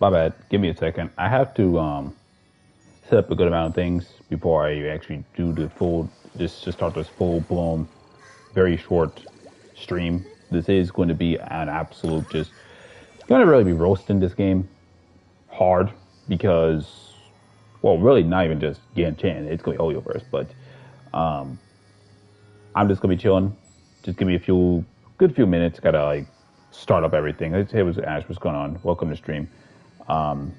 My bad. Give me a second. I have to set up a good amount of things before I actually do the full. Just start this full blown, very short stream. This is going to be an absolute just. I'm going to really be roasting this game hard because, well, really not even just Genshin. It's going to be HoYoVerse, but um, I'm just going to be chilling. Just give me a good few minutes. Gotta like start up everything. Hey, what's Ash? What's going on? Welcome to stream. Um,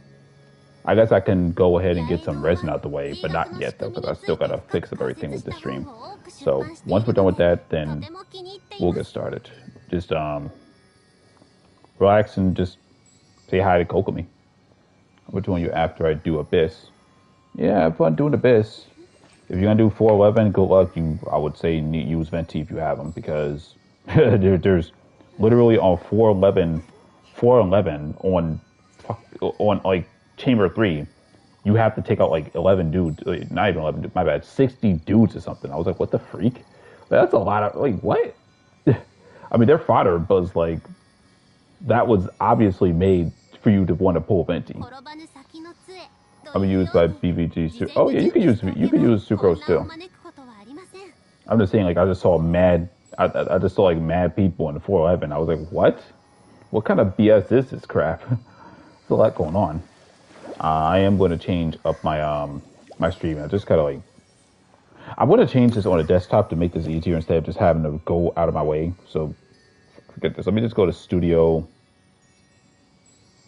I guess I can go ahead and get some resin out the way, but not yet though, because I still gotta fix up everything with the stream. So once we're done with that, then we'll get started. Just relax and just say hi to Kokomi. We're doing you after I do Abyss. Yeah, have fun doing Abyss. If you're gonna do 411, good luck. I would say use Venti if you have them, because there's literally on 411 on like Chamber 3, you have to take out like 11 dudes, not even 11 dudes, my bad, 60 dudes or something. I was like, what the freak? That's a lot of, like, what? I mean, they're fodder, but it's like, that was obviously made for you to want to pull Venti. I'm used by BBG. Oh yeah, you can use Sucrose too. I'm just saying, like, I just saw I just saw like mad people in the 411. I was like, what? What kind of BS is this crap? There's a lot going on. I am going to change up my my stream. I just gotta like, I'm going to change this on a desktop to make this easier instead of just having to go out of my way. So forget this. Let me just go to Studio.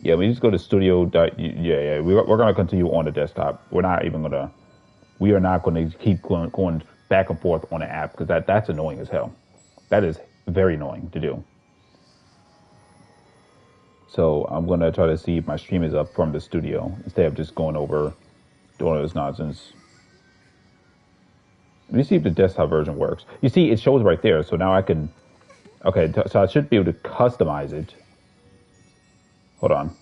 Yeah, we just go to Studio. Yeah. We're going to continue on the desktop. We are not going to keep going back and forth on the app, because that's annoying as hell. That is very annoying to do. So I'm going to try to see if my stream is up from the studio instead of just going over doing all this nonsense. Let me see if the desktop version works. You see, it shows right there. So now I can... Okay, so I should be able to customize it. Hold on.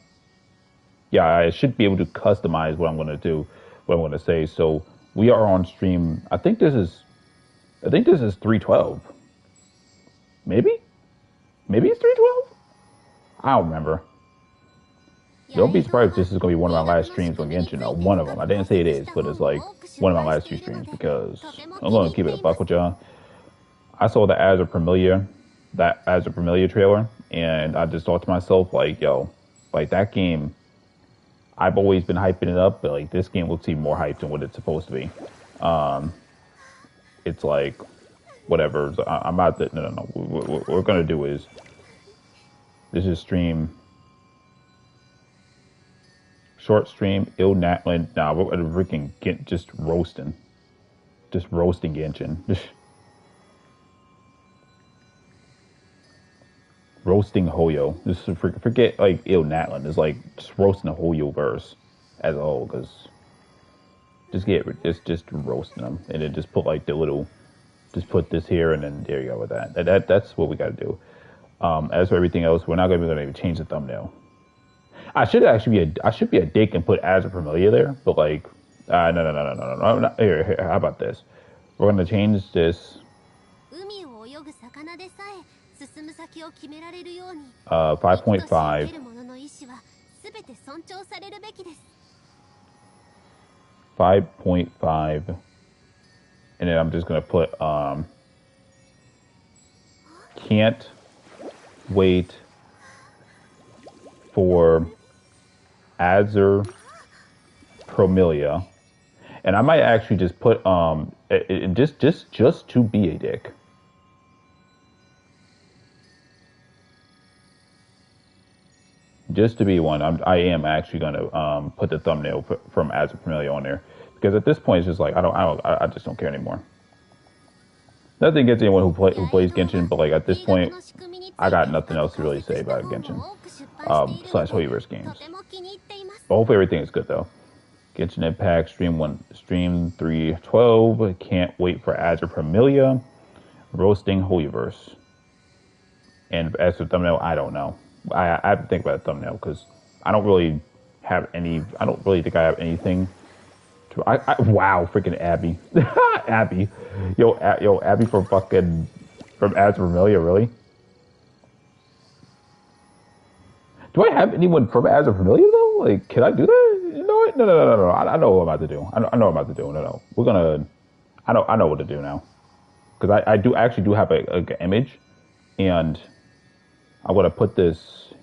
Yeah, I should be able to customize what I'm going to do, what I'm going to say. So we are on stream. I think this is 312. Maybe it's 312. I don't remember. Don't be surprised if this is going to be one of my last streams on Genshin. No, one of them. I didn't say it is, but it's like one of my last two streams, because I'm going to keep it a buck with y'all. I saw the Azur Promilia trailer, and I just thought to myself, like, yo, like, that game, I've always been hyping it up, but like, this game will seem more hyped than what it's supposed to be. It's like, whatever. I'm not that. No. What we're gonna do is, this is stream, short stream, Natland. Nah, we're gonna freaking get just roasting Genshin. Roasting HoYo. Just forget like Natland. It's like just roasting the HoYoVerse as a whole, because just roasting them, and then just put like the little, just put this here, and then there you go with that. That's what we got to do. As for everything else, we're not going to even change the thumbnail. I should be a dick and put Azur Promilia there, but like, no. Here, how about this? We're going to change this. 5.5. 5.5. And then I'm just going to put, can't wait for Azur Promilia. And I might actually just put, just to be a dick. Just to be one, I am actually going to put the thumbnail from Azur Promilia on there, because at this point it's just like I just don't care anymore. Nothing against anyone who plays Genshin, but like at this point, I got nothing else to really say about Genshin slash HoYoVerse games. But hopefully everything is good though. Genshin Impact stream 312. Can't wait for Azur Promilia. Roasting HoYoVerse. And as for thumbnail, I don't know. I have to think about a thumbnail, because I don't really think I have anything to. Wow, freaking Abby, Abby, yo, Abby from Azur Promilia, really? Do I have anyone from Azur Promilia though? Like, can I do that? You know what? No. I know what I'm about to do. I know what I'm about to do. No. We're gonna. I know what to do now. Because I do actually do have a image, and I'm gonna put this.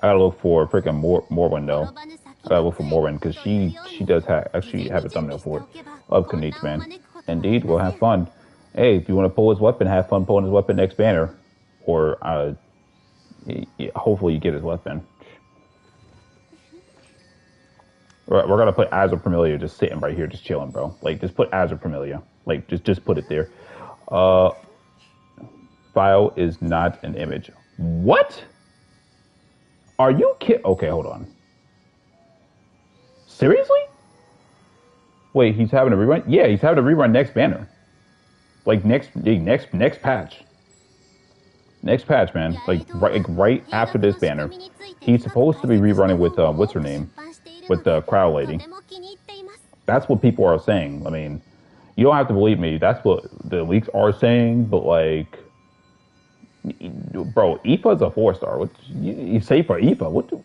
I gotta look for freaking Morwen though. I gotta look for Morwen because she does actually have a thumbnail for it of Kanich, man. Indeed, we'll have fun. Hey, if you want to pull his weapon, have fun pulling his weapon next banner, or hopefully you get his weapon. We're gonna put Azur Promilia just sitting right here, just chilling, bro. Like, just put Azur Promilia. Like, just put it there. File is not an image. What? Are you kidding? Okay, hold on. Seriously? Wait, he's having a rerun? Yeah, he's having a rerun next banner. Like next patch. Next patch, man. Like right after this banner. He's supposed to be rerunning with what's her name? With the crowd lady. That's what people are saying. I mean, you don't have to believe me. That's what the leaks are saying, but like, bro, Aoife's a 4-star. What you say for Aoife? What do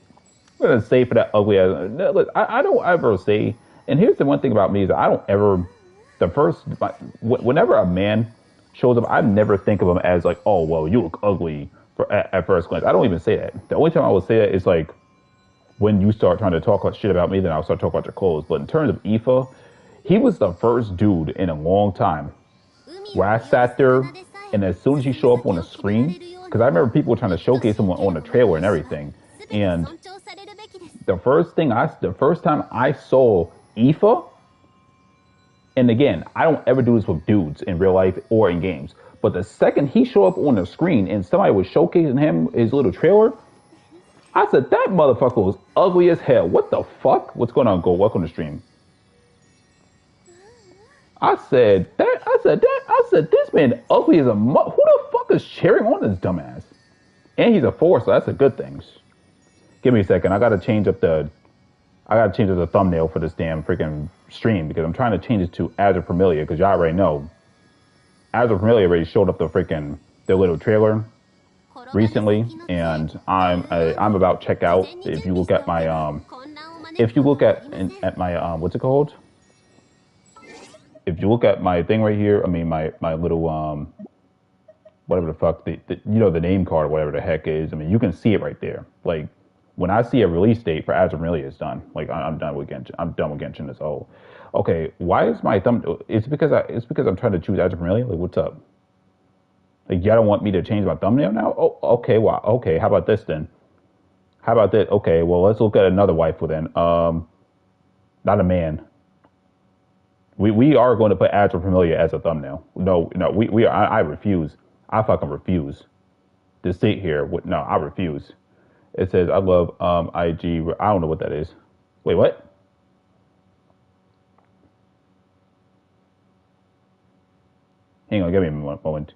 I'm gonna say for that ugly ass? Look, I don't ever say. And here's the one thing about me is I don't ever. Whenever a man shows up, I never think of him as like, oh well, you look ugly at first glance. I don't even say that. The only time I would say that is like when you start trying to talk shit about me, then I'll start talking about your clothes. But in terms of Aoife, he was the first dude in a long time where I sat there, and as soon as he showed up on the screen, because I remember people were trying to showcase him on the trailer and everything, and the first time I saw Aoife, and again, I don't ever do this with dudes in real life or in games, but the second he showed up on the screen and somebody was showcasing him, his little trailer, I said, that motherfucker was ugly as hell. What the fuck? What's going on? Go welcome to stream. I said, this man ugly as a who the fuck is cheering on this dumbass? And he's a 4, so that's a good thing. Give me a second. I gotta change up the thumbnail for this damn freaking stream because I'm trying to change it to Azur Promilia because y'all already know Azur Promilia already showed up the little trailer recently, and I'm about to check out. If you look at my my what's it called? If you look at my thing right here, I mean my little whatever the fuck the the name card, whatever the heck is. I mean, you can see it right there. Like when I see a release date for Azur Promilia, it's done. Like I'm done with Genshin. I'm done with Genshin as a whole. Okay, why is my thumb? It's because I'm trying to choose Azur Promilia. Like what's up? Like y'all don't want me to change my thumbnail now? Oh, okay. Well, okay. How about this then? How about this? Okay. Well, let's look at another waifu then. Not a man. We are going to put Azur Promilia as a thumbnail. No, we are. I refuse. I fucking refuse to sit here with. No, I refuse. It says I love IG. I don't know what that is. Wait, what? Hang on, give me a moment.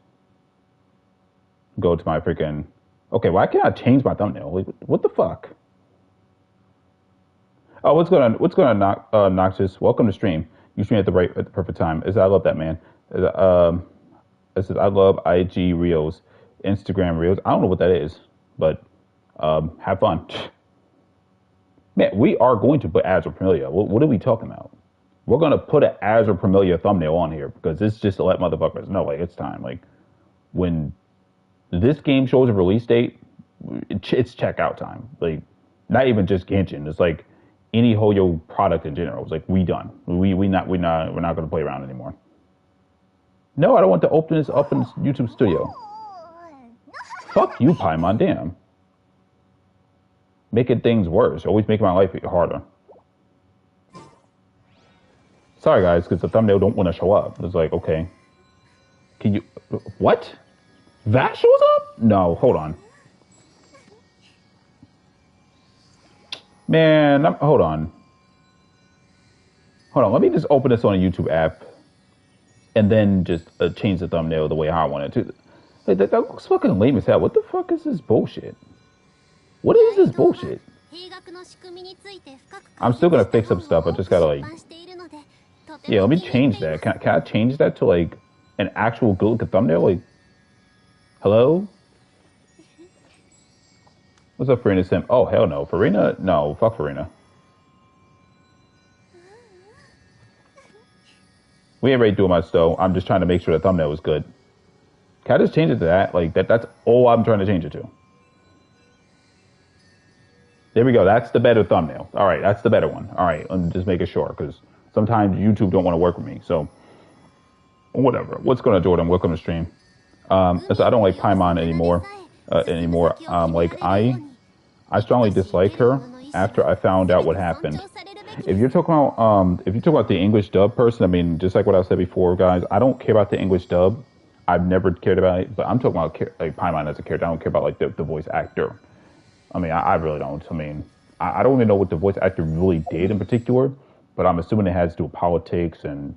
Go to my freaking. Okay, why can't I change my thumbnail? Like, what the fuck? Oh, what's going on, Noxus? Welcome to stream. You stream at the perfect time. I love that, man. It says I love IG Reels, Instagram Reels. I don't know what that is, but have fun. Man, we are going to put Azur Promilia. What are we talking about? We're going to put an Azur Promilia thumbnail on here because it's just to let motherfuckers know, like, it's time. Like, when this game shows a release date, it's checkout time. Like, not even just Genshin. It's like any HoYo product in general. It's like, we done. We're not going to play around anymore. No, I don't want to open this up in YouTube Studio. Fuck you, Paimon, damn. Making things worse. Always making my life harder. Sorry, guys, because the thumbnail don't want to show up. It's like, okay. Can you... What? That shows up? No, hold on. Man, hold on. Hold on, let me just open this on a YouTube app and then just change the thumbnail the way I want it to. Like, that looks fucking lame as hell. What the fuck is this bullshit? What is this bullshit? I'm still gonna fix up stuff. I just gotta like... Yeah, let me change that. Can I change that to like an actual good thumbnail? Like, hello? What's up, Farina Sim? Oh, hell no. Farina? No, fuck Farina. We ain't ready doing much though. I'm just trying to make sure the thumbnail is good. Can I just change it to that? Like that's all I'm trying to change it to. There we go. That's the better thumbnail. All right, that's the better one. All right, I'm just making sure because sometimes YouTube don't want to work with me. So whatever. What's going on, Jordan? Welcome to stream. So I don't like Paimon anymore. Like I strongly dislike her after I found out what happened. If you're talking about the English dub person, I mean, just like what I said before, guys, I don't care about the English dub. I've never cared about it, but I'm talking about like Paimon as a character. I don't care about like the voice actor. I mean, I really don't. I mean, I don't even know what the voice actor really did in particular, but I'm assuming it has to do with politics and,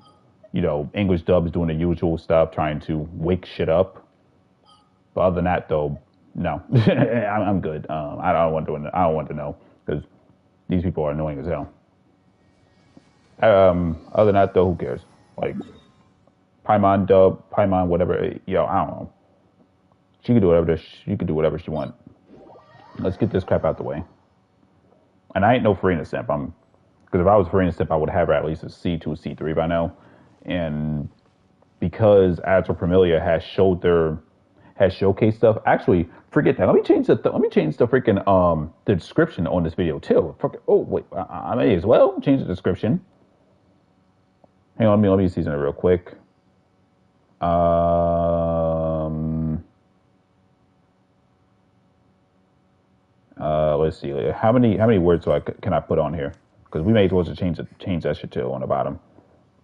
you know, English dubs doing the usual stuff, trying to wake shit up. But other than that, though, no, I'm good. I don't want to know because these people are annoying as hell. Other than that, though, who cares? Like, Paimon dub, Paimon whatever. Yo, I don't know. She could do whatever she wants. Let's get this crap out the way. And I ain't no Farina simp. Because if I was Farina simp, I would have her at least a C2, C3 by now. And because Azur Promilia has showcased stuff. Actually, forget that. Let me change the freaking the description on this video too. Oh wait, I may as well change the description. Hang on, let me season it real quick. Let's see. How many words can I put on here? Because we may as well just change that shit too on the bottom,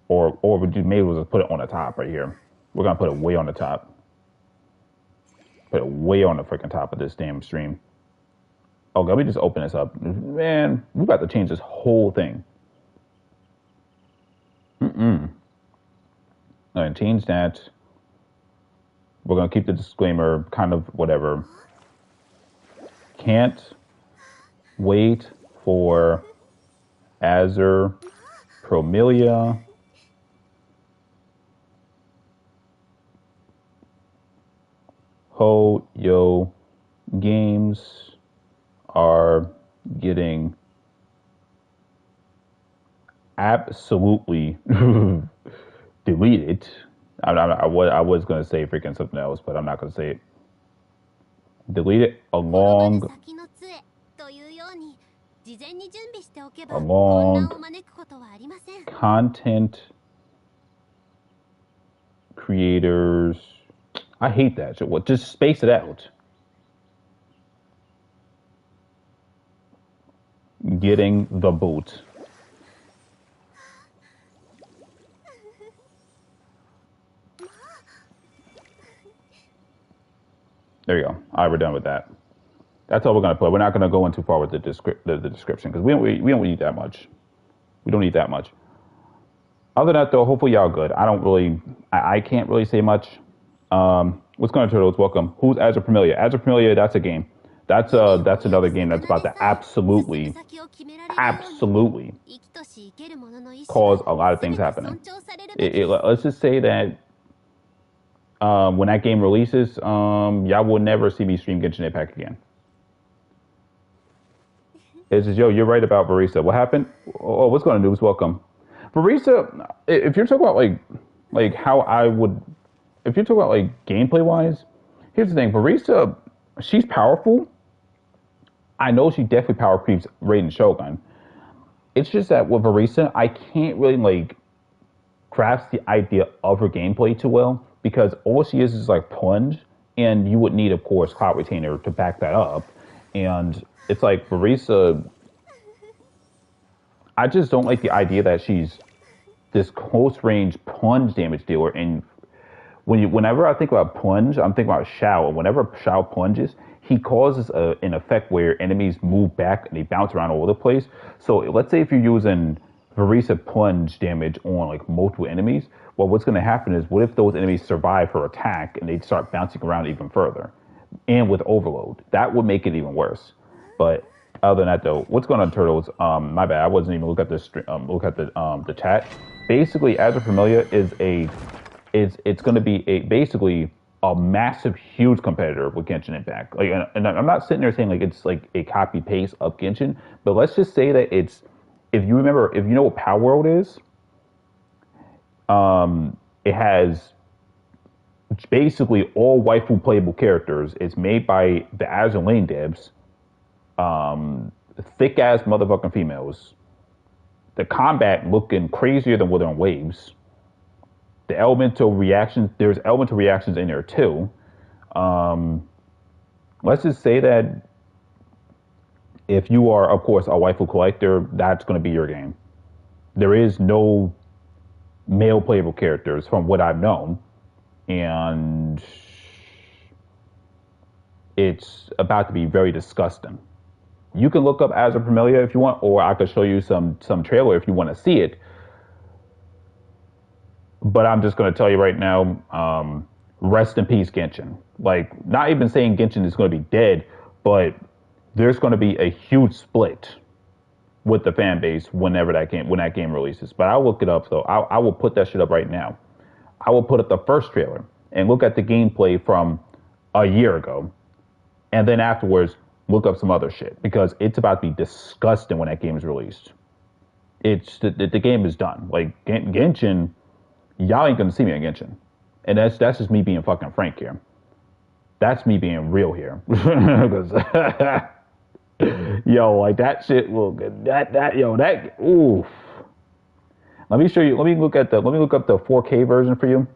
or we may as well just put it on the top right here. We're gonna put it way on the top. Put it way on the freaking top of this damn stream. Oh, let me just open this up. Man, we about to change this whole thing. All right, change that. We're gonna keep the disclaimer, kind of whatever. Can't wait for Azur Promilia. HoYo Games are getting absolutely deleted. I was going to say freaking something else, but I'm not going to say it. Deleted along content creators. I hate that. So just space it out. Getting the boot. There you go. All right, we're done with that. That's all we're going to put. We're not going to go in too far with the description because we don't need that much. We don't need that much. Other than that, though, hopefully y'all good. I can't really say much. What's going on, Turtles? Welcome. Who's Azur Promilia? Azur Promilia, that's a game. That's another game that's about to absolutely cause a lot of things happening. Let's just say that when that game releases, y'all will never see me stream Genshin Impact again. It says, yo, you're right about Barista. What happened? Oh, what's going on, Noobs? Welcome. Barista, if you're talking about like how I would, if you're talking about like gameplay wise, here's the thing. Barista, she's powerful. I know she definitely power creeps Raiden Shogun. It's just that with Barista, I can't really like grasp the idea of her gameplay too well because all she is like plunge, and you would need, of course, Cloud Retainer to back that up. And it's like Barista, I just don't like the idea that she's this close range plunge damage dealer. And whenever I think about plunge, I'm thinking about Shao. Whenever Shao plunges, he causes an effect where enemies move back and they bounce around all over the place. So let's say if you're using Barista plunge damage on like multiple enemies, well, what's going to happen is what if those enemies survive her attack and they start bouncing around even further? And with overload, that would make it even worse. But other than that, though, what's going on, Turtles? My bad. I wasn't even looking at the chat. Basically, Azur Promilia it's going to be basically a massive, huge competitor with Genshin Impact. Like, and I'm not sitting there saying like it's like a copy paste of Genshin, but let's just say that it's, if you know what Power World is, It has basically all waifu playable characters. It's made by the Azur Lane devs. Thick ass motherfucking females. The combat looking crazier than Wither and Waves. The elemental reactions, there's elemental reactions in there too. Let's just say that if you are, of course, a waifu collector, that's going to be your game. There is no male playable characters from what I've known. And it's about to be very disgusting. You can look up Azur Promilia if you want, or I could show you some trailer if you want to see it. But I'm just going to tell you right now, rest in peace, Genshin. Like, not even saying Genshin is going to be dead, but there's going to be a huge split with the fan base when that game releases. But I'll look it up though. I will put that shit up right now. I will put up the first trailer and look at the gameplay from a year ago, and then afterwards look up some other shit because it's about to be disgusting when that game is released. It's the game is done. Like Genshin, y'all ain't gonna see me on Genshin, and that's just me being fucking frank here. That's me being real here. Yo, like that shit will oof. Let me show you. Let me look up the 4K version for you.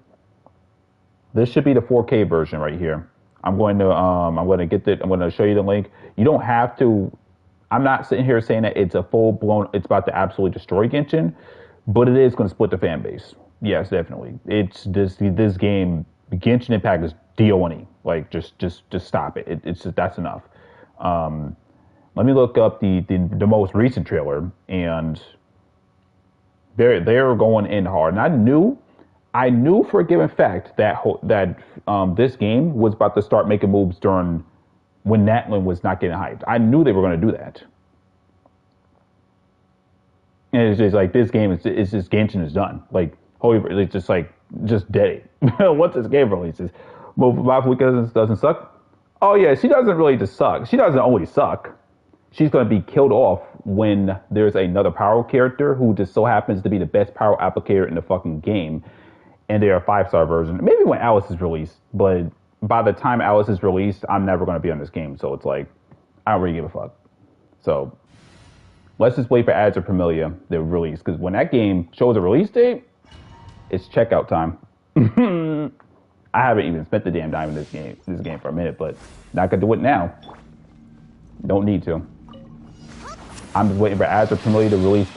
This should be the 4K version right here. I'm going to show you the link. You don't have to. I'm not sitting here saying that it's a full blown. It's about to absolutely destroy Genshin, but it is going to split the fan base. Yes, definitely. It's this game. Genshin Impact is DONE. Like just stop it. It's just that's enough. Let me look up the most recent trailer, and they're going in hard. And I knew for a given fact that this game was about to start making moves during when Natlan was not getting hyped. I knew they were going to do that. And it's just like this game is just Genshin is done. Like HoYoVerse, it's just dead. Once this game releases, Mafuika doesn't suck. Oh yeah, she doesn't really just suck. She doesn't only suck. She's going to be killed off when there's another power character who just so happens to be the best power applicator in the fucking game. And they're a 5-star version. Maybe when Alice is released, but by the time Alice is released, I'm never going to be on this game. So it's like, I don't really give a fuck. So let's just wait for Azur Promilia, the release. Because when that game shows a release date, it's checkout time. I haven't even spent the damn dime in this game for a minute, but not going to do it now. Don't need to. I'm just waiting for Azur Promilia to release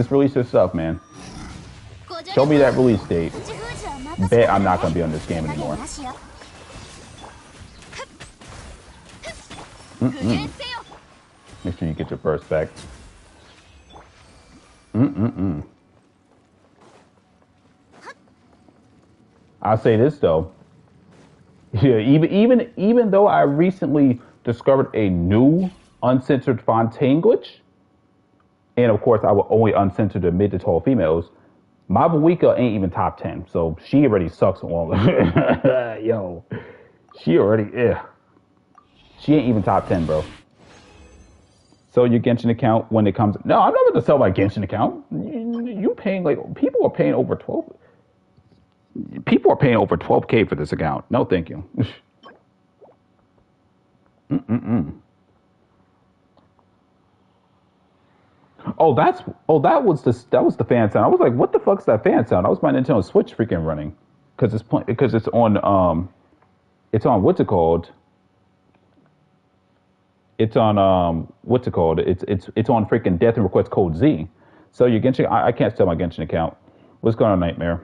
release their stuff, man. Show me that release date. Bet I'm not going to be on this game anymore. Make sure you get your burst back. I'll say this though. Yeah, even though I recently discovered a new uncensored Fontaine glitch, and of course I will only uncensor the mid to tall females, Mabuika ain't even top 10, so she already sucks on. Yo, she ain't even top 10, bro. Sell your Genshin account when it comes. No, I'm not going to sell my Genshin account. You paying people are paying over 12. People are paying over 12K for this account. No, thank you. Oh, that was the fan sound. I was like, what the fuck's that fan sound? That was my Nintendo Switch freaking running, because it's on what's it called? It's on what's it called? It's on freaking Death and Request Code Z. So your Genshin, I can't sell my Genshin account. What's going on, Nightmare?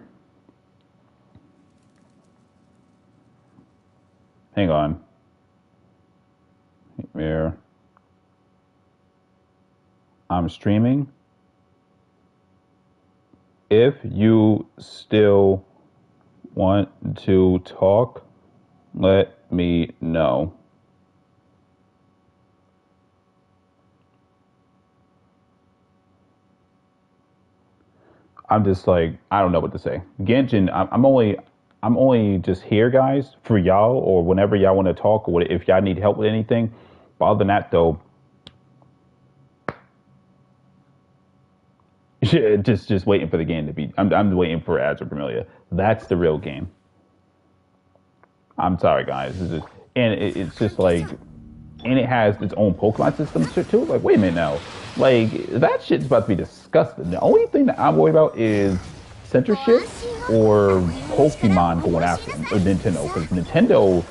Hang on. Nightmare. I'm streaming. If you still want to talk, let me know. I'm just like, I don't know what to say. Genshin, I'm only just here, guys, for y'all, or whenever y'all want to talk, or if y'all need help with anything. But other than that, though, just waiting for the game to be. I'm waiting for Azur Promilia. That's the real game. I'm sorry, guys. It's just like, and it has its own Pokemon system shit too. Like, wait a minute now. Like, that shit's about to be disgusting. The only thing that I'm worried about is censorship or Pokemon going after him, or Nintendo. Because Nintendo,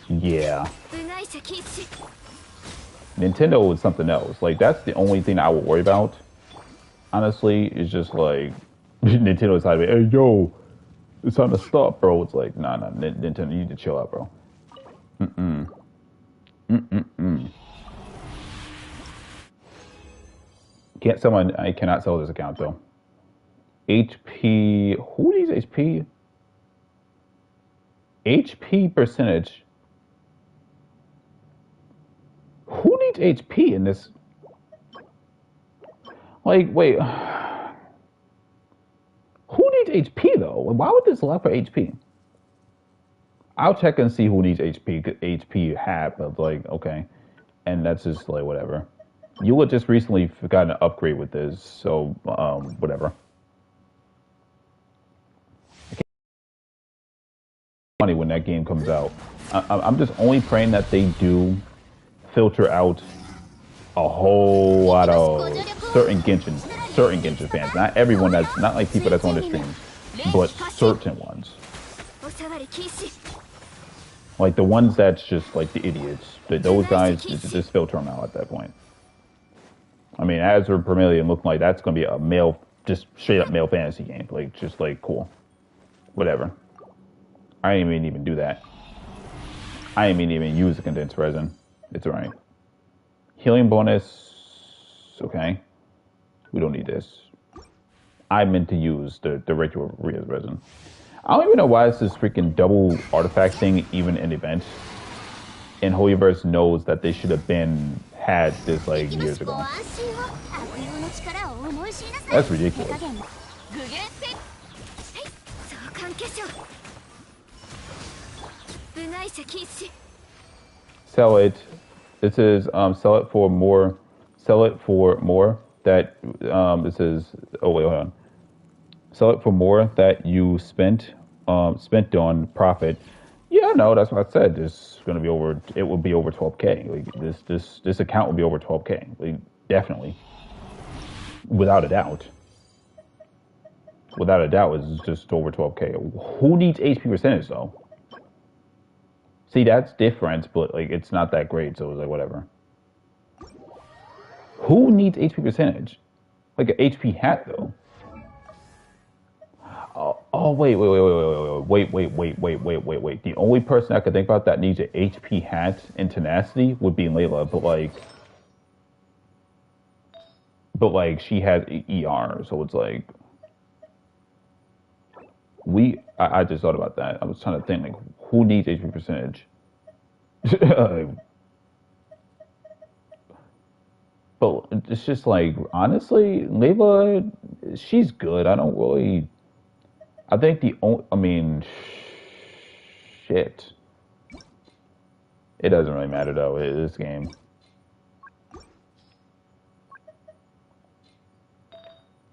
yeah. Nintendo is something else. Like, that's the only thing I would worry about. Honestly, it's just like, Nintendo decided, hey, yo, it's time to stop, bro. It's like, nah, Nintendo, you need to chill out, bro. Can't someone? I cannot sell this account though. HP. Who needs HP? HP percentage. Who needs HP in this? Like, wait. Who needs HP though? Why would this allow for HP? I'll check and see who needs HP. HP have, but like, okay, and that's just like whatever. You would just recently got an upgrade with this, so whatever. Funny when that game comes out. I'm just only praying that they do filter out a whole lot of certain Genshin fans. Not everyone. That's not like people that's on the streams, but certain ones. Like the ones that's just like the idiots. Those guys, just filter them out at that point. I mean, Azur Promilia looking like that's going to be a male, just straight up male fantasy game. Like, just like, cool. Whatever. I didn't even do that. I didn't even use the condensed resin. It's alright. Healing bonus. Okay. We don't need this. I meant to use the regular resin. I don't even know why it's this freaking double artifact thing even in events. And HoYoVerse knows that they should have had this like years ago. That's ridiculous. Sell it. This is sell it for more. Sell it for more. That this is. Oh wait, hold on. Sell it for more that you spent on profit. Yeah, no, that's what I said. It's gonna be over. It will be over 12K. Like this account will be over 12K. Like, definitely, without a doubt. Without a doubt, it's just over 12K. Who needs HP percentage though? See, that's different, but like it's not that great. So it's like whatever. Who needs HP percentage? Like an HP hat though. Oh wait. The only person I could think about that needs an HP hat in tenacity would be Layla, but like she has ER, so it's like I just thought about that. I was trying to think like who needs HP percentage. But it's just like honestly, Layla, she's good. I don't really. I think shit. It doesn't really matter though. This game.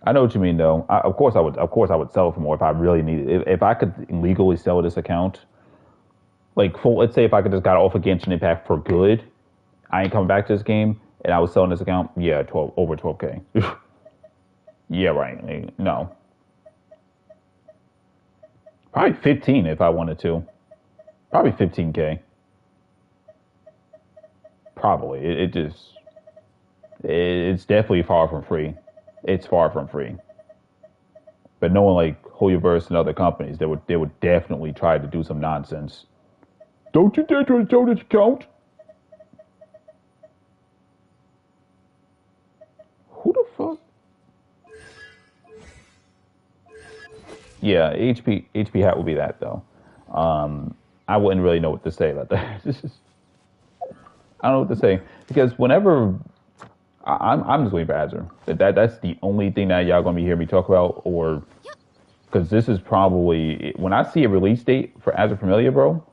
I know what you mean though. Of course I would sell it for more if I really needed it. If I could legally sell this account, like let's say if I could just got off of Genshin Impact for good, I ain't coming back to this game, and I was selling this account. Yeah, over 12K. Yeah, right. Like, no. Probably 15 if I wanted to. Probably 15K. Probably. It's definitely far from free. It's far from free. But knowing like HoYoVerse and other companies, they would definitely try to do some nonsense. Don't you dare to sell this account. Who the fuck? Yeah, HP hat would be that though. I wouldn't really know what to say about that. I don't know what to say because whenever I'm just waiting for Azur. That's the only thing that y'all gonna be hearing me talk about, or because this is probably when I see a release date for Azur Promilia, bro.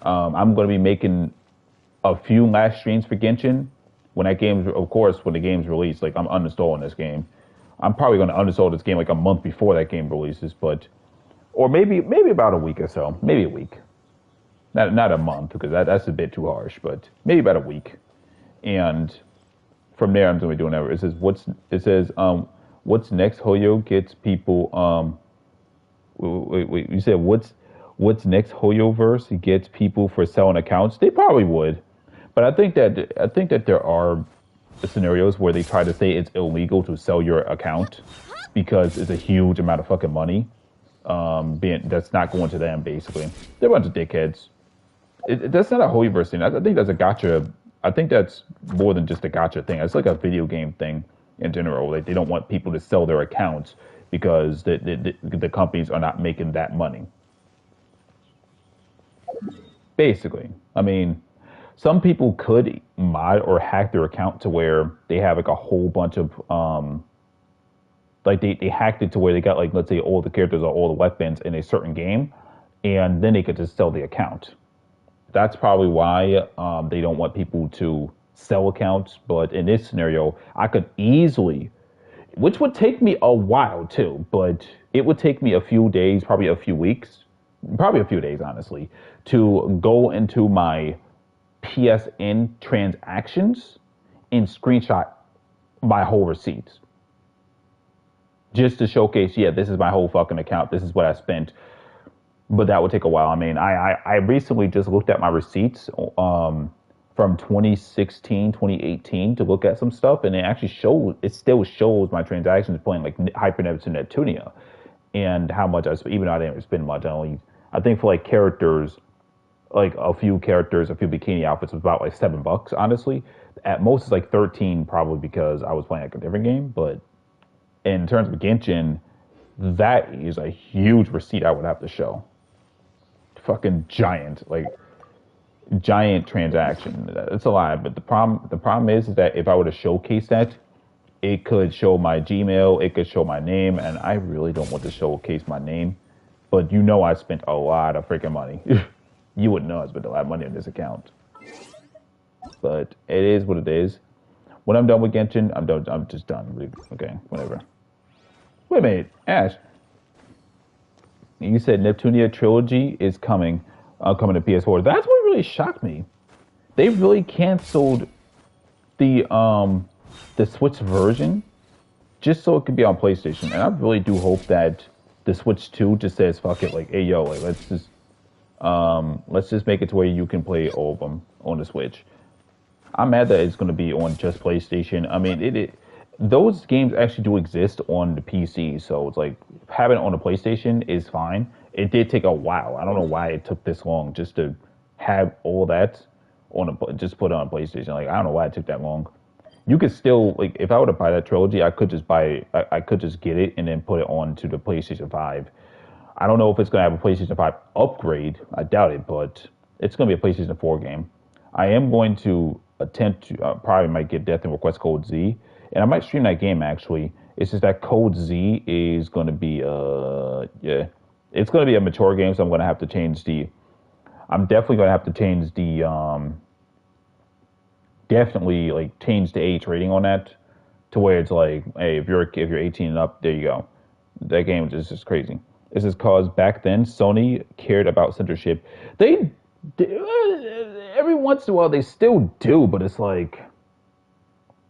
I'm gonna be making a few last streams for Genshin when that game's, of course, when the game's released. Like I'm uninstalling this game. I'm probably going to uninstall this game like a month before that game releases, but or maybe about a week or so, maybe a week, not a month because that's a bit too harsh, but maybe about a week, and from there I'm going to be doing that. It says what's next? HoYo gets people wait, you said what's next? HoYoVerse gets people for selling accounts. They probably would, but I think that there are scenarios where they try to say it's illegal to sell your account because it's a huge amount of fucking money. That's not going to them basically. They're a bunch of dickheads. That's not a HoYoVerse thing. I think that's a gotcha. I think that's more than just a gotcha thing. It's like a video game thing in general. Like they don't want people to sell their accounts because the companies are not making that money. Basically, I mean, some people could mod or hack their account to where they have like a whole bunch of like they hacked it to where they got like let's say all the characters or all the weapons in a certain game, and then they could just sell the account. That's probably why they don't want people to sell accounts. But in this scenario, I could easily, which would take me a while too, but it would take me a few days, probably a few weeks, probably a few days, honestly, to go into my PSN transactions and screenshot my whole receipts just to showcase, yeah, this is my whole fucking account. This is what I spent. But that would take a while. I mean, I recently just looked at my receipts from 2016, 2018 to look at some stuff, and it still shows my transactions playing like Hypernet to Neptunia and how much even though I didn't spend much. I think for like characters, like a few characters, a few bikini outfits was about like $7, honestly. At most it's like 13 probably because I was playing like a different game. But in terms of Genshin, that is a huge receipt I would have to show. Fucking giant transaction. It's a lot, but the problem is that if I were to showcase that, it could show my Gmail, it could show my name, and I really don't want to showcase my name. But I spent a lot of freaking money. You wouldn't know I spent a lot of money on this account. But it is what it is. When I'm done with Genshin, I'm done. I'm just done. Okay, whatever. Wait a minute, Ash. You said Neptunia trilogy is coming to PS4. That's what really shocked me. They really canceled the Switch version just so it could be on PlayStation. And I really do hope that the Switch 2 just says fuck it, like, hey yo, like let's just make it to where you can play all of them on the Switch. I'm mad that it's going to be on just PlayStation. I mean, those games actually do exist on the PC, so it's like having it on the PlayStation is fine. It did take a while. I don't know why it took this long just to have all that just put it on PlayStation. Like I don't know why it took that long. You could still like if I were to buy that trilogy, I could just get it and then put it on to the PlayStation 5. I don't know if it's going to have a PlayStation 5 upgrade. I doubt it, but it's going to be a PlayStation 4 game. I am going to attempt to probably might get Death and Request Code Z, and I might stream that game actually. It's just that Code Z is going to be it's going to be a mature game, so I'm going to have to change I'm definitely going to have to change definitely like change the age rating on that to where it's like, hey, if you're 18 and up, there you go. That game is just crazy. This is because back then Sony cared about censorship. They every once in a while they still do, but it's like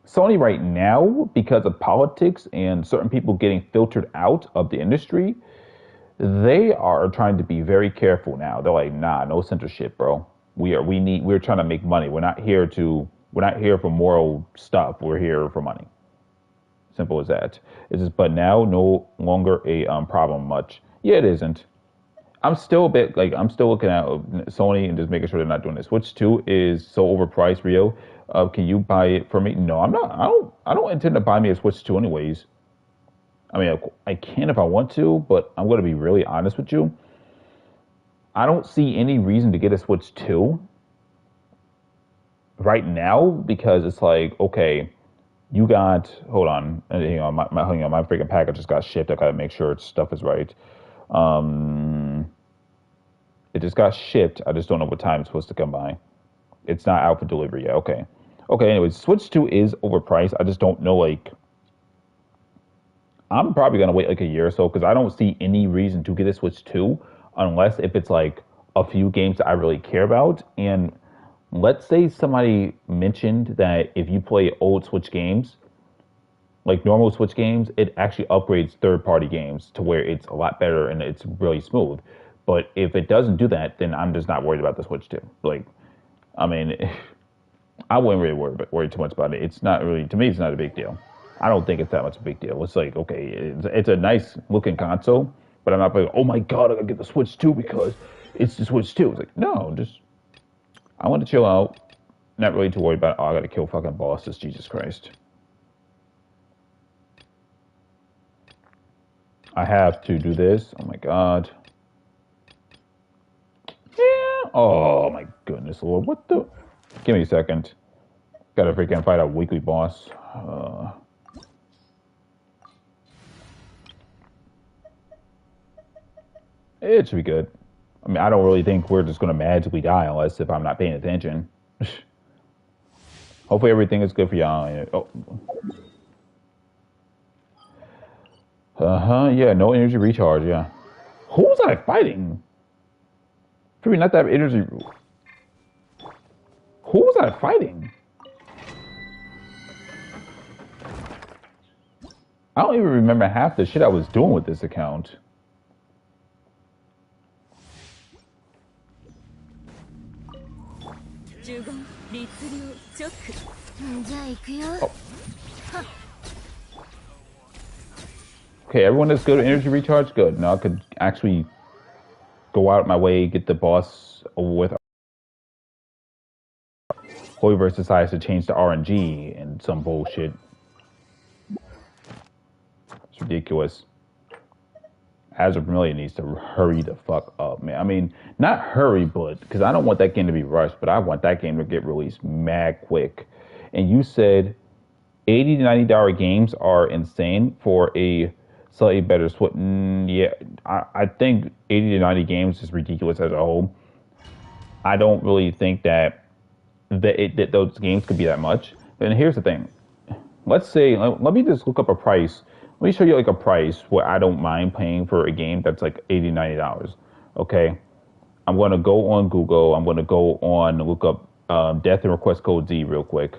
Sony right now, because of politics and certain people getting filtered out of the industry, they are trying to be very careful now. They're like, nah, no censorship, bro. We're trying to make money. We're not here for moral stuff. We're here for money. Simple as that. It's just, but now no longer a problem much. Yeah, it isn't. I'm still looking at Sony and just making sure they're not doing this. Switch 2 is so overpriced, Rio. Can you buy it for me? No, I'm not. I don't intend to buy me a Switch 2 anyways. I mean, I can if I want to, but I'm going to be really honest with you. I don't see any reason to get a Switch 2 right now because it's like, okay, hold on, hang on, my freaking package just got shipped. I got to make sure its stuff is right. It just got shipped. I just don't know what time it's supposed to come by. It's not out for delivery yet. Okay. Anyways, Switch 2 is overpriced. I just don't know, like, I'm probably gonna wait like a year or so because I don't see any reason to get a Switch 2 unless if it's like a few games that I really care about. And let's say somebody mentioned that if you play old Switch games, like normal Switch games, it actually upgrades third-party games to where it's a lot better and it's really smooth. But if it doesn't do that, then I'm just not worried about the Switch 2. Like, I mean, I wouldn't really worry too much about it. It's not really, to me, it's not a big deal. I don't think it's that much of a big deal. It's like, okay, it's a nice looking console, but I'm not like, oh my God, I gotta get the Switch 2 because it's the Switch 2. It's like, no, just, I want to chill out. Not really too worried about, oh, I gotta kill fucking bosses, Jesus Christ. I have to do this. Oh my God. Yeah. Oh my goodness, Lord. What the? Give me a second. Gotta freaking fight a weekly boss. It should be good. I mean, I don't really think we're just gonna magically die unless if I'm not paying attention. Hopefully everything is good for y'all. Oh. Yeah, no energy recharge, yeah. Who was I fighting? Maybe not that energy. Who was I fighting? I don't even remember half the shit I was doing with this account. Oh. Okay, everyone that's good at energy recharge, good. Now I could actually go out my way, get the boss with. HoYoVerse decides to change the RNG and some bullshit. It's ridiculous. Azur Promilia needs to hurry the fuck up, man. I mean, not hurry, but because I don't want that game to be rushed, but I want that game to get released mad quick. And you said $80 to $90 games are insane for a slightly better Switch. Yeah, I think 80 to 90 games is ridiculous as a whole. I don't really think that those games could be that much. And here's the thing. Let's say, let me just look up a price. Let me show you like a price where I don't mind paying for a game that's like $80, $90. Okay. I'm going to go on Google. I'm going to go on, look up Death and Request Code Z real quick.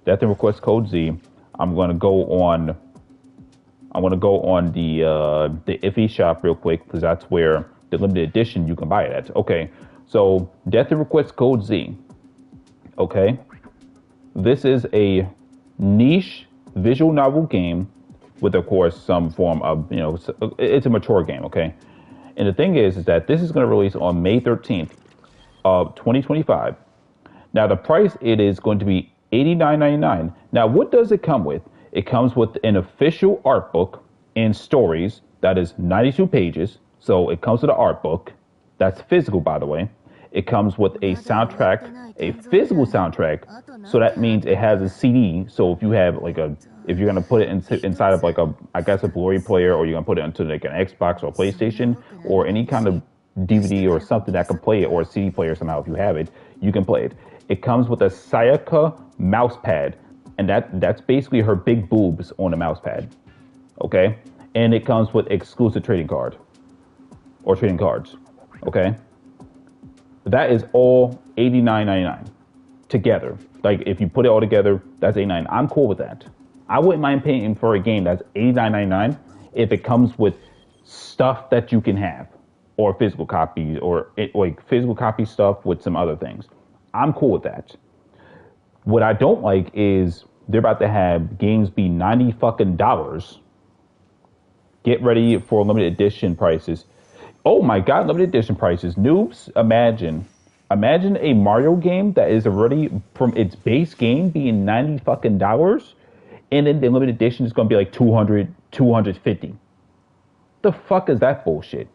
Death and Request Code Z. I'm going to go on the Iffy shop real quick because that's where the limited edition you can buy it at. Okay. So Death and Request Code Z. Okay. This is a niche visual novel game with, of course, some form of, it's a mature game, okay? And the thing is that this is going to release on May 13th of 2025. Now, the price, it is going to be $89.99. Now, what does it come with? It comes with an official art book and stories that is 92 pages. So it comes with an art book. That's physical, by the way. It comes with a soundtrack, a physical soundtrack. So that means it has a CD. So if you have if you're going to put it inside of a Blu-ray player, or you're going to put it into like an Xbox or a PlayStation or any kind of DVD or something that can play it, or a CD player somehow, if you have it, you can play it. It comes with a Sayaka mouse pad, and that's basically her big boobs on the mouse pad. Okay? And it comes with exclusive trading card or trading cards. Okay? That is all $89.99 together. Like, if you put it all together, that's $89. I'm cool with that. I wouldn't mind paying for a game that's $89.99 if it comes with stuff that you can have, or physical copies, or like physical copy stuff with some other things. I'm cool with that. What I don't like is they're about to have games be $90 fucking dollars. Get ready for limited edition prices. Oh my God, limited edition prices. Noobs, imagine a Mario game that is already from its base game being $90 fucking dollars, and then the limited edition is going to be like $200, $250. The fuck is that bullshit?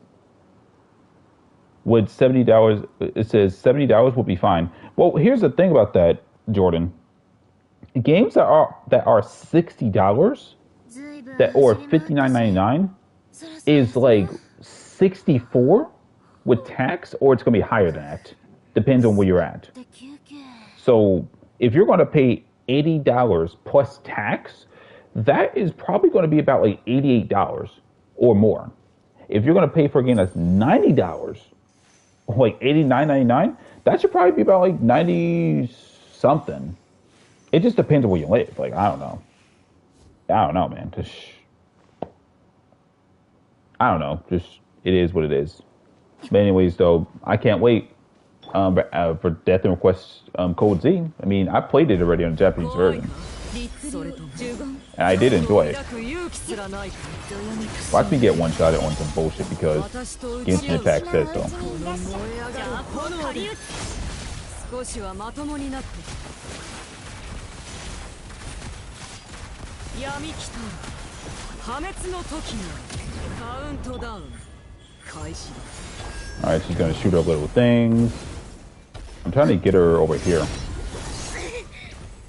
With $70, it says $70 will be fine. Well, here's the thing about that, Jordan. Games that are $60 or $59.99 is like 64 with tax, or it's going to be higher than that. Depends on where you're at. So if you're going to pay $80 plus tax, that is probably going to be about like $88 or more. If you're going to pay for a game that's $90, like $89.99, that should probably be about like 90 something. It just depends on where you live. Like, I don't know, man. Just, I don't know. Just, it is what it is. But anyways, though, I can't wait for Death and Request Code Z. I mean, I played it already on the Japanese version, and I did enjoy it. Watch me get one-shotted on some bullshit because Genshin Attack says so. Alright, she's gonna shoot her little things. I'm trying to get her over here.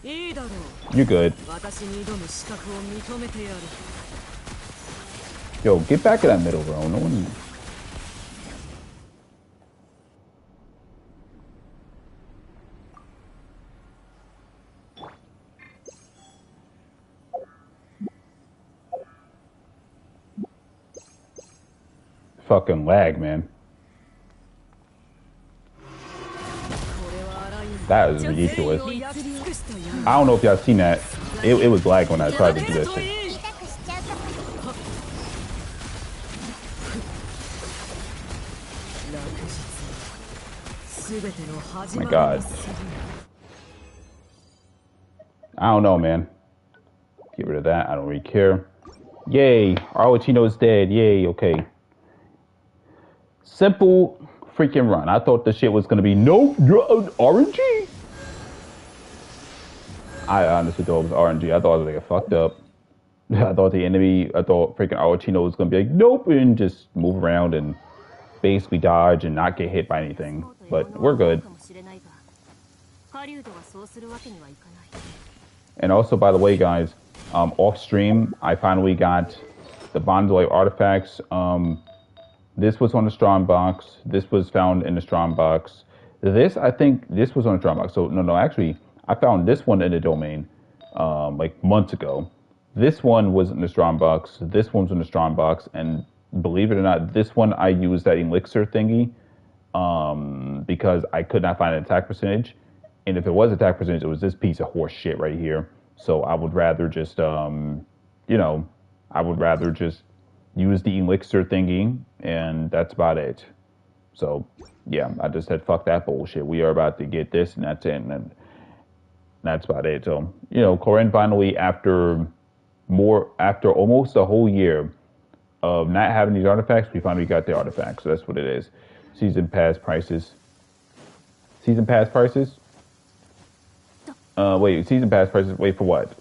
You're good. Yo, get back in that middle, bro. No one... Fucking lag, man. That is ridiculous. I don't know if y'all seen that. It was lag when I tried to do that shit. Oh my god. I don't know, man. Get rid of that. I don't really care. Yay. Arlecchino is dead. Yay. Okay. Simple freaking run. I thought the shit was gonna be no RNG. I honestly thought it was RNG. I thought it was like fucked up. I thought freaking Arlecchino was gonna be like nope and just move around and basically dodge and not get hit by anything. But we're good. And also, by the way, guys, off stream, I finally got the Bondolite artifacts. This was on the Strong box. This was found in the Strong box. I think this was on the Strong box. So, no, actually, I found this one in the domain, like months ago. This one was in the Strong box. This one's in the Strong box. And believe it or not, this one I used that elixir thingy, because I could not find an attack percentage. And if it was attack percentage, it was this piece of horse shit right here. So I would rather just, use the elixir thingy, and that's about it. So, yeah, I just said, fuck that bullshit. We are about to get this, and that's it. And that's about it. So, Corinne finally, after almost a whole year of not having these artifacts, we finally got the artifacts. So that's what it is. Season pass prices. Season pass prices? Season pass prices. Wait, for what?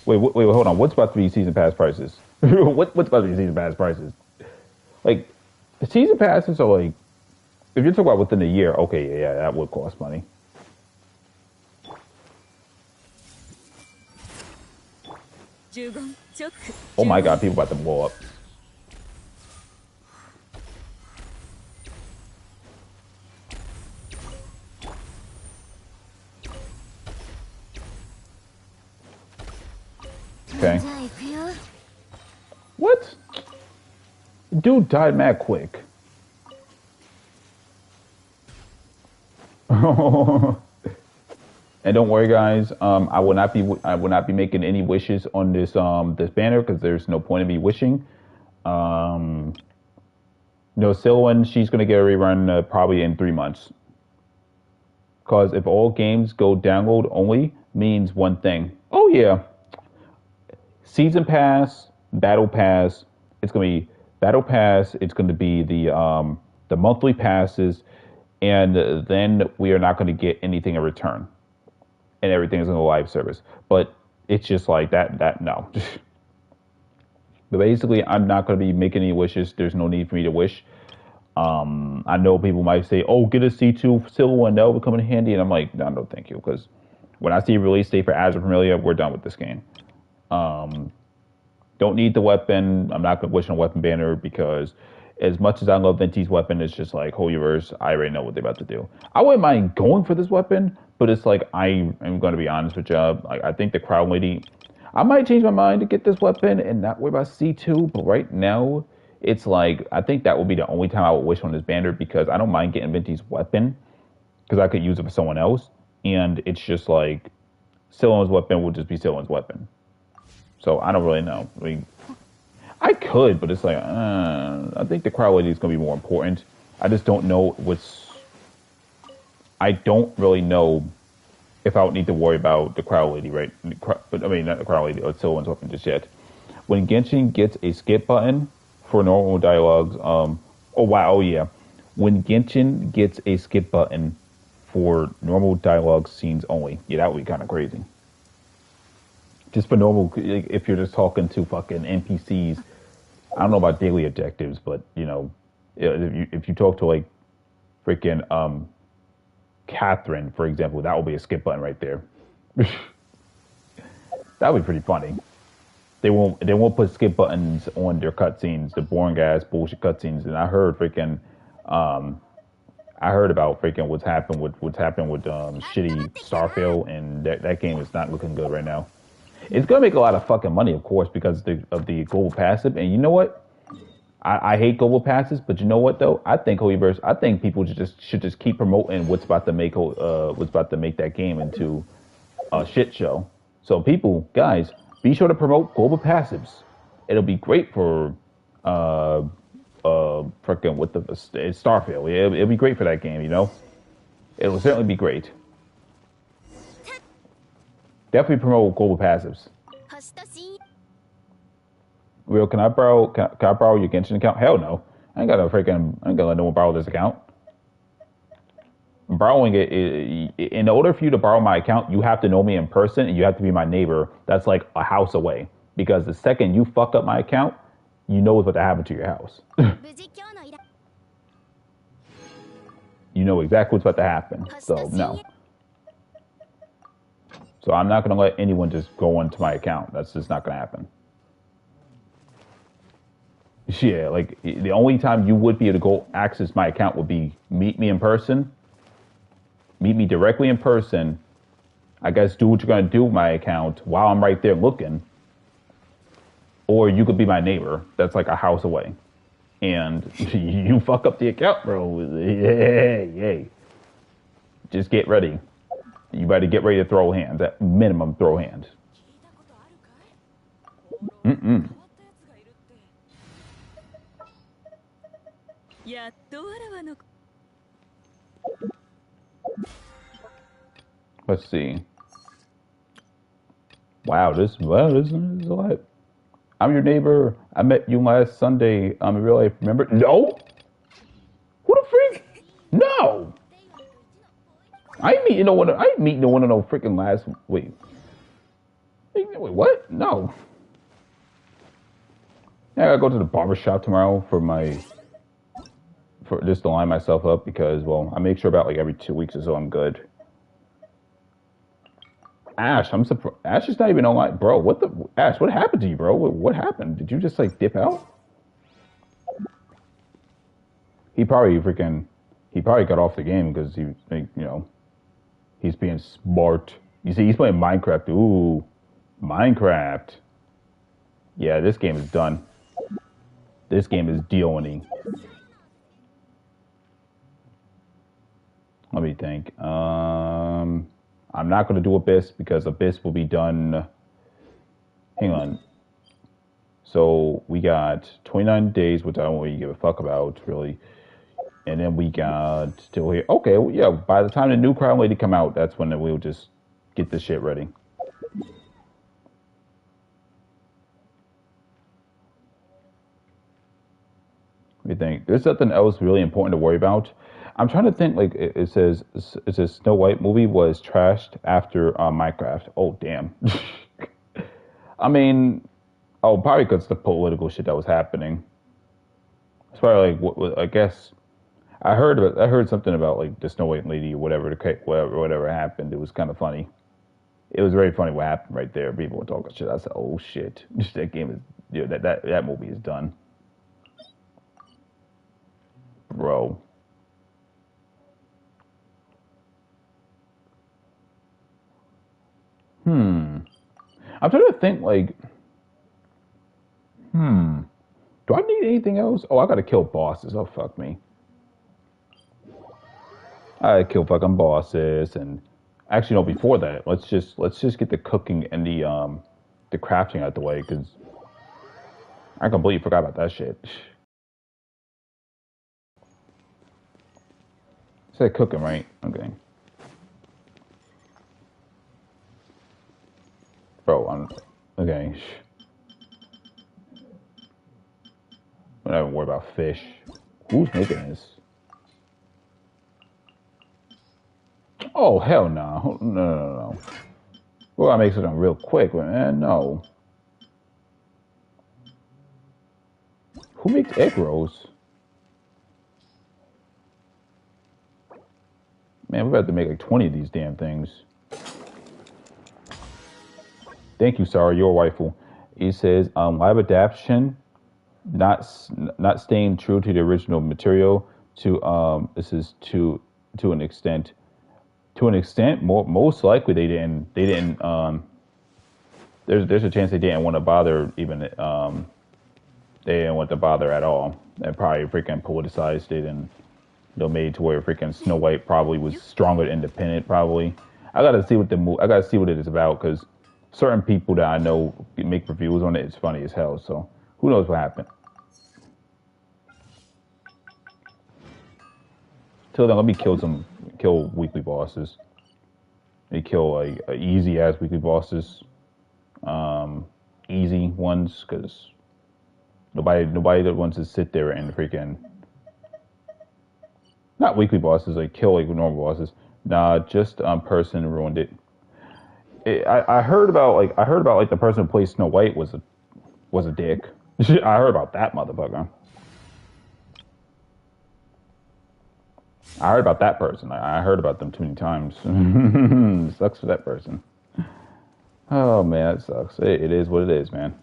Wait, hold on. What's about to be season pass prices? What's about to be season pass prices? Like, the season passes are like, if you're talking about within a year, okay, yeah, that would cost money. Oh my god, people about to blow up. Okay. What? Dude died mad quick. And don't worry, guys. I will not be making any wishes on this this banner because there's no point in me wishing. Silwyn, she's gonna get a rerun probably in 3 months. Because if all games go download only, means one thing. Oh yeah. Season pass, battle pass. It's gonna be battle pass. It's gonna be the monthly passes, and then we are not gonna get anything in return. And everything is in the live service. But it's just like that no. But basically, I'm not going to be making any wishes. There's no need for me to wish. I know people might say, oh, get a C2 Silver, that will come in handy. And I'm like, no, thank you. Because when I see a release date for Azur Promilia, we're done with this game. Don't need the weapon. I'm not going to wish on a weapon banner because as much as I love Venti's weapon, it's just like HoYoVerse. I already know what they're about to do. I wouldn't mind going for this weapon, but it's like, I am going to be honest with you. I think the crowd lady, I might change my mind to get this weapon and not worry about C2, but right now, it's like, I think that would be the only time I would wish on this banner because I don't mind getting Venti's weapon because I could use it for someone else. And it's just like, Sylvan's weapon will just be Sylvan's weapon. So I don't really know. I mean, I could, but it's like, I think the crowd lady is going to be more important. I just don't know I don't really know if I would need to worry about the crowd lady, right? But I mean, not the crowd lady, or Sylvan's weapon just yet. When Genshin gets a skip button for normal dialogues, oh wow, oh yeah. When Genshin gets a skip button for normal dialogue scenes only, yeah, that would be kind of crazy. Just for normal, if you're just talking to fucking NPCs, I don't know about daily objectives, but you know, if you talk to like freaking Catherine, for example, that would be a skip button right there. That would be pretty funny. They won't put skip buttons on their cutscenes, the boring ass bullshit cutscenes. And I heard about freaking what's happened with shitty Starfield, and that game is not looking good right now. It's gonna make a lot of fucking money, of course, because of the global passive. And you know what? I hate global passes, but you know what though? I think HoYoVerse. I think people should just keep promoting what's about to make that game into a shit show. So people, guys, be sure to promote global passives. It'll be great for freaking with the Starfield. It'll be great for that game. You know, it'll certainly be great. Definitely promote global passives. Real, can I borrow your Genshin account? Hell no. I ain't gonna let no one borrow this account. Borrowing it, in order for you to borrow my account, you have to know me in person and you have to be my neighbor. That's like a house away. Because the second you fuck up my account, you know what's about to happen to your house. You know exactly what's about to happen. So no. So I'm not gonna let anyone just go onto my account. That's just not gonna happen. Yeah, like the only time you would be able to go access my account would be meet me in person, meet me directly in person. I guess do what you're gonna do with my account while I'm right there looking, or you could be my neighbor. That's like a house away, and you fuck up the account, bro. Yay. Just get ready. You better get ready to throw hands. At minimum, throw hands. Let's see. Wow, this is a lot. I'm your neighbor. I met you last Sunday. I'm in real life. Remember? No. Who the freak? No. I ain't meeting no one. I ain't meeting no one on no freaking last. Wait, what? No. Yeah, I gotta go to the barber shop tomorrow for just to line myself up because, well, I make sure about like every 2 weeks or so I'm good. Ash, I'm surprised. Ash is not even online, bro. Ash? What happened to you, bro? What happened? Did you just like dip out? He probably got off the game because he, you know, he's being smart. You see, he's playing Minecraft. Ooh, Minecraft. Yeah, this game is done. This game is D-O-N-E. Let me think. I'm not going to do Abyss because Abyss will be done. Hang on. So we got 29 days, which I don't really give a fuck about, really. And then we got still here. Okay, well, yeah. By the time the new Crown Lady come out, that's when we'll just get this shit ready. What do you think? There's nothing else really important to worry about. I'm trying to think. Like it says Snow White movie was trashed after Minecraft. Oh damn. I mean, probably because the political shit that was happening. It's probably like I guess I heard something about like the Snow White lady or whatever happened. It was kind of funny. It was very funny what happened right there. People were talking shit. I said, "Oh shit, that game is that movie is done, bro." I'm trying to think, like, do I need anything else? Oh, I gotta kill bosses. Oh, fuck me. I gotta kill fucking bosses, and actually, no. Before that, let's just get the cooking and the crafting out the way, because I completely forgot about that shit. Said cooking, right? Okay. Bro, I'm okay. I'm not even worried about fish. Who's making this? Oh hell no! No. Well, I make something real quick, man. No. Who makes egg rolls? Man, we're about to make like 20 of these damn things. Thank you, sorry, your waifu. He says, live adaptation, not staying true to the original material. This is to an extent. To an extent, most likely they didn't. There's a chance they didn't want to bother even. They didn't want to bother at all. They probably freaking politicized it and made to where freaking Snow White probably was stronger independent. Probably. I gotta see what I gotta see what it is about, because certain people that I know make reviews on it. It's funny as hell. So who knows what happened. Till then, let me kill weekly bosses. They kill like easy ass weekly bosses, easy ones, because nobody that wants to sit there and freaking not weekly bosses, like kill like normal bosses. Nah, just person ruined it. I heard about like the person who plays Snow White was a dick. I heard about that motherfucker. I heard about that person. I heard about them too many times. Sucks for that person. Oh man, that sucks. It is what it is, man.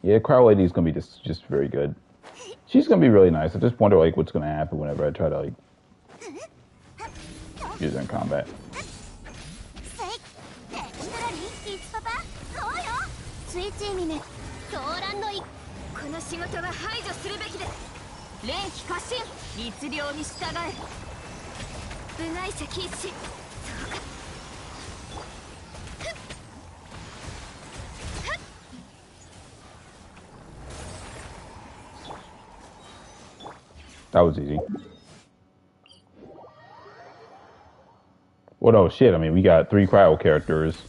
Yeah, Crow Lady's gonna be just very good. She's gonna be really nice. I just wonder like what's gonna happen whenever I try to like use her in combat. That was easy. Well, no shit. I mean, we got 3 cryo characters.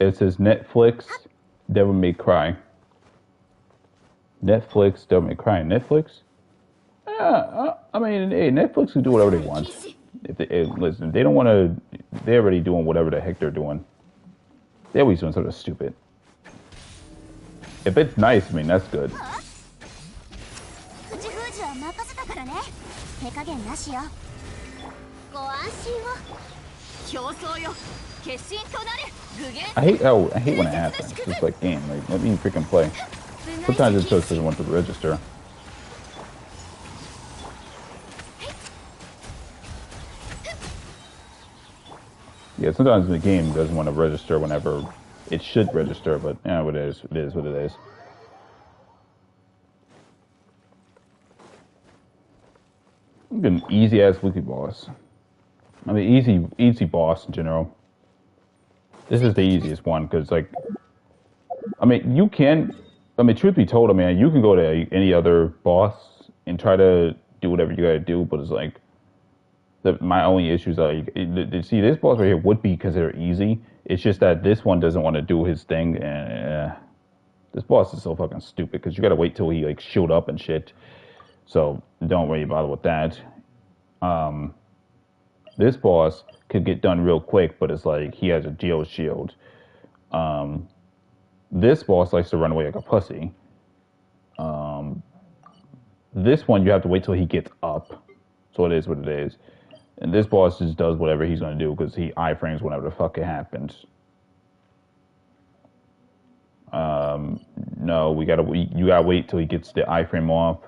It says Netflix, Devil May Cry. Netflix, Devil May Cry. Netflix? I mean, hey, Netflix can do whatever they want. If they listen, they don't want to. They're already doing whatever the heck they're doing. They're always doing something stupid. If it's nice, I mean, that's good. I hate when it happens. It's like, game, like, let me freaking play. Sometimes it just doesn't want to register. Yeah, sometimes the game doesn't want to register whenever it should register, but yeah, what it is what it is. An easy ass weekly boss. I mean, easy boss in general. This is the easiest one because, like, I mean, you can. I mean, truth be told, I mean, you can go to any other boss and try to do whatever you gotta do, but it's like my only issue is like, see, this boss right here would be considered easy. It's just that this one doesn't want to do his thing, and this boss is so fucking stupid because you gotta wait till he like shield up and shit. So don't really bother with that. This boss could get done real quick, but it's like he has a geo shield. This boss likes to run away like a pussy. This one you have to wait till he gets up. So it is what it is. And this boss just does whatever he's gonna do because he iframes whenever the fuck it happens. No, you gotta wait till he gets the iframe off.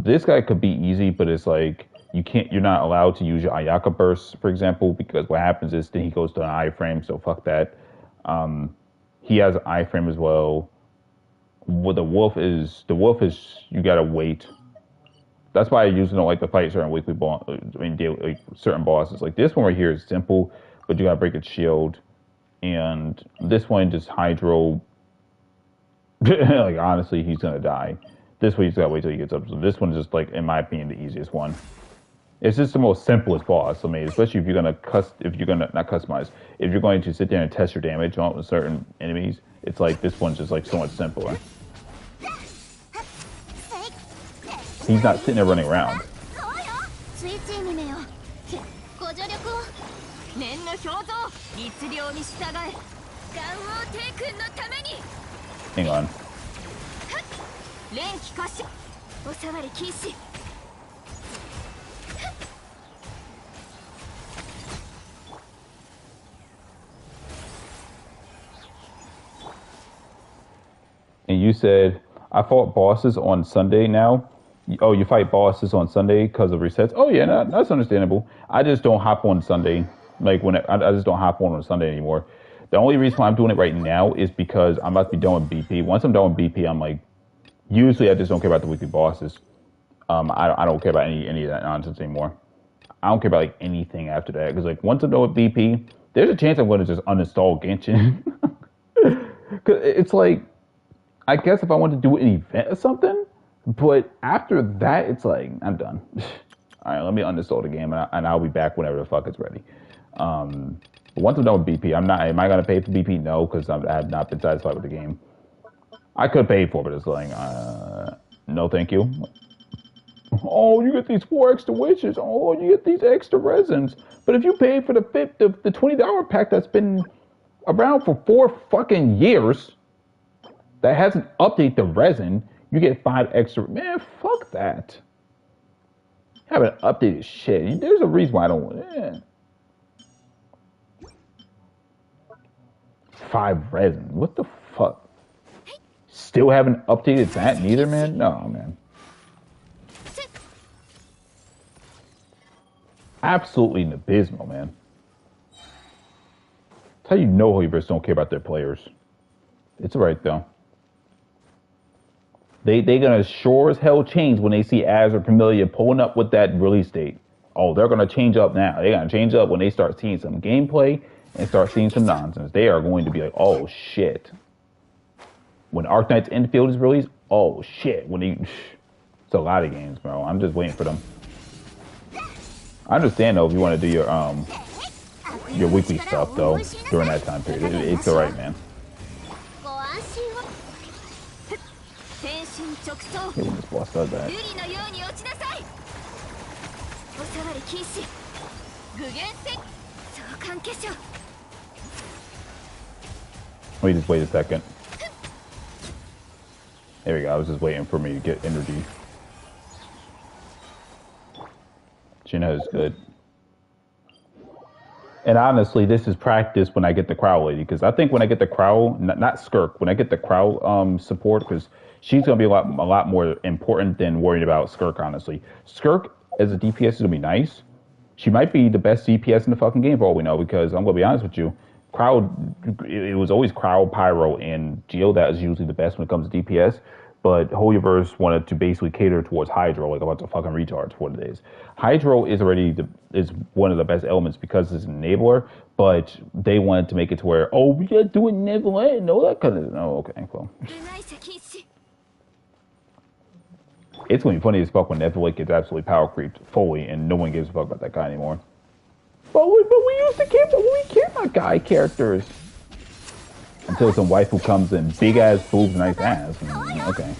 This guy could be easy, but it's like you're not allowed to use your Ayaka burst, for example, because what happens is then he goes to an iframe, so fuck that. He has an iframe as well. What the wolf is you gotta wait. That's why I usually don't like to fight certain weekly certain bosses. Like this one right here is simple, but you gotta break its shield. And this one just hydro. Like honestly, he's gonna die. This one you just gotta wait till he gets up. So this one is just like, in my opinion, the easiest one. It's just the most simplest boss. I mean, especially if you're gonna not customize. If you're going to sit there and test your damage on certain enemies, it's like this one's just like so much simpler. He's not sitting there running around. Hang on. And you said, I fought bosses on Sunday now. Oh, you fight bosses on Sunday because of resets? Oh, yeah, that's understandable. I just don't hop on Sunday. Like, I just don't hop on Sunday anymore. The only reason why I'm doing it right now is because I'm about to be done with BP. Once I'm done with BP, I'm like, usually I just don't care about the weekly bosses. I don't care about any of that nonsense anymore. I don't care about like anything after that. Because like once I'm done with BP, there's a chance I'm going to just uninstall Genshin. Because it's like, I guess if I want to do an event or something, but after that, it's like, I'm done. All right, let me uninstall the game, and I'll be back whenever the fuck it's ready. But once I'm done with BP, am I going to pay for BP? No, because I have not been satisfied with the game. I could pay for it, but it's like, no thank you. Oh, you get these 4 extra wishes. Oh, you get these extra resins. But if you pay for the $20 pack that's been around for 4 fucking years, that hasn't updated the resin, you get 5 extra. Man, fuck that. Haven't updated shit. There's a reason why I don't want 5 resin. What the fuck? Still haven't updated that neither, man? No, man. Absolutely abysmal, man. That's how you know HoYoVerse don't care about their players. It's alright, though. They're gonna sure as hell change when they see Azur Promilia pulling up with that release date. Oh, they're gonna change up now. They're gonna change up when they start seeing some gameplay and start seeing some nonsense. They are going to be like, oh shit. When Arknight's Infield is released, oh shit. It's a lot of games, bro. I'm just waiting for them. I understand though if you want to do your weekly stuff though during that time period. It's alright, man. Yeah, when this boss does that. Let me just wait a second. There we go. I was just waiting for me to get energy. She knows good. And honestly, this is practice when I get the Crow lady, because I think when I get the Crow, not Skirk, when I get the Crow support, because she's gonna be a lot more important than worrying about Skirk. Honestly, Skirk as a DPS is gonna be nice. She might be the best DPS in the fucking game for all we know, because I'm gonna be honest with you, it was always Crow, Pyro, and Geo that is usually the best when it comes to DPS. But HoYoVerse wanted to basically cater towards Hydro, like a bunch of fucking retards for what it is. Hydro is is one of the best elements because it's an enabler, but they wanted to make it to where, oh, we gotta do it never end, all that kind of, oh, okay, well. It's gonna be funny as fuck when Neverlake gets absolutely power creeped fully and no one gives a fuck about that guy anymore. But we used to care about guy characters. Until some waifu comes in, big ass boobs, nice ass. Okay.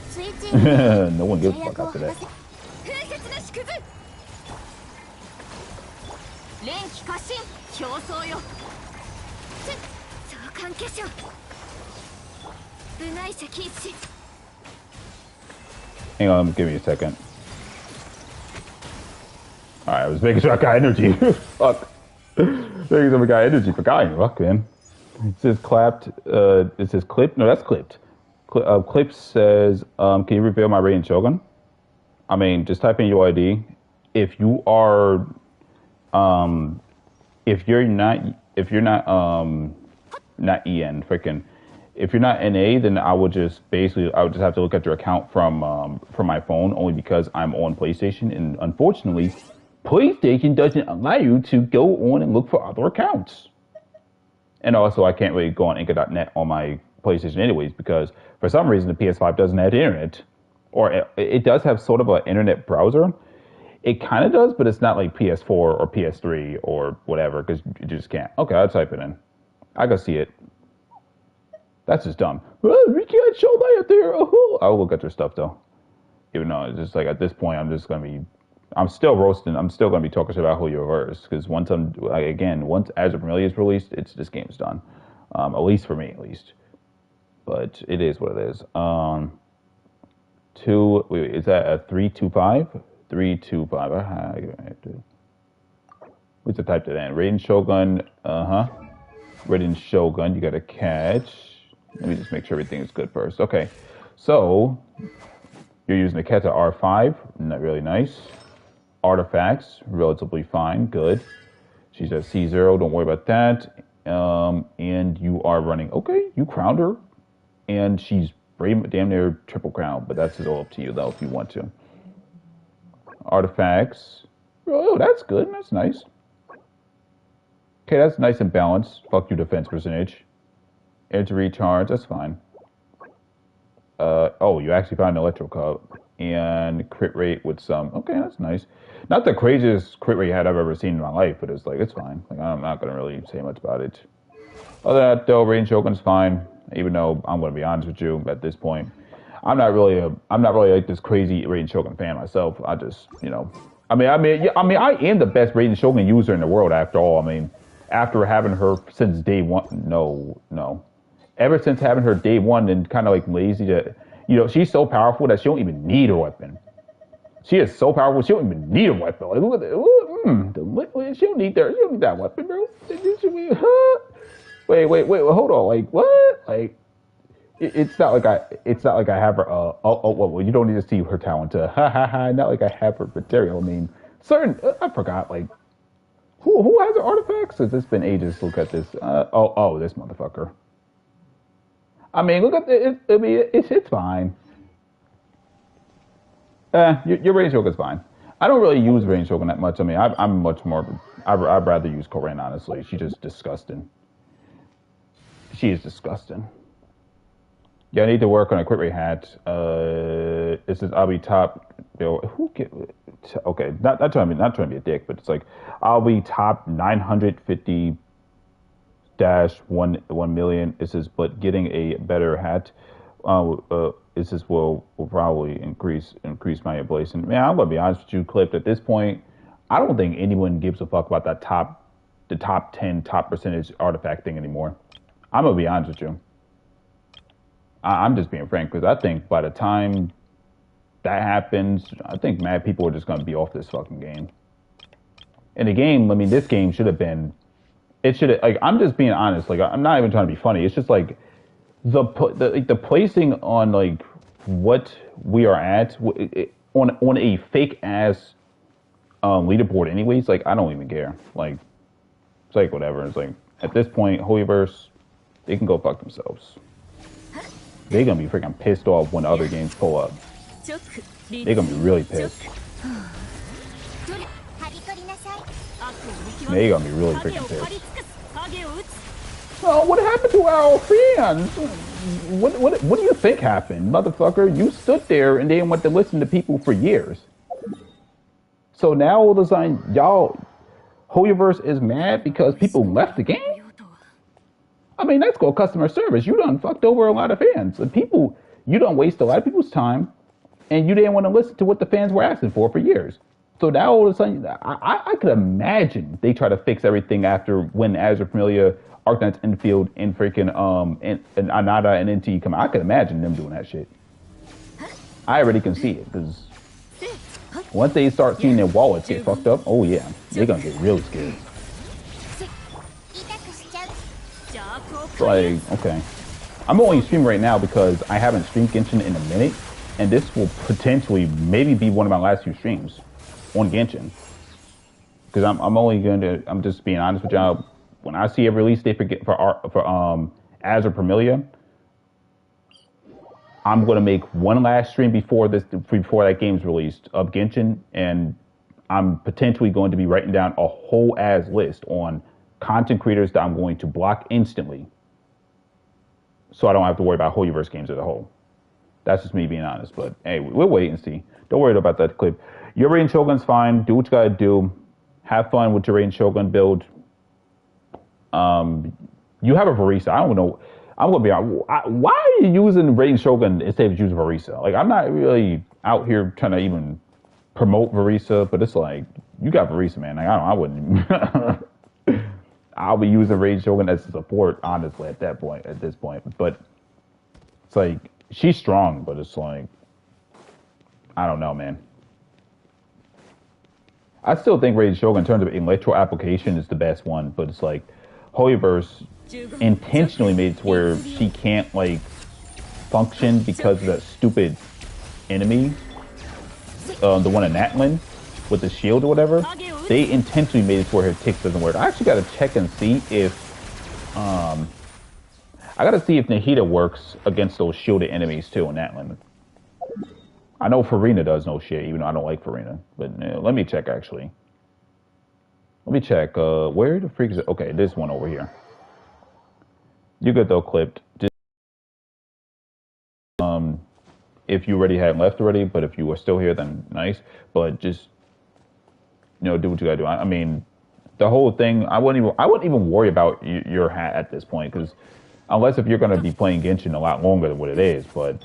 No one gives a fuck after that. Hang on, give me a second. Alright, I was making sure I got energy. Fuck. Making sure I got energy for guy. Fuck, man. It says clapped. It says clipped. No, that's clipped. Clip says, can you reveal my rating Shogun? I mean, just type in your ID. If you are, if you're not, not EN, freaking, if you're not NA, then I would just have to look at your account from my phone, only because I'm on PlayStation, and unfortunately, PlayStation doesn't allow you to go on and look for other accounts. And also, I can't really go on Anchor.net on my PlayStation anyways, because for some reason the PS5 doesn't have internet, or it does have sort of an internet browser. It kind of does, but it's not like PS4 or PS3 or whatever, because you just can't. Okay, I'll type it in. I can see it. That's just dumb. Oh, we can't show that there. Oh. I'll look at your stuff though. Even though it's just like at this point, I'm still roasting. I'm still gonna be talking shit about HoYoVerse, because once Azur Promilia is released, this game's done. At least for me, at least. But it is what it is. Is that a 325? 325. We just typed it in. Raiden Shogun. Raiden Shogun. You got a catch. Let me just make sure everything is good first. Okay. So you're using the Keta R5. Not really nice. Artifacts. Relatively fine. Good. She's at C0. Don't worry about that. And you are running. Okay. You crowned her. And she's damn near triple crown. But that's all up to you, though, if you want to. Artifacts. Oh, that's good. That's nice. Okay, that's nice and balanced. Fuck your defense percentage. Energy recharge. That's fine. Oh, you actually found an electro cup. And crit rate with some. Okay, that's nice. Not the craziest crit rate I've ever seen in my life, but it's fine. Like, I'm not gonna really say much about it. Other than that, though, Raiden Shogun's fine. Even though I'm gonna be honest with you, at this point, I'm not really like this crazy Raiden Shogun fan myself. I just, I am the best Raiden Shogun user in the world after all. I mean, after having her since day one, no. Ever since having her day one and kind of like lazy to, she's so powerful that she don't even need a weapon. She is so powerful, she don't even need a weapon. Like, look at that. She don't need that weapon, bro. Wait, hold on. Like, what? Like, it's not like I have her. Well, you don't need to see her talent. Not like I have her material. I mean, I forgot. Like, who has her artifacts? Since it's been ages. Look at this. This motherfucker. I mean, look at it. I mean, it's fine. Your Raiden Shogun's fine. I don't really use Raiden Shogun that much. I mean, I'm much more. I'd rather use Koren, honestly. She's just disgusting. She is disgusting. Yeah, I need to work on a crit rate hat. It says I'll be top. Okay, not trying to be a dick, but it's like I'll be top 950 1 million. It says, but getting a better hat. It says will probably increase my ability. And man, I'm gonna be honest with you, Clip. At this point, I don't think anyone gives a fuck about the top 10 top percentage artifact thing anymore. I'm gonna be honest with you. I'm just being frank, because I think by the time that happens, I think mad people are just going to be off this fucking game. And the game, I mean, this game should have been, like, I'm just being honest, like, I'm not even trying to be funny. It's just like the placing on like what we are at on a fake ass leaderboard anyways, like, I don't even care. Like, it's like whatever. It's like, at this point, HoYoVerse, they can go fuck themselves. They're gonna be freaking pissed off when other games pull up. They're gonna be really pissed. They're gonna be really freaking pissed. Oh, what happened to our fans? What do you think happened, motherfucker? You stood there and didn't want to listen to people for years. So now all of a sudden, HoYoVerse is mad because people left the game? I mean, that's called customer service. You done fucked over a lot of fans. And people, you done waste a lot of people's time, and you didn't want to listen to what the fans were asking for years. So now all of a sudden, I could imagine they try to fix everything after when Azur Promilia, Arcanines Infield, and freaking and Anada and NT come out. I could imagine them doing that shit. I already can see it, because once they start seeing their wallets get fucked up, oh yeah, they're gonna get really scared. Like, okay. I'm only streaming right now because I haven't streamed Genshin in a minute, and this will potentially maybe be one of my last few streams on Genshin. Because I'm only going to, I'm just being honest with y'all. When I see a release date for Azur Promilia, I'm going to make one last stream before that game's released of Genshin, and I'm potentially going to be writing down a whole ass list on content creators that I'm going to block instantly, so I don't have to worry about HoYoVerse games as a whole. That's just me being honest. But hey, we'll wait and see. Don't worry about that clip. Your Raiden Shogun's fine. Do what you gotta do. Have fun with your Raiden Shogun build. You have a Varisa. I don't know. I'm gonna be honest. Why are you using Raiden Shogun instead of using Varisa? Like, I'm not really out here trying to even promote Varisa, but it's like, you got Varisa, man. Like, I wouldn't. I'll be using Raiden Shogun as a support, honestly, at this point. But it's like, she's strong, but it's like, I don't know, man. I still think Raiden Shogun in terms of electro application is the best one, but it's like, HoYoVerse intentionally made it to where she can't, like, function because of that stupid enemy, the one in Natlin with the shield or whatever. They intentionally made it to where her ticks doesn't work. I actually got to check and see if I got to see if Nahida works against those shielded enemies too in Natlin. I know Farina does no shit, even though I don't like Farina. But let me check, actually. Let me check. Where the freak is it? Okay, this one over here. You're good, though, clipped. Just, if you already had left already, but if you were still here, then nice. But just, do what you gotta do. I mean, the whole thing, I wouldn't even worry about your hat at this point, because unless if you're going to be playing Genshin a lot longer than what it is, but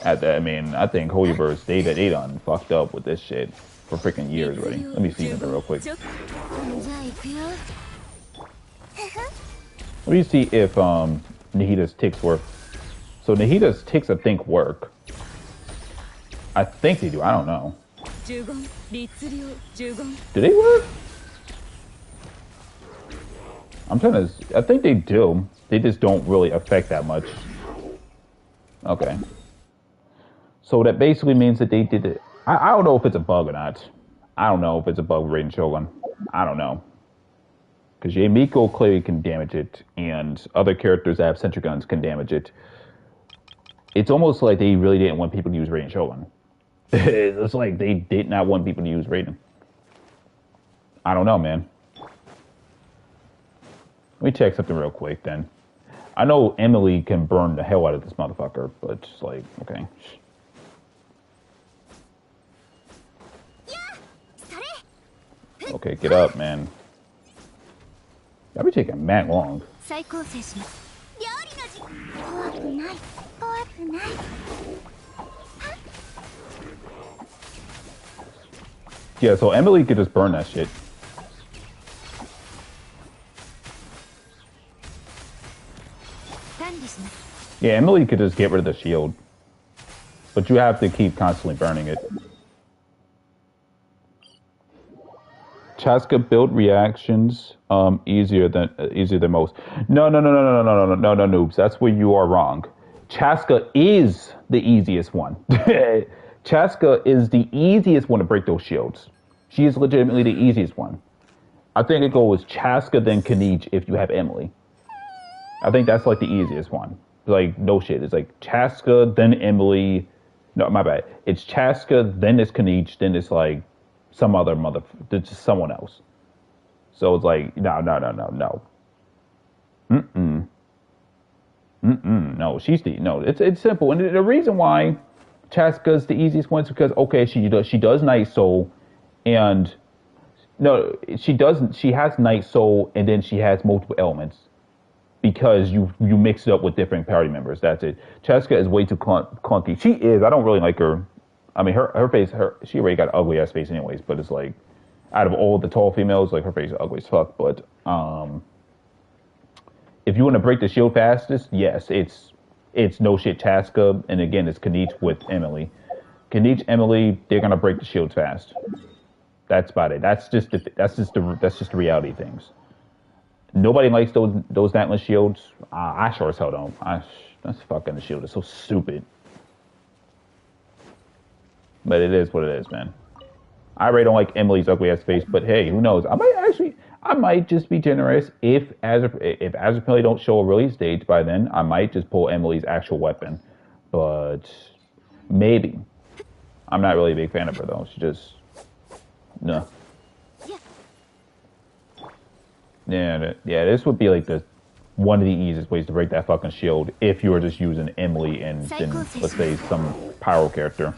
I think HoYoVerse, they done fucked up with this shit for freaking years already. Let me see something real quick. Let me see if Nahida's ticks work. So Nahida's ticks, I think, work. I think they do. I don't know. Do they work? I think they do. They just don't really affect that much. Okay. So that basically means that they did it. I don't know if it's a bug or not. I don't know if it's a bug with Raiden Shogun. I don't know. Because Yamiko clearly can damage it, and other characters that have sentry guns can damage it. It's almost like they really didn't want people to use Raiden Shogun. It's like they did not want people to use Raiden. I don't know, man. Let me check something real quick, then. I know Emily can burn the hell out of this motherfucker, but it's like, okay. Okay, get up, man. Y'all be taking mad long. Yeah, so Emily could just burn that shit. Yeah, Emily could just get rid of the shield. But you have to keep constantly burning it. Chaska build reactions easier than most. No, noobs. That's where you are wrong. Chaska is the easiest one. Chaska is the easiest one to break those shields. She is legitimately the easiest one. I think it goes Chaska, then Kanich if you have Emily. I think that's like the easiest one. Like, no shit. It's like Chaska, then Emily. No, my bad. It's Chaska, then it's Kanich, then it's like some other it's just someone else. So it's like, no. No, it's simple. And the reason why Chaska's the easiest one is because, okay, she does Night Soul, and no, she has Night Soul, and then she has multiple elements. Because you mix it up with different party members. That's it. Chaska is way too clunky. She is. I don't really like her. I mean, her face, she already got an ugly ass face anyways, but it's like, out of all the tall females, like, her face is ugly as fuck. But if you want to break the shield fastest, yes, it's no shit Chaska, and again, it's Kanich with Emily. Kanich, Emily, they're gonna break the shields fast. That's about it. That's just the reality of things. Nobody likes those Atlas shields. I sure as hell don't. That's fucking the shield is so stupid. But it is what it is, man. I really don't like Emily's ugly ass face, but hey, who knows? I might just be generous if Azur Promilia don't show a release date by then. I might just pull Emily's actual weapon, but maybe. I'm not really a big fan of her though. She just no. Yeah. This would be like one of the easiest ways to break that fucking shield if you were just using Emily and then let's say some pyro character.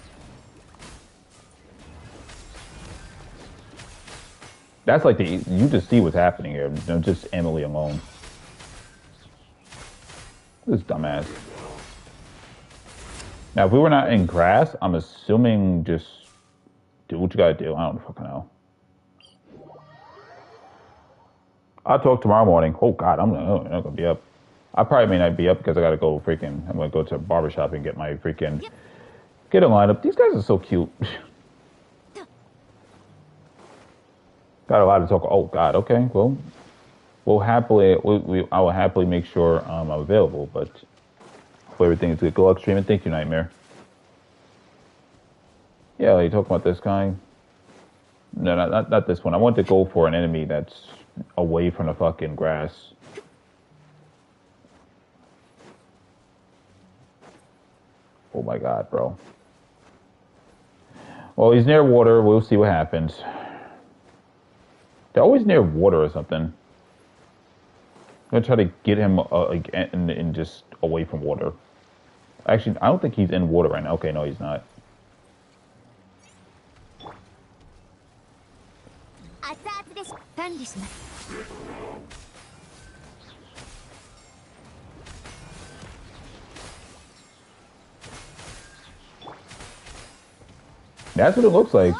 That's like you just see what's happening here. Just Emily alone. This dumbass. Now, if we were not in grass, I'm assuming just do what you gotta do. I don't fucking know. I'll talk tomorrow morning. Oh God, I'm not gonna be up. I probably may not be up because I gotta go I'm gonna go to a barbershop and get my get a lineup. These guys are so cute. Got a lot to talk. Oh God, okay. Well, I will happily make sure I'm available. But hopefully everything is good. Good luck streaming. Thank you, Nightmare. Yeah, you talking about this guy? No, not this one. I want to go for an enemy that's away from the fucking grass. Oh my God, bro. Well, he's near water. We'll see what happens. They're always near water or something. I'm gonna try to get him and just away from water. Actually, I don't think he's in water right now. Okay, no, he's not. That's what it looks like.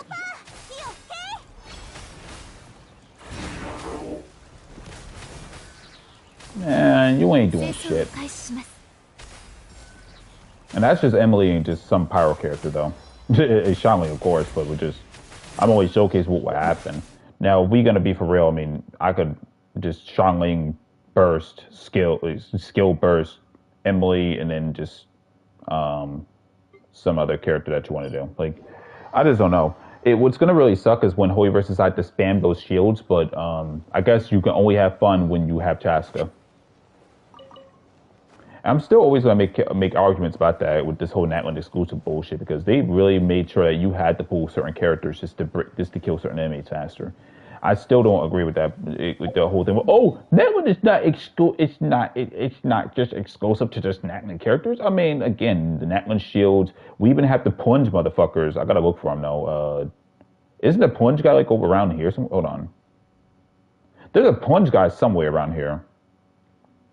Man, you ain't doing shit. And that's just Emily and just some pyro character, though. It's Shanley, of course, but I'm always showcase what would happen. Now, if we gonna be for real, I mean, I could just Shanley burst, skill burst, Emily, and then just some other character that you want to do. Like, I just don't know. What's gonna really suck is when HoYoVerse decide to spam those shields, but I guess you can only have fun when you have Chaska. I'm still always gonna make arguments about that with this whole Natland exclusive bullshit because they really made sure that you had to pull certain characters just to kill certain enemies faster. I still don't agree with that with the whole thing. Oh, Natland is not it's not just exclusive to just Natland characters. I mean, again, the Natland shields. We even have the plunge motherfuckers. I gotta look for them though. Isn't the plunge guy like over around here? Hold on. There's a plunge guy somewhere around here.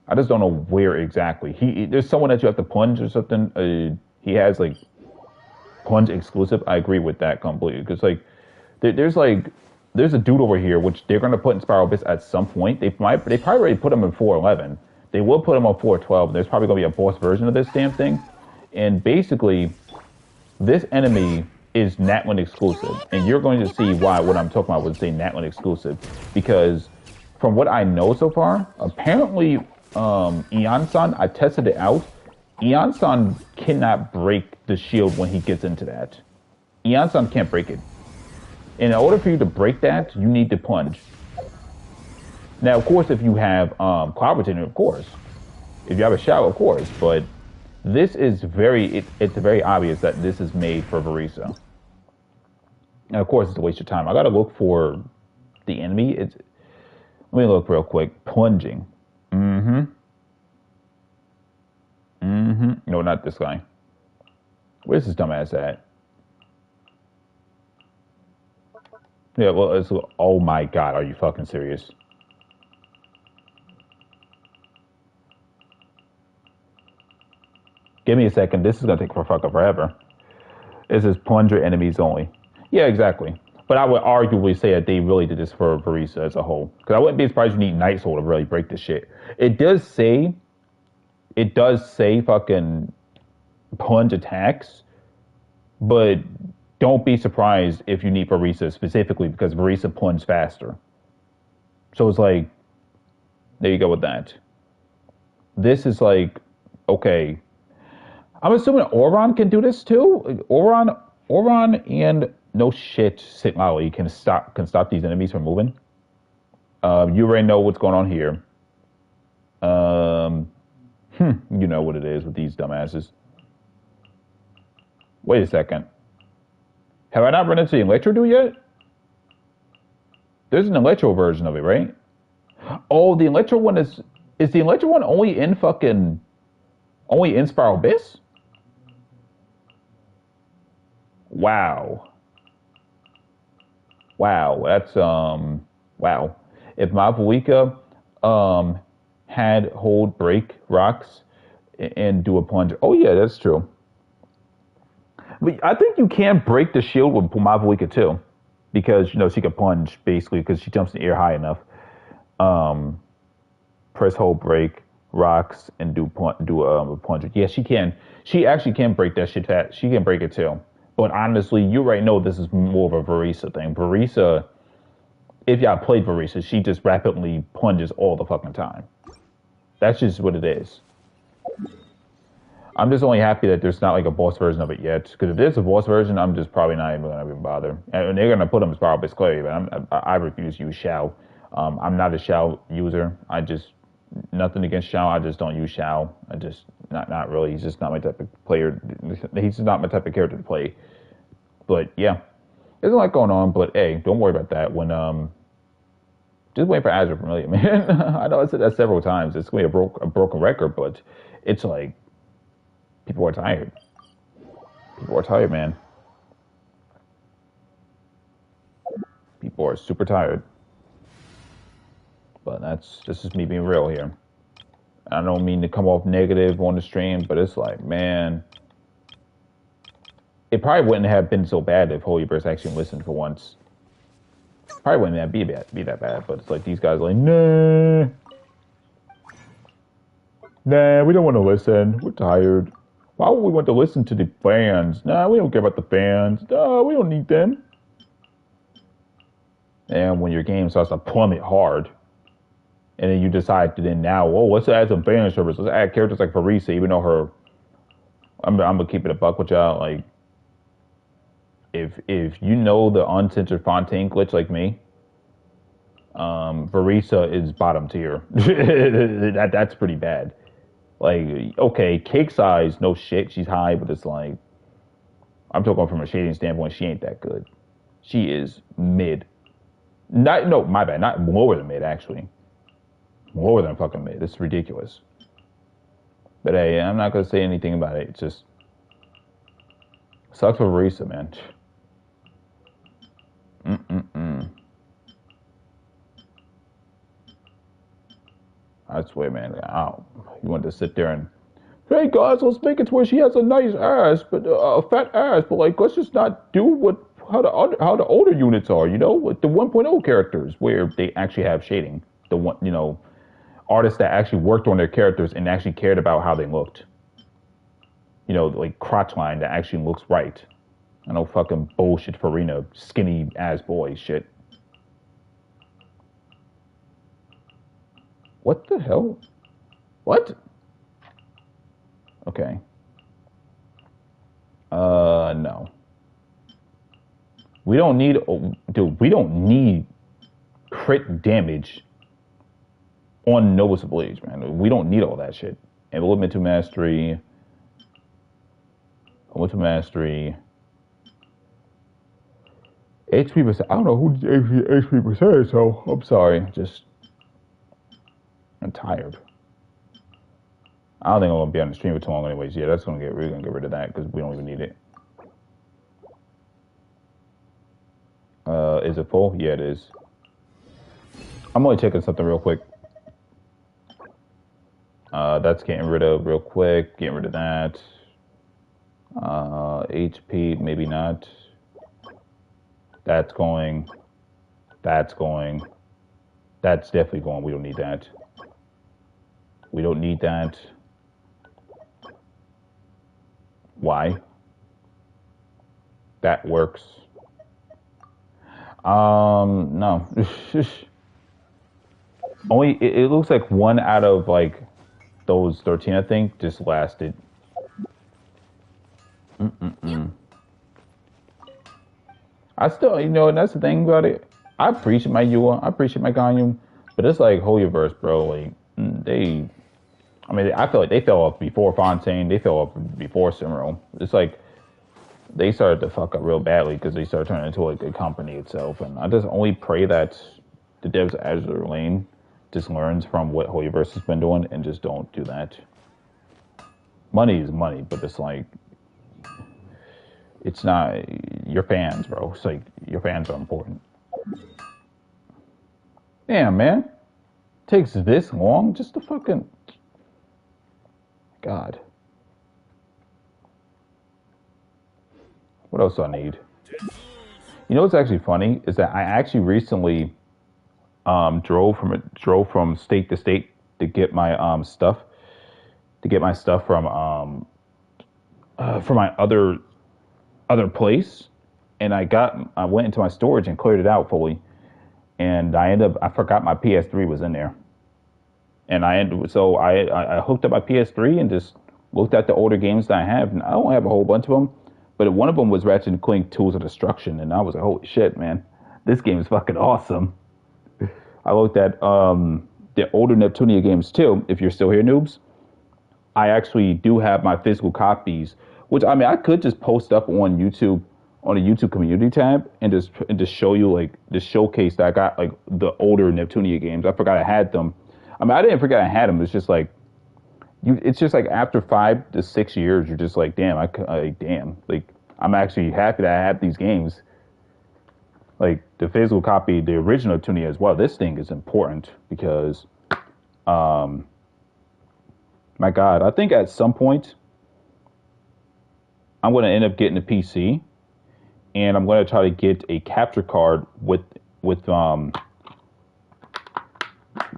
I just don't know where exactly. There's someone that you have to plunge or something. He has like plunge exclusive. I agree with that completely because like there's a dude over here which they're gonna put in Spiral Abyss at some point. They probably already put him in 411. They will put him on 412. There's probably gonna be a boss version of this damn thing. And basically, this enemy is Natland exclusive, and you're going to see why what I'm talking about would say Natland exclusive because from what I know so far, apparently. Eon-san, I tested it out. Eon-san cannot break the shield when he gets into that. Eon-san can't break it. In order for you to break that, you need to plunge. Now, of course, if you have Cloud Retainer, of course. If you have a shower, of course. But this is it's very obvious that this is made for Verisa. And of course, it's a waste of time. I gotta look for the enemy. Let me look real quick. Plunging. No, not this guy. Where's this dumbass at? Yeah, well, oh my God, are you fucking serious? Give me a second. This is gonna take forever. This is plunger enemies only. Yeah, exactly. But I would arguably say that they really did this for Verisa as a whole. Because I wouldn't be surprised you need Night Soul to really break this shit. It does say fucking plunge attacks, but don't be surprised if you need Verisa specifically because Verisa plunges faster. So it's like, There you go with that. This is like, okay. I'm assuming Auron can do this too. Like, Auron, and no shit, St. Lally can stop these enemies from moving. You already know what's going on here. You know what it is with these dumbasses. Wait a second. Have I not run into the Electro dude yet? There's an Electro version of it, right? Oh, the Electro one is the Electro one only in Spiral Abyss? Wow. Wow, that's wow. If Mavuika had hold break rocks and do a plunge. Oh yeah, that's true. But I think you can break the shield with Mavuika too. Because she can plunge basically because she jumps in the air high enough. Press hold break rocks and do a plunge. Yeah, she can. She actually can break that shit fat. She can break it too. But honestly, you right know this is more of a Verisa thing. Verisa, if y'all played Verisa, she just rapidly plunges all the fucking time. That's just what it is. I'm just only happy that there's not like a boss version of it yet. Because if there's a boss version, I'm just probably not even gonna bother. And they're gonna put them as Spiral Abyss Clay, but I refuse to use Shao. I'm not a Shao user. Nothing against Shao. I just don't use Shao. I just not really. He's just not my type of player. He's just not my type of character to play. But yeah, there's a lot going on. But hey, don't worry about that. When just wait for Azur Promilia, man. I know I said that several times. It's gonna be a broken record, but it's like people are tired. People are tired, man. People are super tired. But this is me being real here. I don't mean to come off negative on the stream, but it's like, man, it probably wouldn't have been so bad if HoYoVerse actually listened for once. Probably wouldn't be that bad, but it's like these guys are like, nah, we don't want to listen. We're tired. Why would we want to listen to the fans? Nah, we don't care about the fans. No, we don't need them. And when your game starts to plummet hard, and then you decide to let's add some fan service. Let's add characters like Verisa, even though I'm gonna keep it a buck with y'all. Like, if you know the uncensored Fontaine glitch like me, Verisa is bottom tier. That's pretty bad. Like, okay, cake size, no shit, she's high, but it's like, I'm talking from a shading standpoint, she ain't that good. She is mid. My bad, not lower than mid, actually. Lower than fucking mid. It's ridiculous. But hey, I'm not gonna say anything about it. It's just sucks for Verisa, man. I swear, man. You want to sit there and, hey guys, let's make it to where she has a nice ass, but a fat ass. But like, let's just not do how the older units are. With the 1.0 characters where they actually have shading. The one, artists that actually worked on their characters and actually cared about how they looked. Like crotch line that actually looks right. I know fucking bullshit Farina, skinny ass boy shit. What the hell? What? Okay. No. We don't need, dude, we don't need crit damage on noticeable age, man. We don't need all that shit. And we'll admit to mastery. I went to mastery. HP percent. I don't know who HP percent, so I'm sorry. I'm tired. I don't think I'm gonna be on the stream for too long, anyways. Yeah, we're gonna get rid of that because we don't even need it. Is it full? Yeah, it is. I'm only checking something real quick. That's getting rid of real quick. Getting rid of that. HP, maybe not. That's going. That's going. That's definitely going. We don't need that. We don't need that. Why? That works. No. Only it looks like one out of like those 13, I think, just lasted. Mm-mm-mm. I still, and that's the thing about it. I appreciate my Yooo, I appreciate my Ganyu, but it's like HoYoVerse, bro. Like I mean, I feel like they fell off before Fontaine. They fell off before Cimero. It's like they started to fuck up real badly because they started turning into like a company itself. And I just only pray that the devs at Azur Lane just learns from what HoYoVerse has been doing and just don't do that. Money is money, but it's like it's not your fans, bro. It's like your fans are important. Damn, man. Takes this long just to fucking God. What else do I need? You know what's actually funny is that I actually recently drove from state to state to get my stuff from my other place, and I went into my storage and cleared it out fully, and I forgot my PS3 was in there, and I hooked up my PS3 and just looked at the older games that I have, and I don't have a whole bunch of them, but one of them was Ratchet and Clank Tools of Destruction, and I was like, holy shit, man, this game is fucking awesome. I looked at the older Neptunia games too. If you're still here, noobs, I actually do have my physical copies, which I mean I could just post up on YouTube on a YouTube community tab and just show you like the showcase that I got like the older Neptunia games. I forgot I had them. I mean I didn't forget I had them. It's just like it's just like after 5 to 6 years, you're just like damn, like I'm actually happy that I have these games. Like the physical copy, the original Neptunia as well. This thing is important because, my God, I think at some point I'm going to end up getting a PC, and I'm going to try to get a capture card with a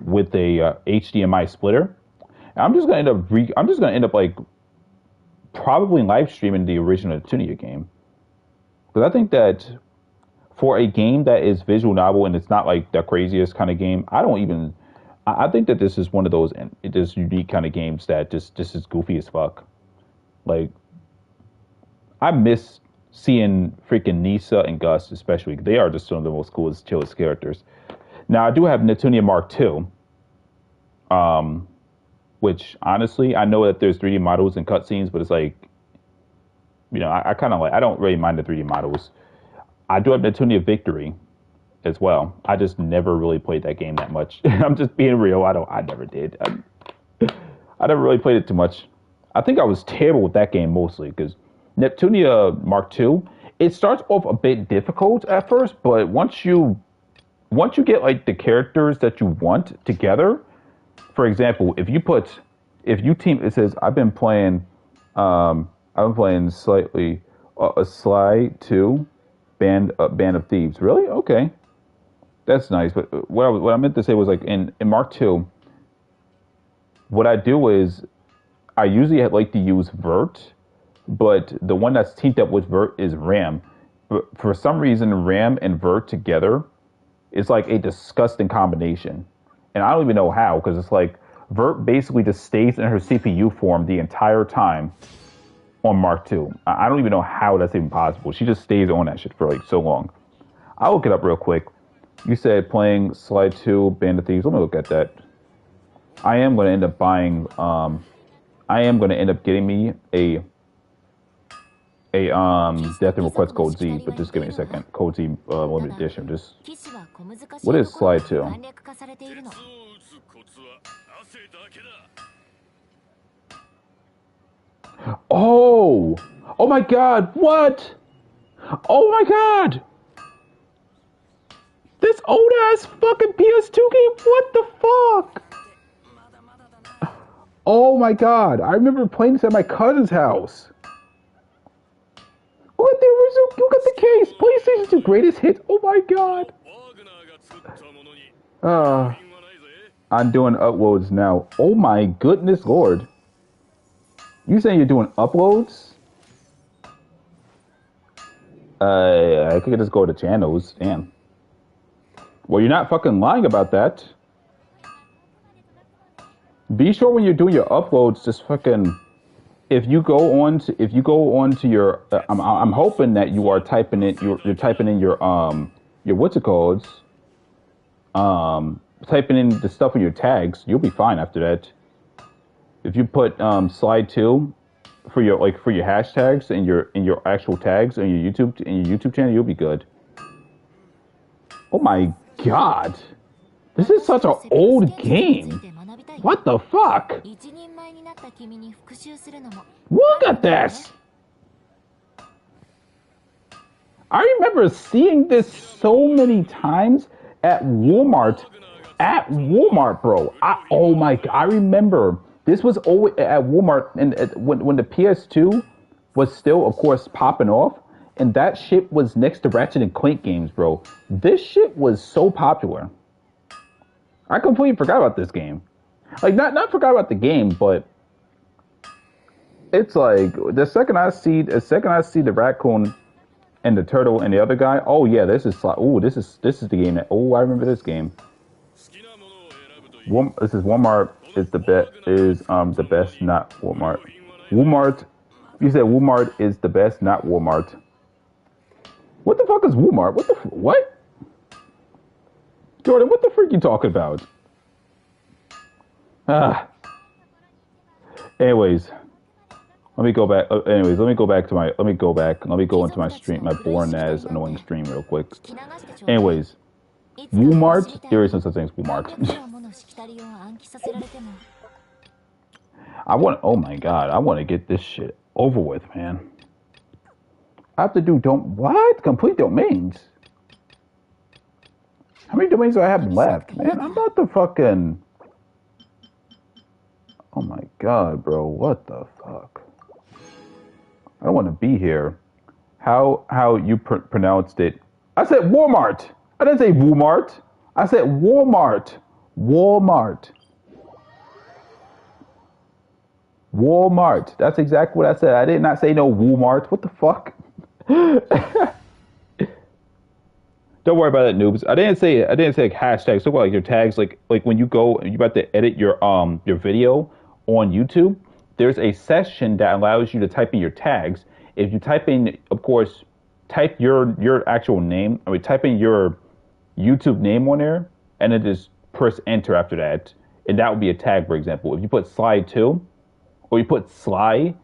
HDMI splitter. And I'm just going to end up like probably live streaming the original Neptunia game, because I think that for a game that is visual novel and it's not like the craziest kind of game, I think that this is one of those this unique kind of games that just is goofy as fuck. Like I miss seeing freaking Nisa and Gus, especially. They are just some of the most coolest, chillest characters. Now I do have Neptunia Mark II, which honestly I know that there's 3D models and cutscenes, but it's like, I kind of like I don't really mind the 3D models. I do have Neptunia Victory as well. I just never really played that game that much. I'm just being real. I never did. I never really played it too much. I think I was terrible with that game mostly because Neptunia Mark II, it starts off a bit difficult at first, but once you get like the characters that you want together, for example, if you team, it says I've been playing slightly a Sly 2 band of thieves. Really? Okay. That's nice. But what I meant to say was like in Mark II, what I do is I usually like to use Vert, but the one that's teamed up with Vert is Ram. But for some reason, Ram and Vert together is like a disgusting combination. And I don't even know how, because it's like Vert basically just stays in her CPU form the entire time on Mark II. I don't even know how that's even possible. She just stays on that shit for like so long. I'll look it up real quick. You said playing Slide 2, Band of Thieves. Let me look at that. I am going to end up buying, I am going to end up getting me a Death and Request Code Z, but just give me a second. Code Z limited edition. Just what is Slide 2? Oh! Oh my God! What? Oh my God! This old ass fucking PS2 game. What the fuck? Oh my God! I remember playing this at my cousin's house. Look at the original. Look at the case. PlayStation 2 greatest hits. Oh my God. I'm doing uploads now. Oh my goodness Lord. You saying you're doing uploads? I could just go to channels. Damn. Well, you're not fucking lying about that. Be sure when you're doing your uploads, just fucking. If you go on to your, I'm hoping that you are typing in you're typing in your what's it called, typing in the stuff in your tags. You'll be fine after that. If you put slide 2 for your hashtags and your actual tags and your YouTube channel, you'll be good. Oh my god, this is such an old game. What the fuck? Look at this. I remember seeing this so many times at Walmart. At Walmart, bro. Oh my god, I remember. This was always at Walmart, and when the PS2 was still, of course, popping off, and that shit was next to Ratchet and Clank games, bro. This shit was so popular. I completely forgot about this game. Like, not forgot about the game, but it's like the second I see the raccoon and the turtle and the other guy. Oh yeah, this is the game that. Oh, I remember this game. This is Walmart. Is the best, not Walmart. Walmart. You said Walmart is the best, not Walmart. What the fuck is Walmart? What? Jordan, what the freak you talking about? Anyways, let me go back. Let me go into my stream, my boring ass annoying stream real quick. Anyways, Walmart. There is no such thing as Walmart. Oh my god, I want to get this shit over with, man. I have to do complete domains. How many domains do I have left, man? I'm about to fucking. Oh my god, bro, what the fuck? I don't want to be here. How you pronounced it? I said Walmart. I didn't say Walmart. I said Walmart. Walmart. Walmart. That's exactly what I said. I did not say no Walmart. What the fuck? Don't worry about it, noobs. I didn't say like hashtags. Talk about like your tags. Like when you go and you're about to edit your video on YouTube, there's a section that allows you to type in your tags. If you type in, of course, type your actual name. I mean, type in your YouTube name on there, and then just press enter after that, and that would be a tag. For example, if you put slide 2, or you put sly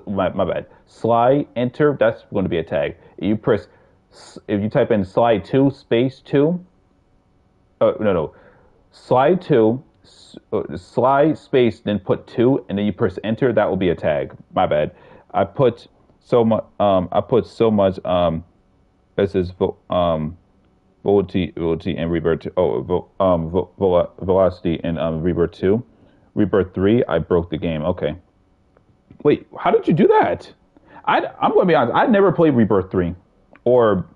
my bad, sly enter, that's going to be a tag. If you type in slide 2 space 2, slide 2, slide space, then put 2, and then you press enter, that will be a tag. My bad. I put so much. This is velocity and rebirth 2. Velocity and rebirth 2. Rebirth 3. I broke the game. Okay. Wait, how did you do that? I'm going to be honest. I never played Rebirth 3. Or,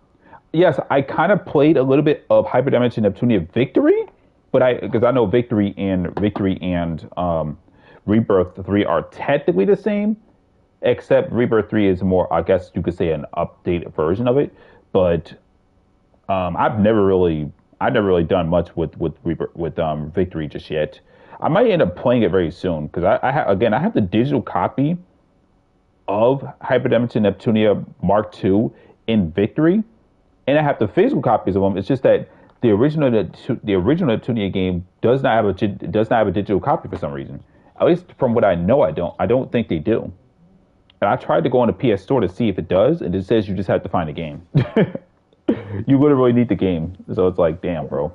yes, I kind of played a little bit of Hyperdimension Neptunia Victory, but because I know Victory and Rebirth 3 are technically the same, except Rebirth 3 is more, I guess you could say, an updated version of it. But I've never really done much with Victory just yet. I might end up playing it very soon because I have the digital copy of Hyperdimension Neptunia Mark II in Victory, and I have the physical copies of them. It's just that the original Neptunia game does not have a digital copy for some reason. At least from what I know, I don't think they do. And I tried to go on the PS Store to see if it does, and it says you just have to find the game. You literally need the game, so it's like, damn, bro.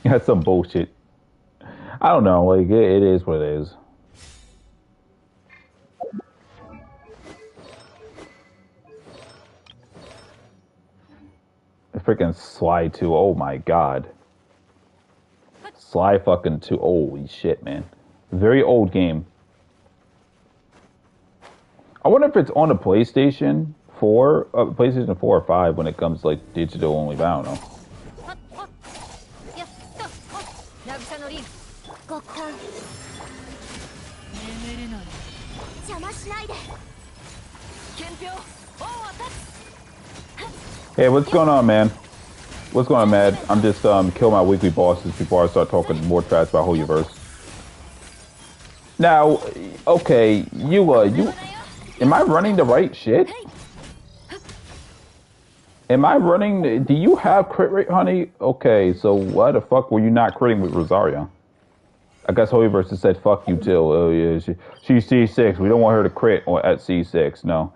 That's some bullshit. I don't know. Like it is what it is. The freaking Sly 2. Oh my god. Sly fucking 2. Holy shit, man. Very old game. I wonder if it's on the PlayStation 4, PlayStation 4 or 5 when it comes like digital only. But I don't know. Hey, what's going on, man? What's going on, Mad? I'm just kill my weekly bosses before I start talking more trash about HoYoVerse. Now, okay, you, am I running the right shit? Am I running? Do you have crit rate, honey? Okay, so why the fuck were you not critting with Rosaria? I guess HoYoVerse said fuck you too. Oh yeah, she's C6. We don't want her to crit at C6. No.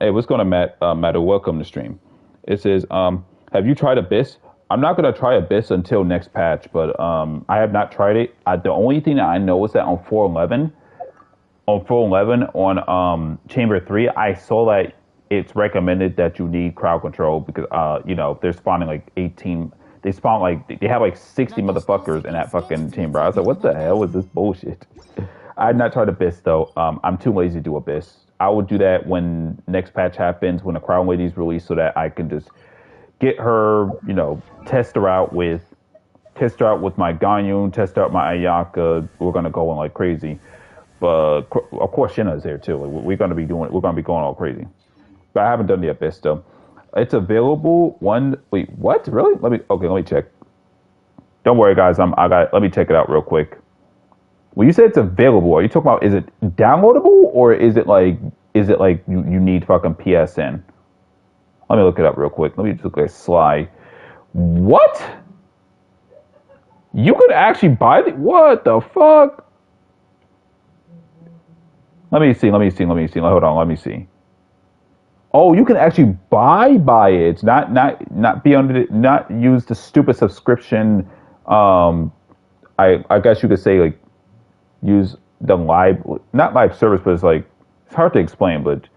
Hey, what's going on, Matt? Welcome to stream. It says, have you tried Abyss? I'm not gonna try Abyss until next patch, but I have not tried it. The only thing that I know is that on 411, on Chamber 3, I saw that it's recommended that you need crowd control because you know, they're spawning like 18. They spawn like they have like 60 motherfuckers in that fucking chamber. I was like, what the hell is this bullshit? I had not tried Abyss though. I'm too lazy to do Abyss. I will do that when next patch happens, when the Crown Lady's released, so that I can just get her, you know, test her out with my Ganyun, test out my Ayaka. We're gonna go on like crazy, but of course Shinna is there too. Like, we're gonna be going all crazy. But I haven't done the Abyss though. It's available. Wait, what? Really? Let me check. Don't worry, guys. Let me check it out real quick. When you say it's available, are you talking about, is it downloadable or is it like you need fucking PSN? Let me look it up real quick. Let me just look at Sly. What? You could actually buy what the fuck? Let me see. Hold on, let me see. Oh, you can actually buy it, not be under not use the stupid subscription. I guess you could say like use the not live service, but it's hard to explain, but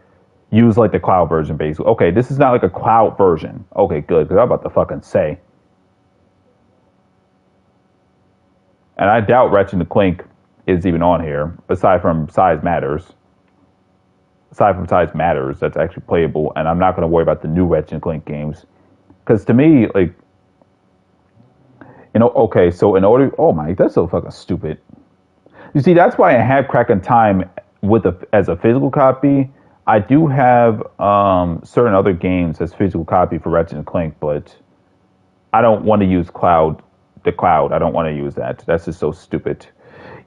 use like the cloud version basically. Okay, this is not like a cloud version. Okay, good, because I'm about to fucking say. And I doubt Ratchet and Clank is even on here, aside from Size Matters. That's actually playable, and I'm not going to worry about the new Ratchet and Clank games, because to me, like, you know, okay, so in order, oh my, that's so fucking stupid. You see, that's why I have Crack in Time as a physical copy. I do have certain other games as physical copy for Ratchet and Clank, but I don't want to use the cloud. I don't want to use that. That's just so stupid.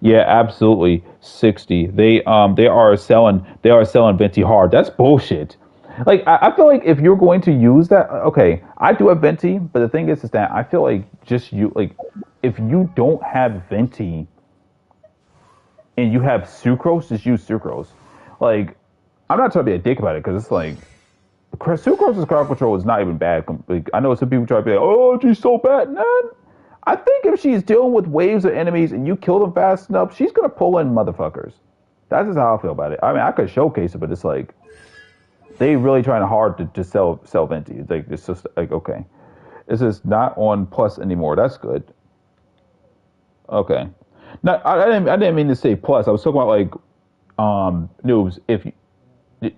Yeah, absolutely. 60. They are selling Venti hard. That's bullshit. Like, I feel like if you're going to use that, okay, I do have Venti, but the thing is that I feel like if you don't have Venti and you have Sucrose, just use Sucrose. Like, I'm not trying to be a dick about it, because it's like, Sucrose's crowd control is not even bad. Like, I know some people try to be like, oh, she's so bad. Nah, I think if she's dealing with waves of enemies and you kill them fast enough, she's going to pull in motherfuckers. That's just how I feel about it. I mean, I could showcase it, but it's like, they really trying hard to sell Venti. It's like, it's just like, okay. This is not on Plus anymore. That's good. Okay. Now, I didn't mean to say Plus. I was talking about like, noobs,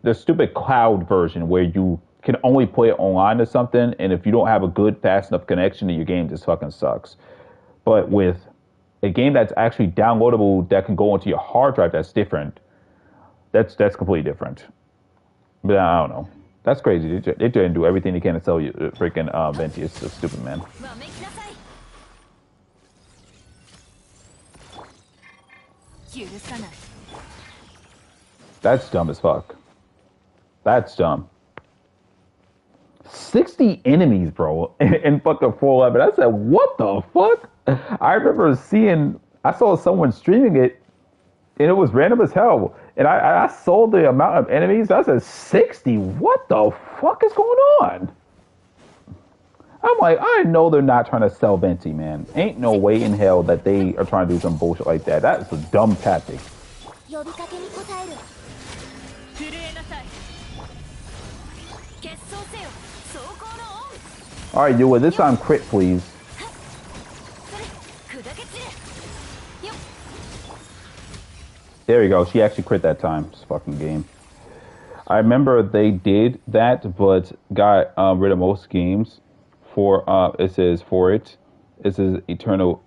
the stupid cloud version where you can only play it online or something, and if you don't have a good, fast enough connection to your game, just fucking sucks. But with a game that's actually downloadable that can go onto your hard drive, that's different. That's completely different. But I don't know. That's crazy. They try and do everything they can to sell you freaking Venti. It's so stupid, man. That's dumb as fuck. That's dumb. 60 enemies, bro, in fucking 411. I said, what the fuck? I remember I saw someone streaming it, and it was random as hell. And I saw the amount of enemies. I said, 60? What the fuck is going on? I'm like, I know they're not trying to sell Venti, man. Ain't no way in hell that they are trying to do some bullshit like that. That is a dumb tactic. Alright, Yooo, this time crit, please. There we go. She actually crit that time. This fucking game. I remember they did that, but got rid of most games. It says for it. It says eternal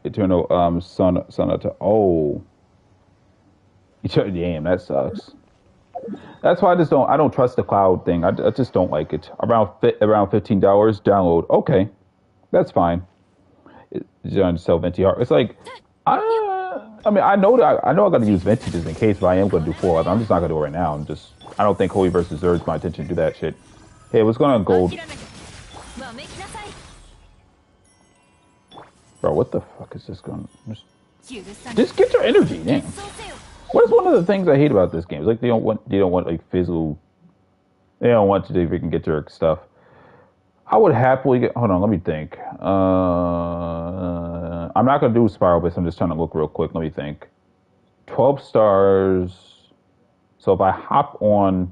sonata. Oh. Damn, that sucks. That's why I don't trust the cloud thing. I just don't like it. Around $15 download. Okay. That's fine. It's on sell Venti Heart. It's like, I mean, I know that I got to use Venti just in case, but I am going to do 4. I'm just not going to do it right now. I don't think HoYoVerse deserves my attention to do that shit. Hey, what's going on, gold? Bro, what the fuck is this going? Just get your energy, damn. What is one of the things I hate about this game? It's like they don't want like physical. They don't want you to even get your stuff. I would happily get. Hold on, let me think. I'm not gonna do Spiral Base. I'm just trying to look real quick. Let me think. 12 stars. So if I hop on,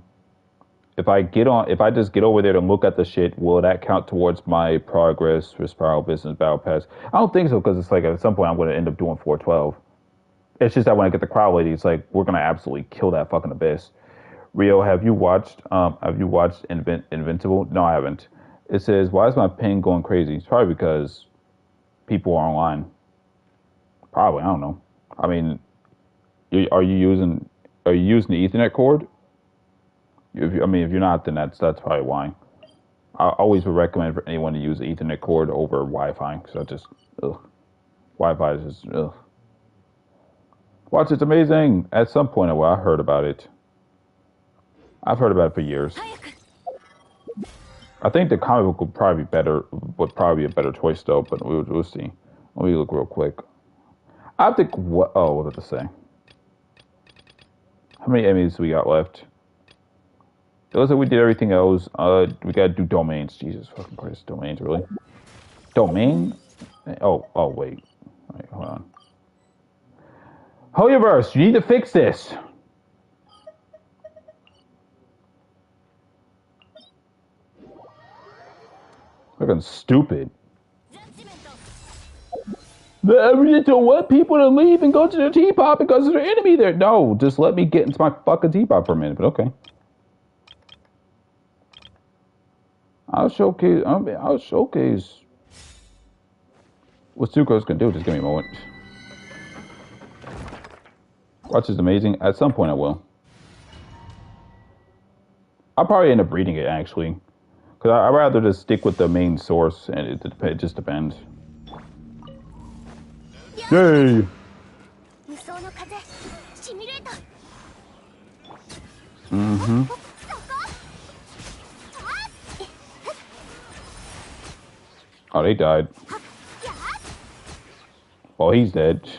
if I just get over there to look at the shit, will that count towards my progress for Spiral Business Battle Pass? I don't think so, because it's like at some point I'm going to end up doing 412. It's just that when I get the Crowd Lady, it's like we're going to absolutely kill that fucking abyss. Rio, have you watched Invincible? No, I haven't. It says, why is my ping going crazy? It's probably because people are online. Probably, I don't know. I mean, are you using the Ethernet cord? If you're not, then that's probably why. I always would recommend for anyone to use the Ethernet cord over Wi-Fi, because that's just, ugh. Wi-Fi is just, ugh. Watch, it's amazing. At some point, I heard about it. I've heard about it for years. I think the comic book would probably be a better choice though, but we'll see. Let me look real quick. I think what did it say? How many Emmys we got left? It looks like we did everything else. We gotta do domains. Jesus fucking Christ, domains, really? Domain? Oh, wait. Wait, hold on. HoYoVerse, you need to fix this. Fucking stupid. I don't want people to leave and go to the teapot because there's an enemy there. No, just let me get into my fucking teapot for a minute, but okay. I'll showcase what Sucrose can do. Just give me a moment. Watch is amazing. At some point I will. I'll probably end up reading it actually. Because I'd rather just stick with the main source, and it just depends. Yay! Mm-hmm. Oh, they died. Well, he's dead.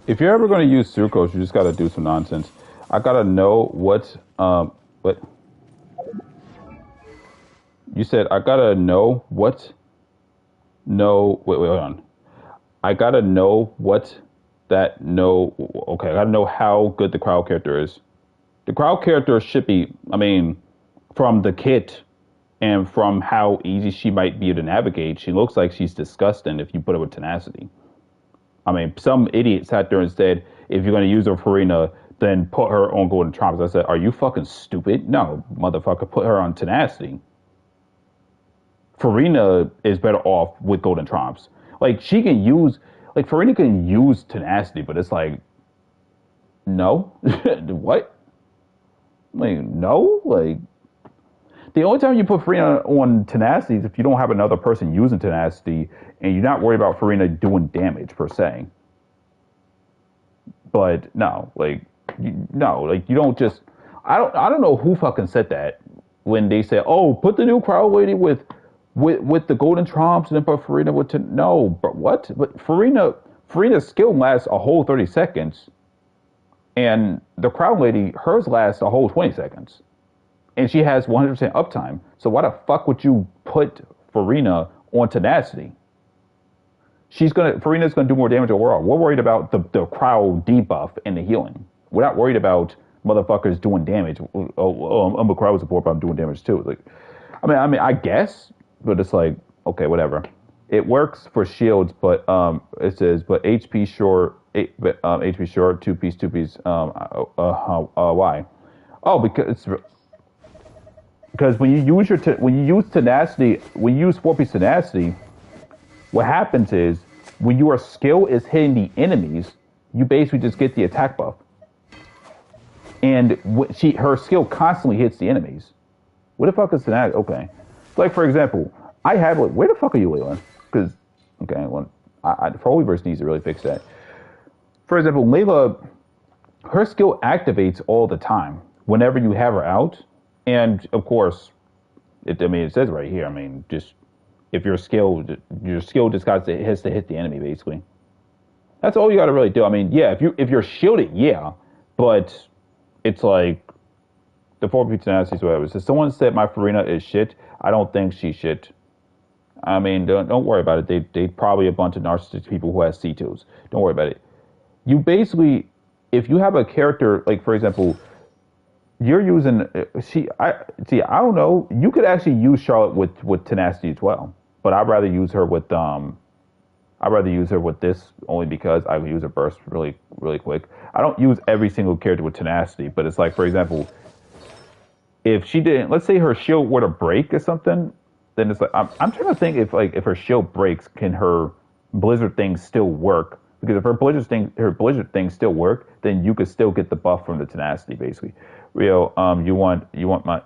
If you're ever going to use sucrose, you just got to do some nonsense. I got to know what. You said I got to know what. No, wait, hold on. I got to know what that no. Okay, I got to know how good the crowd character is. The crowd character should be, from the kit and from how easy she might be to navigate, she looks like she's disgusting if you put her with tenacity. Some idiot sat there and said, if you're going to use her Farina, then put her on Golden Trumps. I said, are you fucking stupid? No, motherfucker, put her on tenacity. Farina is better off with Golden Trumps. Farina can use tenacity, but it's like, no? What? No? The only time you put Farina on tenacity is if you don't have another person using tenacity and you're not worried about Farina doing damage per se. But no, you don't just. I don't know who fucking said that when they said, "Oh, put the new crowd lady with the golden trumps and then put Farina with no." But what? But Farina's skill lasts a whole 30 seconds, and the crowd lady hers lasts a whole 20 seconds. And she has 100% uptime. So why the fuck would you put Farina on tenacity? Farina's gonna do more damage overall. We're worried about the crowd debuff and the healing. We're not worried about motherfuckers doing damage. I'm a crowd support, but I'm doing damage too. I guess, but it's like, okay, whatever. It works for shields, but it says, but HP short, HP short, two piece. Why? Oh, because when you use tenacity, when you use 4-piece tenacity, what happens is when your skill is hitting the enemies, you basically just get the attack buff, and her skill constantly hits the enemies. What the fuck is tenacity? Okay, Like for example, I have like, where the fuck are you, Layla? Because okay, well, for HoYoVerse needs to really fix that. For example, Layla, her skill activates all the time whenever you have her out, and of course, it says right here. I mean, just if your skill just has to hit the enemy basically. That's all you got to really do. I mean, yeah, if you're shielded, yeah, but it's like the 4P tenacity, whatever. So someone said my Farina is shit. I don't think she's shit. I mean, don't worry about it. They probably a bunch of narcissistic people who has C2s. Don't worry about it. You basically, if you have a character like, for example, you're using I don't know. You could actually use Charlotte with tenacity as well, but I'd rather use her with this only because I can use her burst really really quick. I don't use every single character with tenacity, but it's like, for example, if she didn't, let's say her shield were to break or something, then it's like I'm trying to think if her shield breaks, can her blizzard thing still work? Because if her blizzard thing still work, then you could still get the buff from the tenacity basically. Rio, you want my,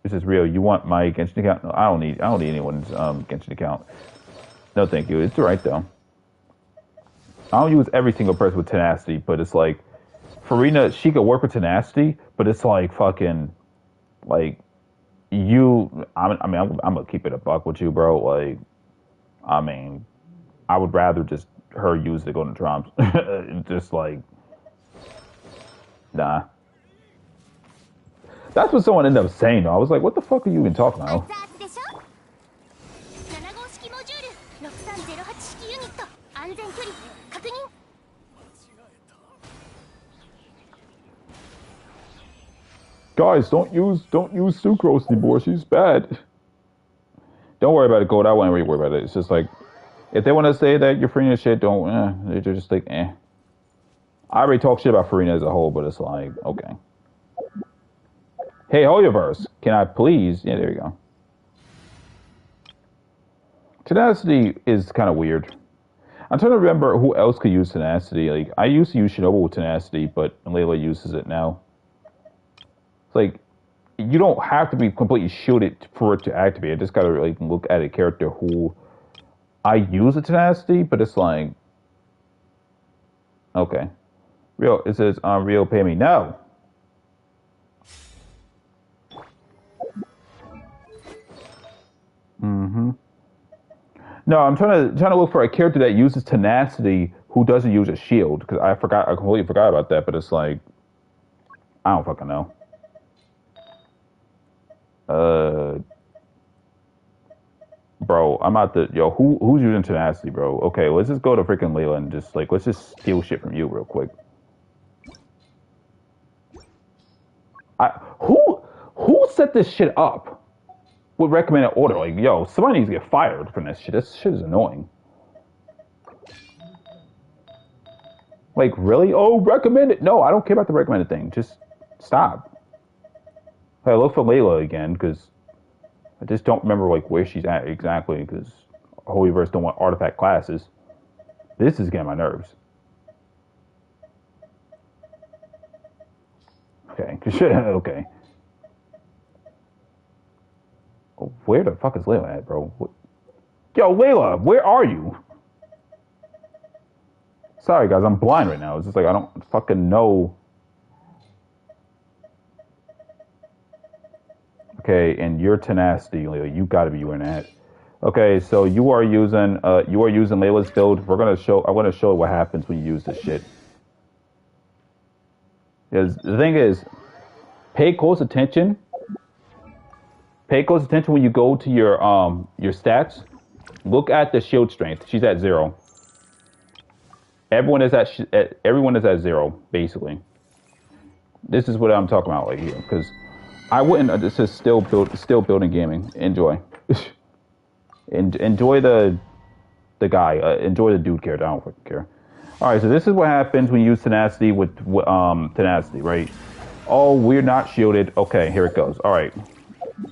this is Rio, you want my Genshin account? No, I don't need anyone's Genshin account. No, thank you. It's alright though. I don't use every single person with tenacity, but it's like Farina, she could work with tenacity, but it's like fucking like I'm gonna keep it a buck with you, bro. Like, I mean, I would rather just her use the golden trumps. Just like, nah. That's what someone ended up saying though. I was like, what the fuck are you even talking about? Guys, don't use Sucrose anymore. She's bad. Don't worry about it, Gold. I won't really worry about it. It's just like, if they want to say that you're Farina shit, don't. They're just like, eh. I already talked shit about Farina as a whole, but it's like, okay. Hey, HoYoVerse, can I please? Yeah, there you go. Tenacity is kind of weird. I'm trying to remember who else could use tenacity. Like, I used to use Shinobu with tenacity, but Layla uses it now. It's like, you don't have to be completely shielded for it to activate. I just gotta like look at a character who I use a tenacity, but it's like, okay. Rio, it says, Rio, pay me. No. No, I'm trying to look for a character that uses tenacity who doesn't use a shield, because I completely forgot about that, but it's like, I don't fucking know. Bro, I'm out the, who's using tenacity, bro? Okay, let's just go to freaking Layla and just like, let's just steal shit from you real quick. Who set this shit up? With recommended order, like, yo, somebody needs to get fired from this shit. This shit is annoying. Like, really? Oh, recommended? No, I don't care about the recommended thing. Just stop. I look for Layla again, because I just don't remember, like, where she's at exactly, because HoYoVerse don't want artifact classes. This is getting my nerves. Okay, okay. Where the fuck is Layla at, bro? Yo, Layla, where are you? Sorry, guys, I'm blind right now. It's just like, I don't fucking know. Okay, and your tenacity, Layla, you gotta be wearing that. Okay, so you are using Layla's build. I'm gonna show what happens when you use this shit. Because the thing is, pay close attention. Pay close attention when you go to your stats. Look at the shield strength. She's at 0. Everyone is at 0 basically. This is what I'm talking about right here, because I wouldn't. This is still building gaming. Enjoy. Enjoy the guy. Enjoy the dude character. I don't fucking care. All right, so this is what happens when you use tenacity with tenacity, right? Oh, we're not shielded. Okay, here it goes. All right.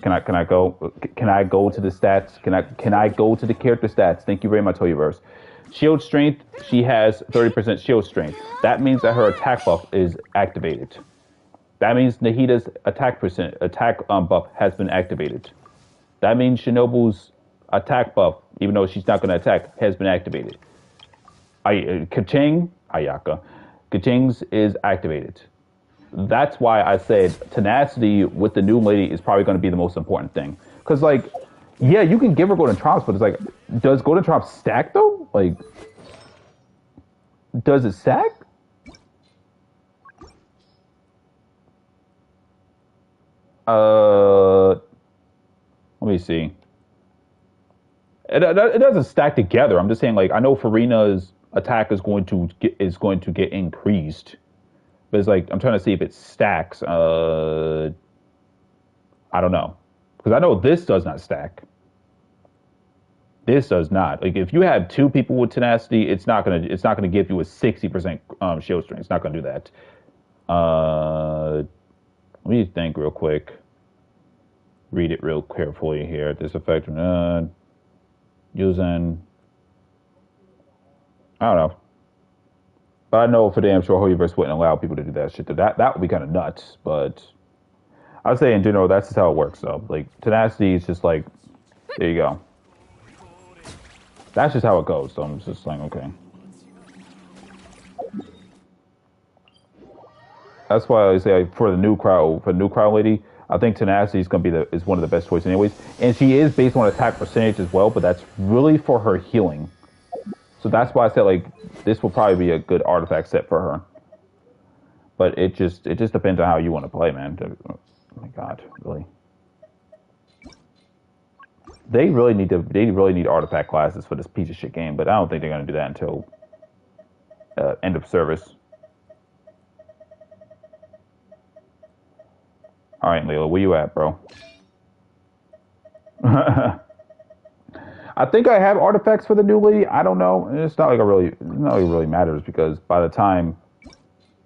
Can I go? Can I go to the stats? Can I go to the character stats? Thank you very much, HoYoVerse. Shield strength. She has 30% shield strength. That means that her attack buff is activated. That means Nahida's attack buff has been activated. That means Shinobu's attack buff, even though she's not going to attack, has been activated. Ayaka. Kaching's is activated. That's why I said tenacity with the new lady is probably going to be the most important thing. Because, like, yeah, you can give her Golden Trumps, but it's like, does Golden Trumps stack, though? Like, does it stack? Let me see. It doesn't stack together. I'm just saying, like, I know Farina's attack is going to get increased, but it's like I'm trying to see if it stacks. I don't know, because I know this does not stack. This does not. Like, if you have two people with tenacity, it's not gonna give you a 60% shield strength. It's not gonna do that. Let me think real quick. Read it real carefully here. This effect using, I don't know. But I know for damn sure HoYoVerse wouldn't allow people to do that shit. That would be kind of nuts. But I'd say in general, that's just how it works, though. Like, tenacity is just like, there you go. That's just how it goes. So I'm just like, okay. That's why I say, like, for the new crowd lady, I think tenacity is going to be is one of the best choices anyways. And she is based on attack percentage as well, but that's really for her healing. So that's why I said, like, this will probably be a good artifact set for her. But it just depends on how you want to play, man. Oh my God, really. They really need artifact classes for this piece of shit game, but I don't think they're gonna do that until end of service. All right, Leela, where you at, bro? I think I have artifacts for the new lady. I don't know. It's not like it really matters, because by the time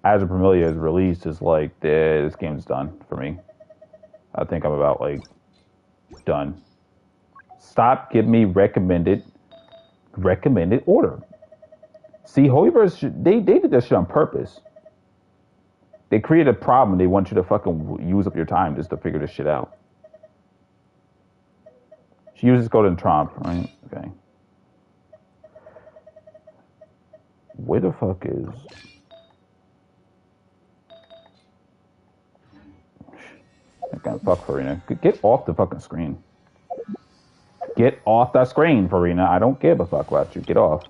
Azur Promilia is released, it's like this game's done for me. I think I'm about, like, done. Stop giving me recommended order. See, HoYoVerse, they did that shit on purpose. They created a problem. They want you to fucking use up your time just to figure this shit out. She uses Golden Trump, right? Okay. Where the fuck is... I can't fuck Farina. Get off the fucking screen. Get off the screen, Farina. I don't give a fuck about you. Get off.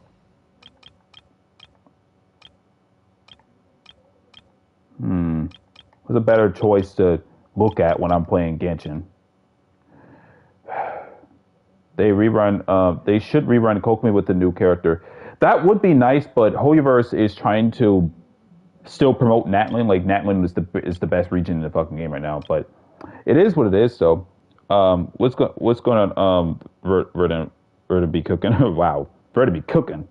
What's a better choice to look at when I'm playing Genshin? They should rerun Kokomi with the new character. That would be nice, but HoYoVerse is trying to still promote Natlan. Like, Natlan is the best region in the fucking game right now. But it is what it is. So, what's going on? Ver to be cooking. Wow, Ver to be cooking.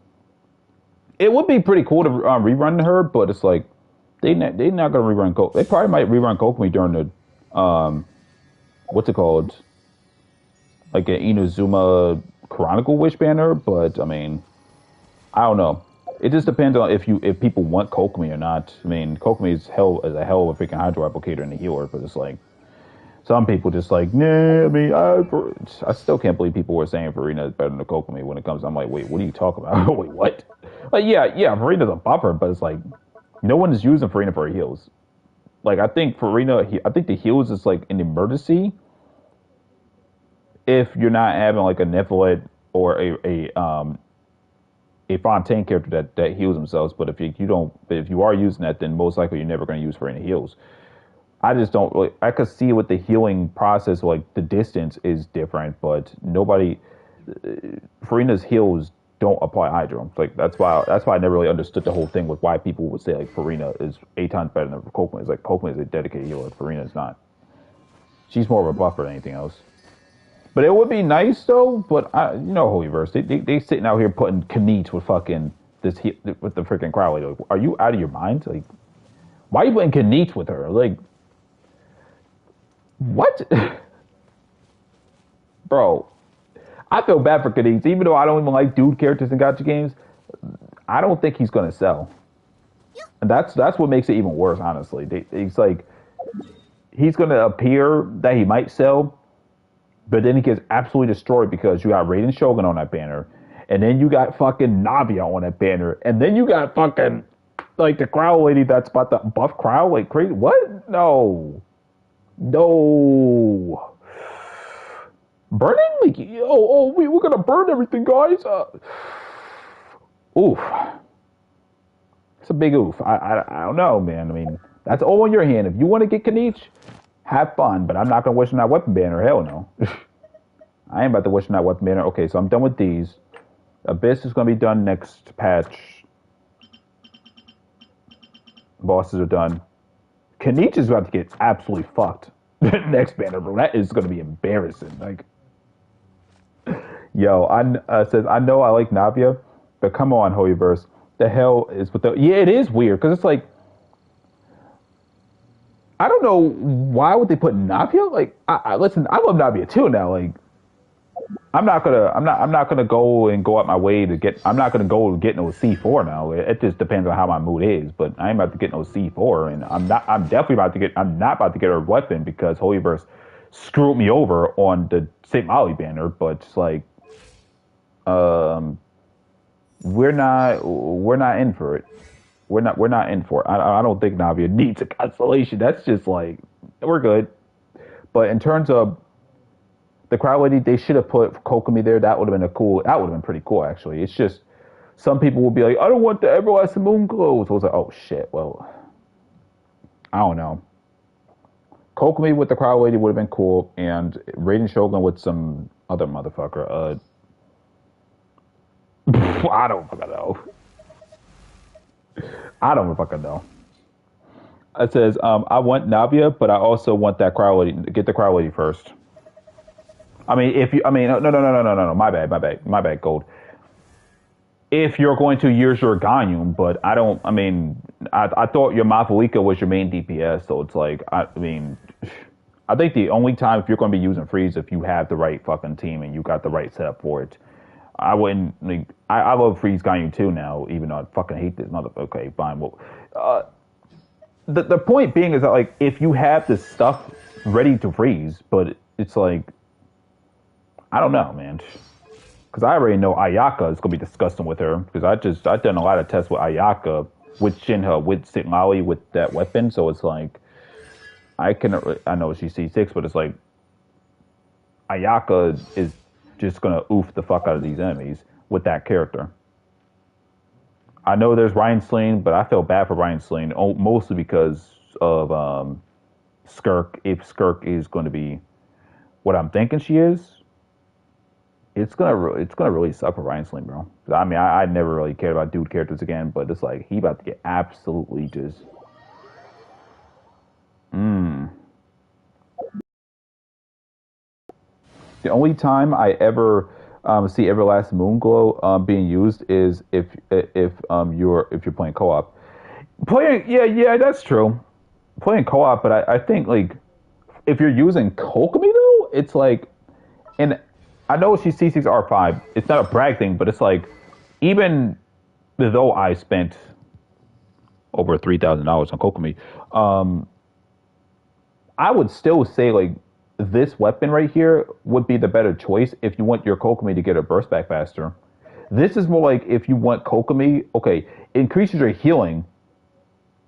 It would be pretty cool to rerun her, but it's like they're not gonna rerun Kokomi. They probably might rerun Kokomi during the what's it called? Like an Inazuma Chronicle Wish banner, but I mean, I don't know. It just depends on if people want Kokomi or not. I mean, Kokomi is a hell of a freaking hydro applicator and a healer, but it's like some people just like, nah. I mean, I still can't believe people were saying Farina is better than Kokomi when it comes. I'm like, wait, what are you talking about? Wait, what? Like, yeah, Farina's a buffer, but it's like no one is using Farina for her heals. Like, I think the heals is like an emergency. If you're not having like a Nephilit or a Fontaine character that heals themselves, but if you are using that, then most likely you're never going to use Farina heals. I just don't really. I could see with the healing process, like the distance is different, but Farina's heals don't apply Hydro. Like that's why I never really understood the whole thing with why people would say like Farina is 8 times better than Kokomi. It's like Kokomi is a dedicated healer, Farina is not. She's more of a buffer than anything else. But it would be nice though. But HoYoVerse, they sitting out here putting Kanich with fucking with the freaking crowd. Like, are you out of your mind? Like, why are you putting Kanich with her? Like, what? Bro, I feel bad for Kanich. Even though I don't even like dude characters in gacha games, I don't think he's gonna sell. And that's what makes it even worse, honestly. It's like he's gonna appear that he might sell. But then he gets absolutely destroyed because you got Raiden Shogun on that banner, and then you got fucking Navia on that banner, and then you got fucking like the crowd lady that's about to buff crowd like crazy. What? No, no. Burning? Like, we're gonna burn everything, guys. Oof. It's a big oof. I don't know, man. I mean, that's all in your hand. If you want to get Kanich, have fun. But I'm not gonna wish on that weapon banner. Hell no. I ain't about to wish on that weapon banner. Okay, so I'm done with these. Abyss is gonna be done next patch. Bosses are done. Kanich is about to get absolutely fucked. Next banner, bro. That is gonna be embarrassing. Like, yo, says I know I like Navia, but come on, HoYoVerse. The hell is with the? Yeah, it is weird because it's like I don't know why would they put Navia. Like, listen, I love Navia too now. Like, I'm not gonna go and go out my way to get. I'm not gonna go get no C4 now. It just depends on how my mood is. But I ain't about to get no C4, and I'm not. I'm definitely about to get. I'm not about to get her weapon because HoYoVerse screwed me over on the St. Molly banner. But it's like, we're not in for it. We're not in for it. I don't think Navia needs a constellation. That's just like we're good. But in terms of the crowd lady, they should have put Kokomi there. That would have been that would have been pretty cool actually. It's just some people will be like, I don't want the everlasting moon glow. So I was like, oh shit, well, I don't know. Kokomi with the crowd lady would have been cool, and Raiden Shogun with some other motherfucker. I don't fucking know. I don't fucking know. It says, I want Navia, but I also want that crowd lady. Get the crowd lady first. I mean, no. My bad, Gold. If you're going to use your Ganyum, but I don't, I mean, I thought your Mafalika was your main DPS, so it's like, I mean, I think the only time if you're going to be using freeze if you have the right fucking team and you got the right setup for it. I wouldn't, like, I love freeze Ganyum too now, even though I fucking hate this motherfucker. Okay, fine. Well, the point being is that, like, if you have this stuff ready to freeze, but it's like, I don't know, man. Because I already know Ayaka is going to be disgusting with her. Because I've done a lot of tests with Ayaka, with Shinha, with Sitmali, with that weapon. So it's like, I know she's C6, but it's like, Ayaka is just going to oof the fuck out of these enemies with that character. I know there's Ryan Sling, but I feel bad for Ryan Sling, mostly because of Skirk. If Skirk is going to be what I'm thinking she is, it's gonna really suck for Ryan Sling, bro. I mean, I never really cared about dude characters again, but it's like he about to get absolutely just. The only time I ever see Everlasting Moonglow being used is if you're playing co-op. Yeah, that's true. Playing co-op, but I think like if you're using Kokomi though, it's like, and I know she's C6R5. It's not a brag thing, but it's like even though I spent over $3,000 on Kokomi, I would still say like this weapon right here would be the better choice if you want your Kokomi to get a burst back faster. This is more like if you want Kokomi, okay, increases your healing,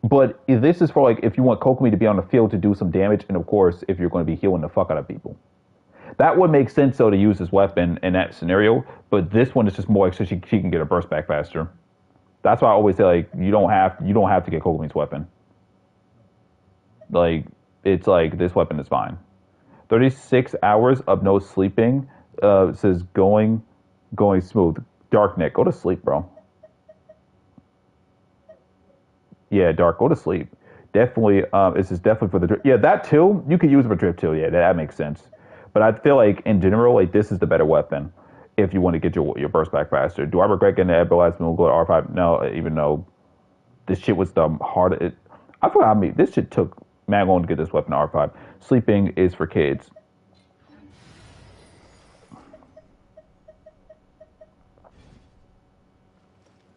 but this is for like if you want Kokomi to be on the field to do some damage, and of course if you're going to be healing the fuck out of people. That would make sense though to use this weapon in that scenario, but this one is just more like so she can get a burst back faster. That's why I always say like you don't have to get Kokomi's weapon. Like it's like this weapon is fine. 36 hours of no sleeping. It says going smooth. Darknet, go to sleep, bro. Yeah, Dark, go to sleep. Definitely, this is definitely for the drip. Yeah, that too. You could use it for drip too. Yeah, that makes sense. But I feel like in general, like this is the better weapon if you want to get your burst back faster. Do I regret getting the Everlasting Moonglow R5? No, even though this shit was the hardest. I forgot. I mean, this shit took mad long to get this weapon R5. Sleeping is for kids.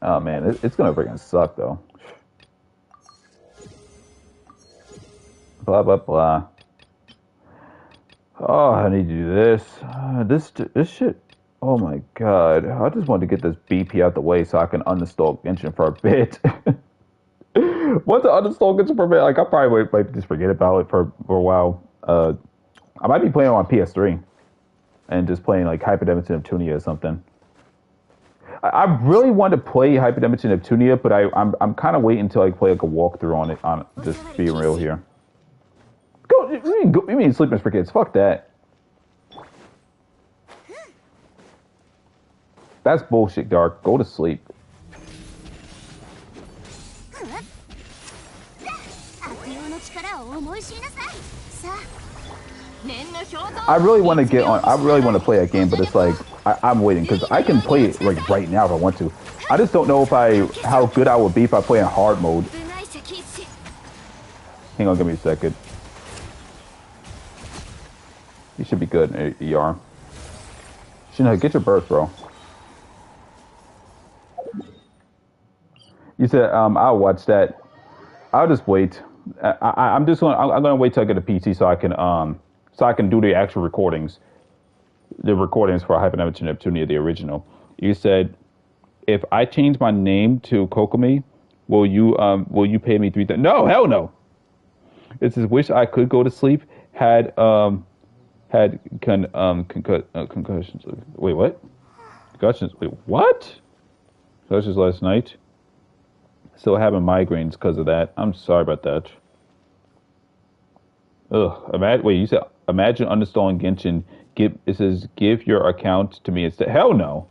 Oh man, it's gonna freaking suck though. Blah blah blah. Oh, I need to do this. This shit. Oh my god. I just wanted to get this BP out the way so I can uninstall Genshin for a bit. Once I uninstall Genshin for a bit, like I probably might just forget about it for a while. I might be playing on PS3 and just playing like Hyperdimension Neptunia or something. I really want to play Hyperdimension Neptunia, but I'm kind of waiting until I play like a walkthrough on it. On just being real here. You mean sleeping for kids? Fuck that. That's bullshit, Dark. Go to sleep. I really want to get on. I really want to play that game, but it's like I'm waiting because I can play it like right now if I want to. I just don't know how good I would be if I play in hard mode. Hang on, give me a second. You should be good in ER. Shino, get your birth, bro. You said I'll watch that. I'll just wait. I'm gonna wait till I get a PC so I can do the actual recordings. The recordings for Hyperdimension Neptunia, the original. You said if I change my name to Kokomi, will you pay me 3,000? No, hell no. It says wish I could go to sleep. Had concussions. Wait, what? Concussions. Wait, what? Concussions last night. Still having migraines because of that. I'm sorry about that. Ugh. Wait, you said imagine uninstalling Genshin. It says give your account to me instead. Hell no.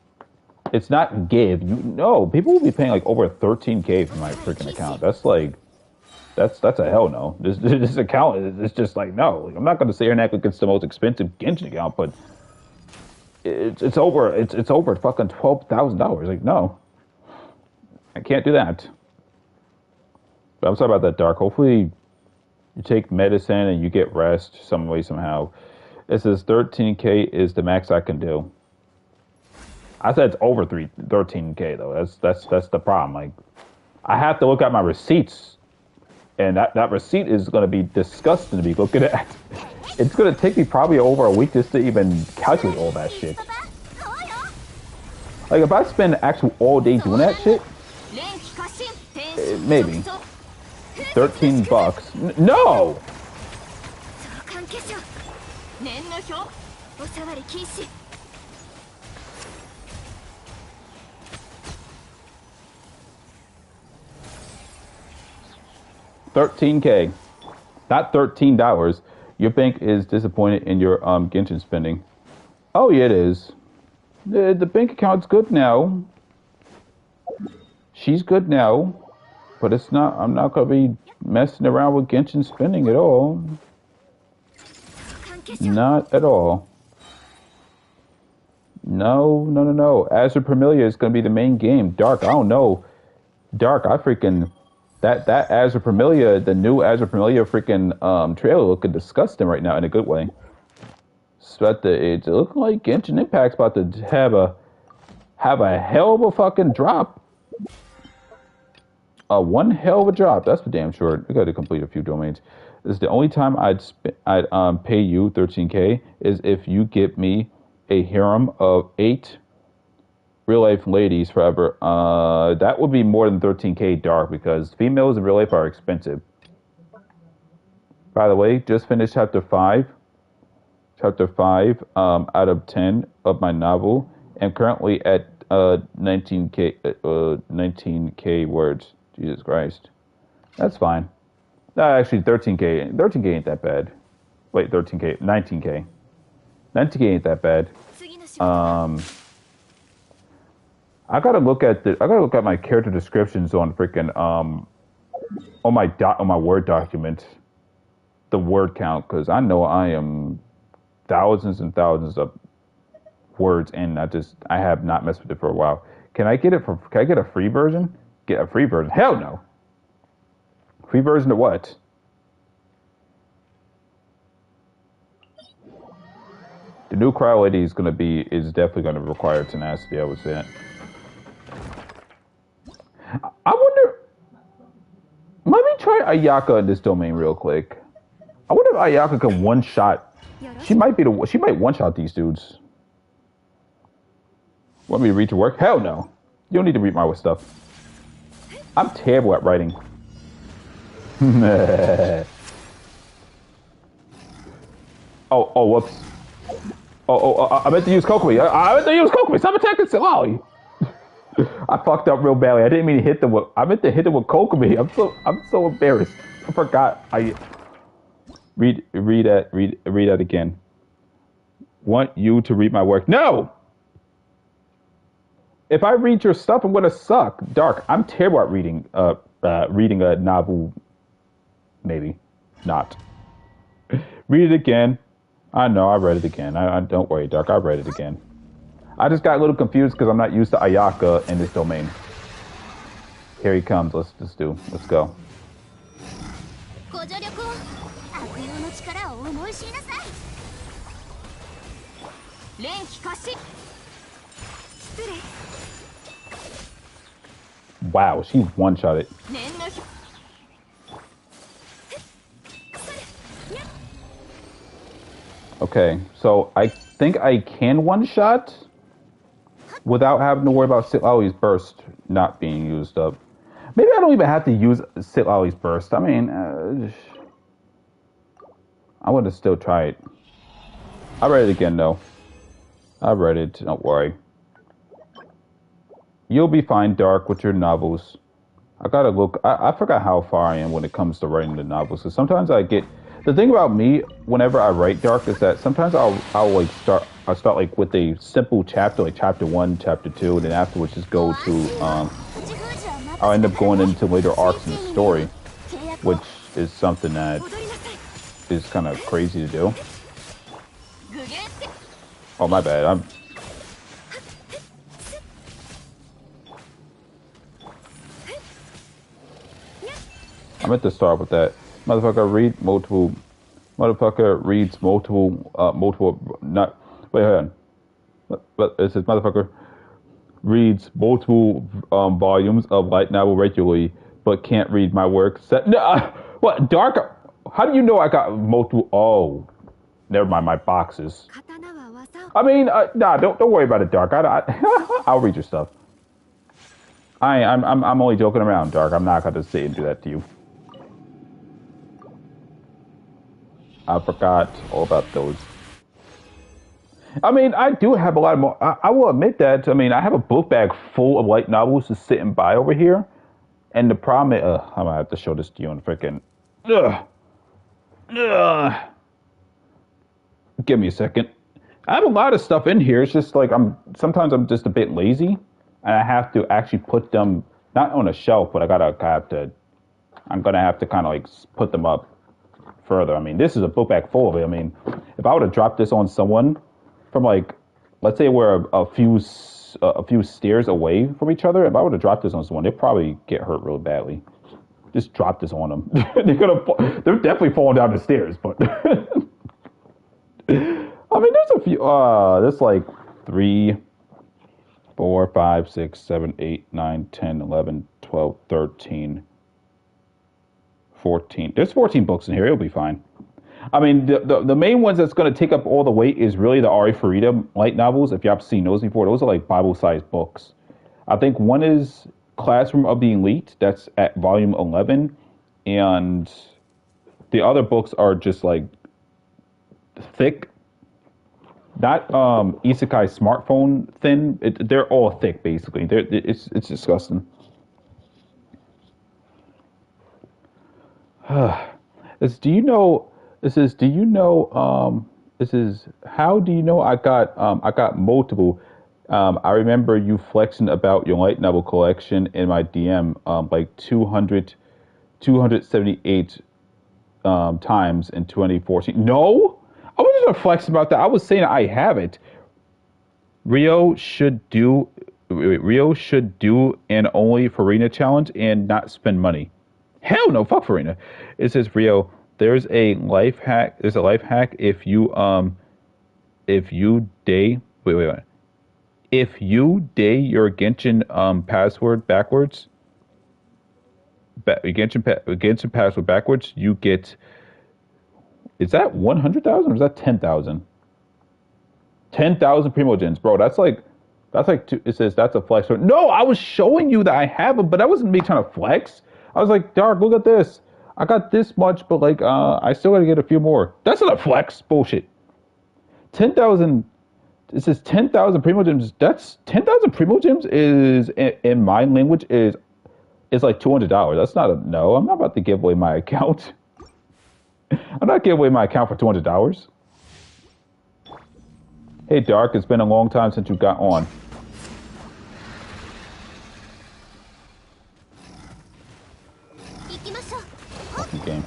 It's not give. No, people will be paying like over 13K for my freaking account. That's like, that's a hell no. This account is just like no. Like, I'm not going to say here and act like it's the most expensive Genshin account, but it's over fucking $12,000. Like no, I can't do that. But I'm sorry about that, Dark. Hopefully you take medicine and you get rest some way, somehow. It says 13K is the max I can do. I said it's over 13K though. That's the problem. Like I have to look at my receipts. And that receipt is going to be disgusting to be looking at. It's going to take me probably over a week just to even calculate all that shit. Like if I spend actual all day doing that shit, maybe. $13. No! $13K, not $13. Your bank is disappointed in your Genshin spending. Oh yeah, it is. The bank account's good now. She's good now, but it's not. I'm not gonna be messing around with Genshin spending at all. Not at all. No. Azur Promilia is gonna be the main game. Dark, I don't know. Dark, I freaking. That Azur Promilia, the new Azur Promilia freaking trailer looking disgusting right now in a good way. So it's looking like Genshin Impact's about to have a hell of a fucking drop. One hell of a drop. That's for damn sure. We got to complete a few domains. This is the only time I'd pay you 13K is if you give me a harem of 8 real life ladies forever. That would be more than 13K, Dark, because females in real life are expensive. By the way, just finished chapter 5. Chapter 5 out of 10 of my novel. I'm currently at 19K words. Jesus Christ. That's fine. Actually, 13K. 13K ain't that bad. Wait, 13K. 19K. 19K ain't that bad. I gotta look at my character descriptions on freaking on my Word document, the word count, because I know I am thousands and thousands of words, and I have not messed with it for a while. Can I get a free version? Get a free version? Hell no. Free version of what? The new Cryo Lady is definitely gonna require tenacity, I would say. I wonder. Let me try Ayaka in this domain real quick. I wonder if Ayaka can one shot She might one-shot these dudes. Want me to read your work? Hell no. You don't need to read my stuff. I'm terrible at writing. Oh, whoops. I meant to use Kokomi. I meant to use Kokomi. Stop attacking Silali. I fucked up real badly. I didn't mean to hit them with. I meant to hit them with Kokomi. I'm so embarrassed. I forgot. Read that again. Want you to read my work? No. If I read your stuff, I'm gonna suck. Dark. I'm terrible at reading. Reading a novel. Maybe not. Read it again. I know. I read it again. I don't worry, Dark. I read it again. I just got a little confused because I'm not used to Ayaka in this domain. Here he comes. Let's go. Wow, she one-shot it. Okay, so I think I can one-shot without having to worry about Sitlali's burst not being used up. Maybe I don't even have to use Sitlali's burst. I mean, I want to still try it. I read it again, though. I read it. Don't worry. You'll be fine, Dark, with your novels. I gotta look. I forgot how far I am when it comes to writing the novels. Because sometimes I get. The thing about me, whenever I write Dark, is that sometimes I'll like start like with a simple chapter, like chapter 1, chapter 2, and then afterwards just go to I'll end up going into later arcs in the story, which is something that is kind of crazy to do. Oh, my bad. I meant to start with that. Motherfucker reads multiple. Not wait, hold on. But it says motherfucker reads multiple volumes of light novel regularly, but can't read my work. What Dark? How do you know I got multiple? Oh, never mind. My boxes. I mean, nah. Don't worry about it, Dark. I'll read your stuff. I'm only joking around, Dark. I'm not gonna sit and do that to you. I forgot all about those. I mean, I do have a lot more. I will admit that. I mean, I have a book bag full of light novels just sitting by over here. And the problem is, I'm going to have to show this to you in freaking. Give me a second. I have a lot of stuff in here. It's just like sometimes I'm just a bit lazy. And I have to actually put them, not on a shelf, but I'm going to have to kind of like put them up further. I mean, this is a book bag full of it. I mean, if I would have dropped this on someone from like, let's say we're a few stairs away from each other, if I would have dropped this on someone, they'd probably get hurt really badly. Just drop this on them. They're definitely falling down the stairs, but I mean, there's a few. There's like 3, 4, 5, 6, 7, 8, 9, 10, 11, 12, 13. 14. There's 14 books in here. It'll be fine. I mean, the main ones that's going to take up all the weight is really the Ari Farida light novels. If you have seen those before, those are like Bible-sized books. I think one is Classroom of the Elite. That's at volume 11. And the other books are just like thick. Not Isekai smartphone thin. They're all thick, basically. It's disgusting. This is how do you know I got multiple? I remember you flexing about your light novel collection in my DM like 278 times in 2014. No, I wasn't flexing about that. I was saying I have it. Rio should do an only Farina challenge and not spend money. Hell no, fuck Farina. It says Rio, there's a life hack if you day your Genshin password backwards. Genshin password backwards, you get Is that 100,000 or is that 10,000? 10,000 Primogens, bro. That's like two, it says that's a flex. No, I was showing you that I have them, but that wasn't me trying to flex. I was like, Dark, look at this. I got this much, but like, I still got to get a few more. That's not a flex. Bullshit. 10,000. It says 10,000 Primogems. That's 10,000 Primogems is in my language is like $200. That's not a no. I'm not about to give away my account. I'm not giving away my account for $200. Hey, Dark, it's been a long time since you got on. Fucking game.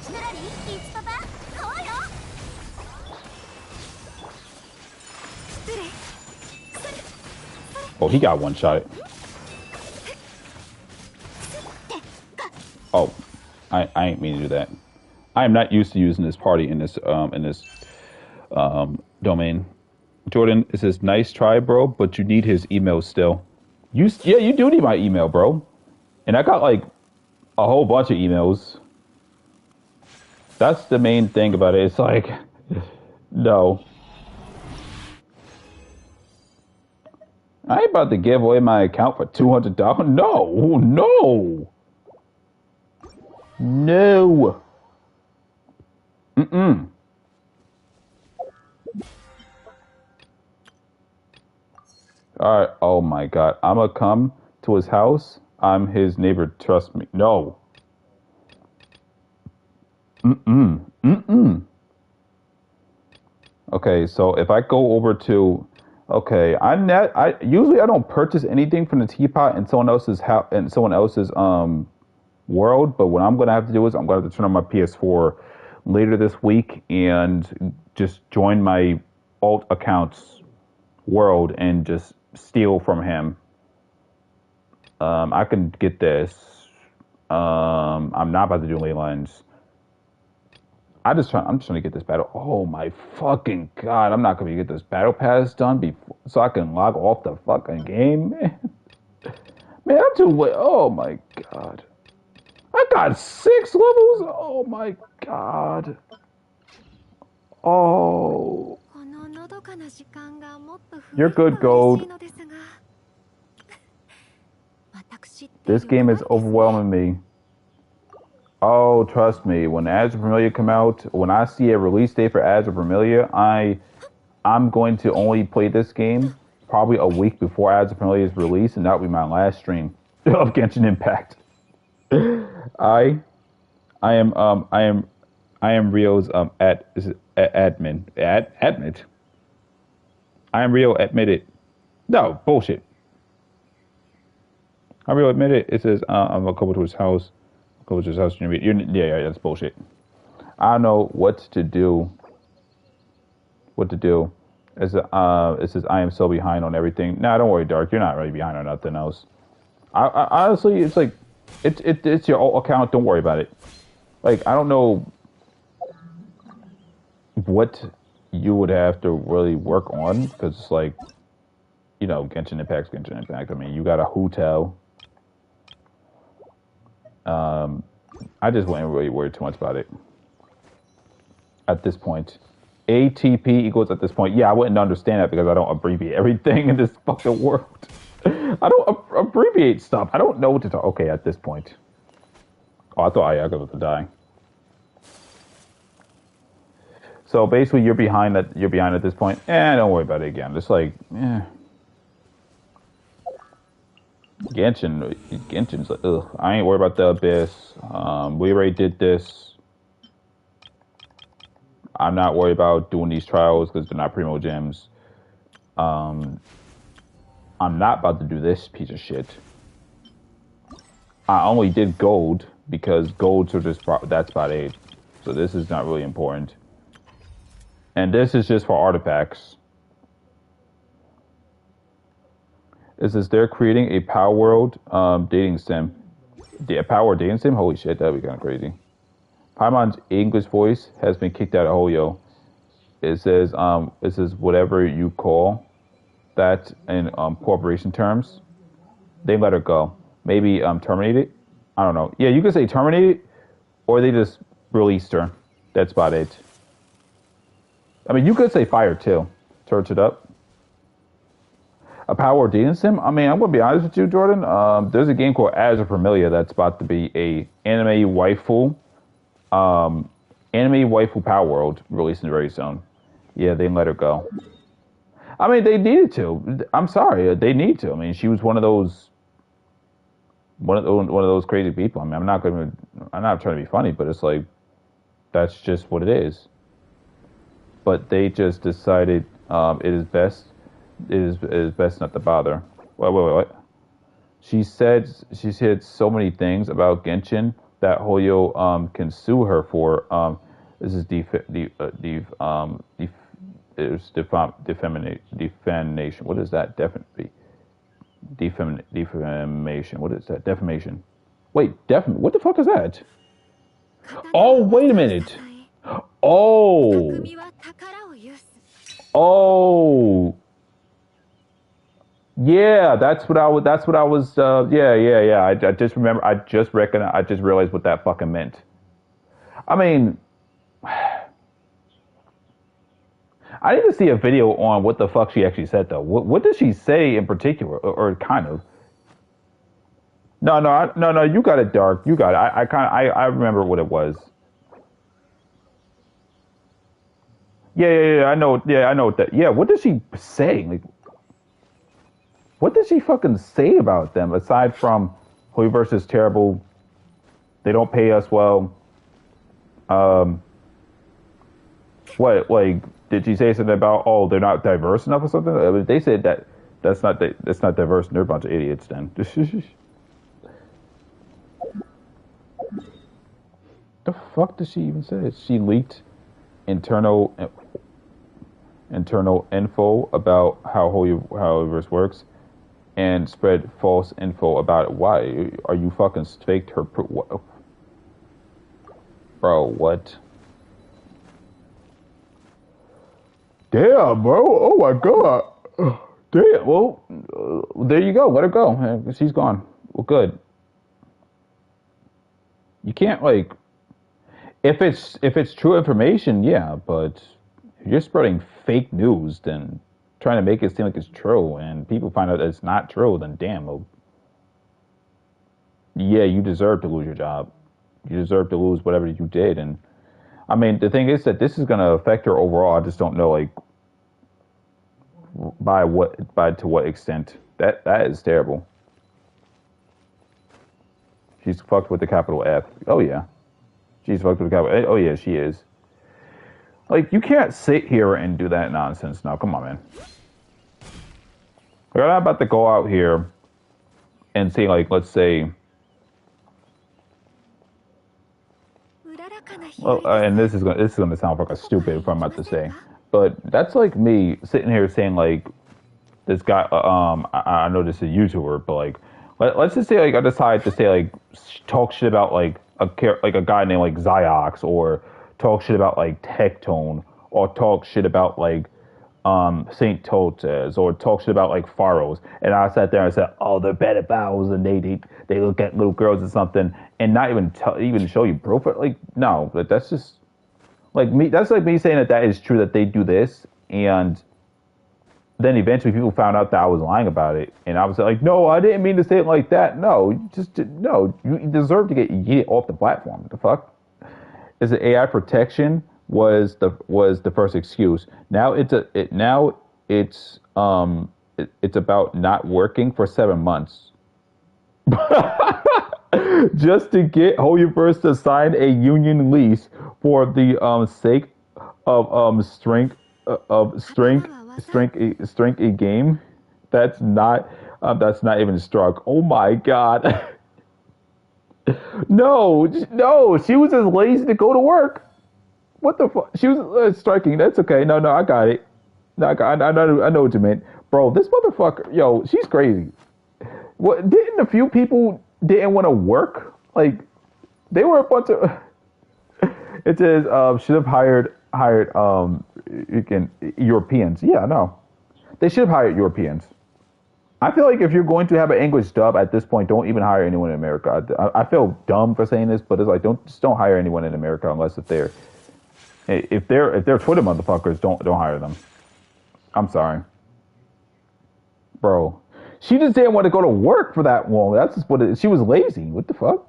Oh, he got one shot. Oh, I ain't mean to do that. I am not used to using this party in this domain. Jordan, it says nice try, bro, but you need his email still. You do need my email, bro. And I got like a whole bunch of emails. That's the main thing about it. It's like, no. I ain't about to give away my account for $200. No, no. No. Mm-mm. All right. Oh my God. I'm gonna come to his house. I'm his neighbor. Trust me. No. Mm-mm. Mm-mm. Okay. So if I go over to, okay, I usually I don't purchase anything from the teapot in someone else's house in someone else's world. But what I'm gonna have to do is I'm gonna have to turn on my PS4 later this week and just join my alt account's world and just steal from him. I can get this. I'm not about to do ley lines. I'm just trying to get this battle. Oh my fucking God. I'm not gonna get this battle pass done before so I can log off the fucking game, man. Man, I'm too late. Oh my God. I got 6 levels. Oh my God. Oh. You're good, Gold. This game is overwhelming me. Oh, trust me. When Azur Promilia come out, when I see a release date for Azur Promilia, I'm going to only play this game probably a week before Azur Promilia is released, and that'll be my last stream of Genshin Impact. I am Rio's admin. Admit. I am Rio admitted. No, bullshit. I Rio admitted. It says I'm gonna come to his house. Go to his house. Yeah, that's bullshit. I don't know what to do. It says I am so behind on everything. Nah, don't worry, Dark. You're not really behind on nothing else. I honestly, it's like it's your alt account. Don't worry about it. Like, I don't know what you would have to really work on, because it's like, you know, Genshin Impact. I mean, you got a hotel. I just wouldn't really worry too much about it at this point. ATP equals at this point. Yeah, I wouldn't understand that because I don't abbreviate everything in this fucking world. I don't abbreviate stuff. I don't know what to talk. Okay, at this point. Oh, I thought Ayaga was to die. So basically, you're behind at this point. Don't worry about it again. Just like, Genshin's like, ugh. I ain't worried about the Abyss. We already did this. I'm not worried about doing these trials because they're not primo gems. I'm not about to do this piece of shit. I only did gold because golds are just, that's about it. So this is not really important. And this is just for artifacts. It says they're creating a Power World dating sim. A Power World dating sim? Holy shit, that'd be kind of crazy. Paimon's English voice has been kicked out of HoYo. It says whatever you call that in corporation terms. They let her go. Maybe terminate it? I don't know. Yeah, you could say terminate it, or they just released her. That's about it. I mean, you could say fire too. Search it up. A power dating sim? I mean, I'm gonna be honest with you, Jordan. There's a game called Azur Promilia that's about to be a um, anime waifu Power World releasing very soon. Yeah, they let her go. I mean, they needed to. I'm sorry, they need to. I mean, she was one of those crazy people. I mean, I'm not trying to be funny, but it's like that's just what it is. But they just decided it is best not to bother. Wait. She said so many things about Genshin that HoYo can sue her for. This is defamation. What is that? Definitely defamation. What is that? Defamation. Wait, what the fuck is that? Oh, wait a minute. Oh, oh, yeah. That's what I was. Yeah. I just remember. I just realized what that fucking meant. I mean, I need to see a video on what the fuck she actually said though. What did she say in particular, or kind of? No. You got it, Dark. You got it. I remember what it was. Yeah. I know. Yeah, I know what that. Yeah. What did she say? Like, what did she fucking say about them aside from HoYoVerse is terrible? They don't pay us well. Um, what like did she say something about they're not diverse enough or something? I mean, they said that that's not diverse and they're a bunch of idiots then. The fuck did she even say? She leaked internal internal info about how HoYoVerse works and spread false info about it. Why are you fucking faked her? Bro, what? Damn, bro. Oh my god. Damn. Well, there you go. Let her go. She's gone. Well, good. You can't like if it's true information, yeah. But if you're spreading fake news, then trying to make it seem like it's true, and people find out that it's not true, then damn. Well, yeah, you deserve to lose your job. You deserve to lose whatever you did, and I mean, the thing is that this is going to affect her overall. I just don't know, like, by to what extent. That is terrible. She's fucked with the capital F. Oh yeah, she's fucked with the capital. Oh yeah, she is. Like, you can't sit here and do that nonsense. Now, come on, man. We're not about to go out here and say, like, let's say. Well, and this is gonna sound fucking stupid if I'm about to say, but that's like me sitting here saying like this guy. I know this is a YouTuber, but like let's just say like I decide to say like talk shit about like a guy named like Ziox, or talk shit about like Tectone, or talk shit about like Saint Totes, or talk shit about like Faros, and I sat there and said, oh, they're pedophiles and they look at little girls or something, and not even show you proof. Like, no, that's just like me. That's like me saying that is true, that they do this, and then eventually people found out that I was lying about it, and I was like, no, I didn't mean to say it like that. No, no, you deserve to get yeeted off the platform. What the fuck? Is it AI protection? Was the first excuse. Now it's about not working for 7 months. Just to get HoYoVerse to sign a union lease for the sake of strength a game that's not even struck. Oh my god. No, she was just lazy to go to work. What the fuck? She was striking. That's okay. No, I got it. No, I know what you meant, bro. This motherfucker, yo, she's crazy. What? Didn't a few people didn't want to work? Like, they were a bunch of. It says should have hired Europeans. Yeah, no, they should have hired Europeans. I feel like if you're going to have an English dub at this point, don't even hire anyone in America. I feel dumb for saying this, but it's like don't hire anyone in America unless if they're Hey, if they're Twitter motherfuckers, don't hire them. I'm sorry, bro. She just didn't want to go to work for that long. That's just what she was lazy. What the fuck?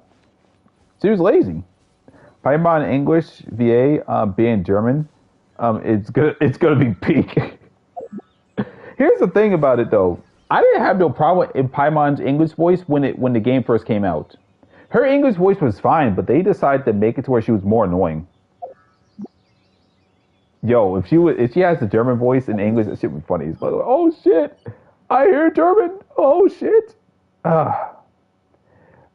She was lazy. Python English, VA, being German, it's gonna be peak. Here's the thing about it though. I didn't have no problem in Paimon's English voice when the game first came out. Her English voice was fine, but they decided to make it to where she was more annoying. Yo, if she has the German voice in English, that shit would be funny. It's like, oh shit, I hear German. Oh shit. Ah,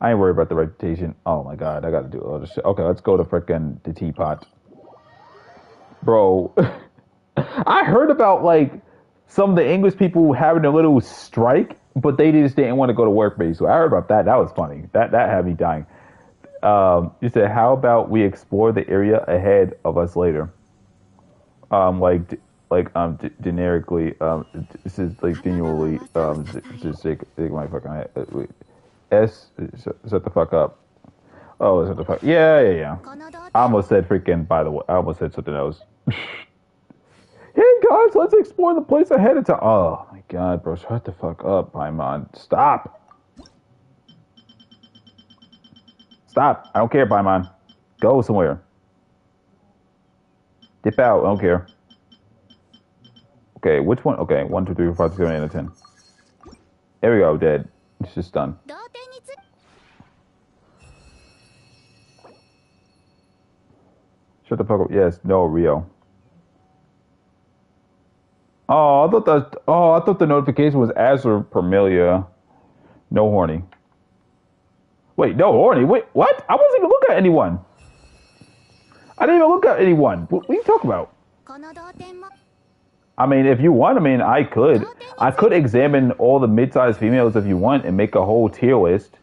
I ain't worried about the reputation. Oh my god, I gotta do all this shit. Okay, let's go to frickin' the teapot, bro. I heard about like some of the English people having a little strike, but they just didn't want to go to work. Basically, I heard about that. That was funny. That had me dying. You said, how about we explore the area ahead of us later? Generically, this is like genuinely, just take my fucking head. Wait. Shut the fuck up. Oh, shut the fuck. Yeah. I almost said freaking, by the way, I almost said something else. Hey guys, let's explore the place ahead of time. Oh my god, bro, shut the fuck up, Paimon. Stop. Stop. I don't care, Paimon. Go somewhere. Dip out. I don't care. Okay, which one? Okay, 1, 2, 3, 4, 5, 6, 7, 8, 9, 10. There we go, dead. It's just done. Shut the fuck up. Yes, no, Rio. Oh, I thought the notification was Azur Promilia. No horny. Wait, no horny. Wait, what? I wasn't even looking at anyone. I didn't even look at anyone. What are you talking about? I mean, if you want, I mean, I could. I could examine all the mid-sized females if you want and make a whole tier list.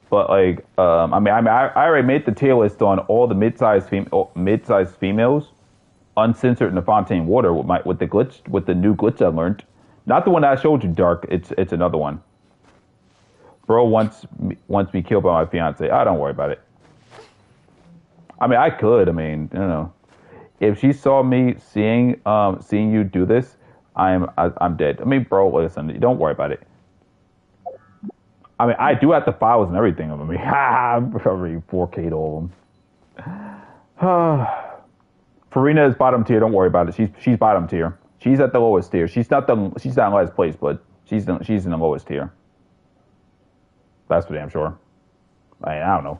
But like, I already made the tier list on all the mid-sized females, uncensored in the Fontaine water with the new glitch I learned. Not the one I showed you, Dark. It's another one. Bro wants me killed by my fiance. I don't worry about it. I mean, I could. I mean, I don't know. If she saw me seeing you do this, I'm dead. I mean, bro, listen, don't worry about it. I mean, I do have the files and everything of them. I mean, I'm probably 4K'd all of them. Farina is bottom tier. Don't worry about it. She's bottom tier. She's at the lowest tier. She's not in last place, but she's in the lowest tier. That's for damn sure. I mean, I don't know.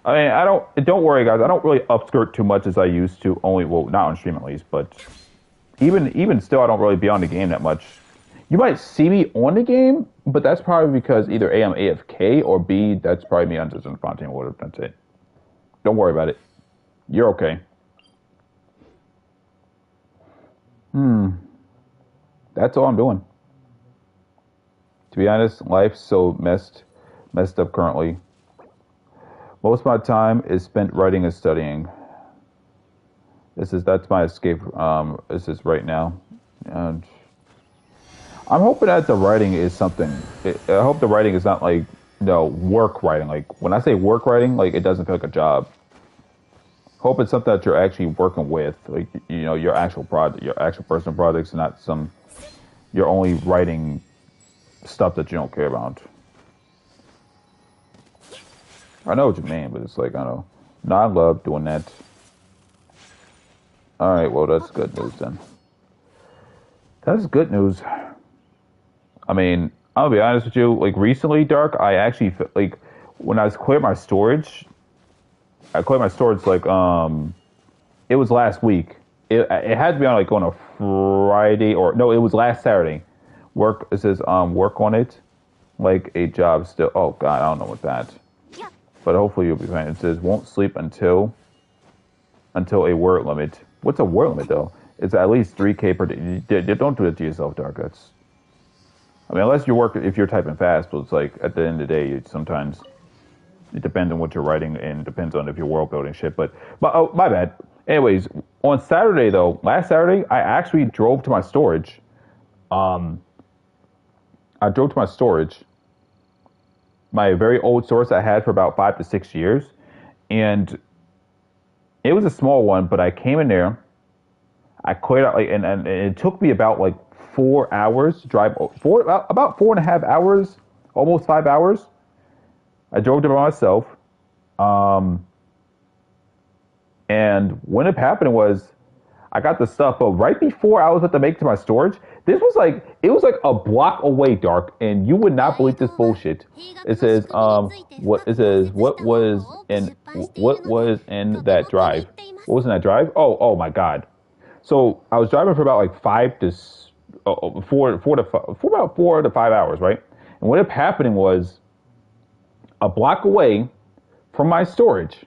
I mean, don't worry, guys. I don't really upskirt too much as I used to. Not on stream at least, but even still, I don't really be on the game that much. You might see me on the game, but that's probably because either A, I'm AFK, or B, that's probably me on the Fontaine water. That's it. Don't worry about it. You're okay. That's all I'm doing. To be honest, life's so messed up currently. Most of my time is spent writing and studying. That's my escape. This is right now, and I'm hoping that the writing is something. I hope the writing is not like work writing. Like when I say work writing, like it doesn't feel like a job. Hope it's something that you're actually working with, like your actual project, your actual personal projects, not you're only writing stuff that you don't care about. I know what you mean, but it's like, I don't know. No, I love doing that. All right, well, that's good news then. That's good news. I mean, I'll be honest with you. Like recently, Dark, I actually like when I cleared my storage. I cleared my storage like it was last week. It had to be on a Friday or no, it was last Saturday. It says work on it, like a job still. Oh God, I don't know what that. But hopefully you'll be fine. It says won't sleep until a word limit. What's a word limit though? It's at least 3K per day. Don't do it to yourself, Dark. I mean, unless if you're typing fast, but it's like at the end of the day, sometimes it depends on what you're writing and depends on if you're world building shit. But oh, my bad. Anyways, on Saturday though, last Saturday, I actually drove to my storage. I drove to my storage. My very old source I had for about 5 to 6 years, and It was a small one, but I came in there. I cleared out like, and it took me about like 4 hours to drive. About 4.5 hours, almost 5 hours. I drove there by myself. Um, and when it happened was I got the stuff, but right before I was about to make it to my storage, it was like a block away, Dark, and you would not believe this bullshit. It says, what was in that drive? What was in that drive? Oh my God. So I was driving for about like 4 to 5 hours, right? And what ended up happening was a block away from my storage,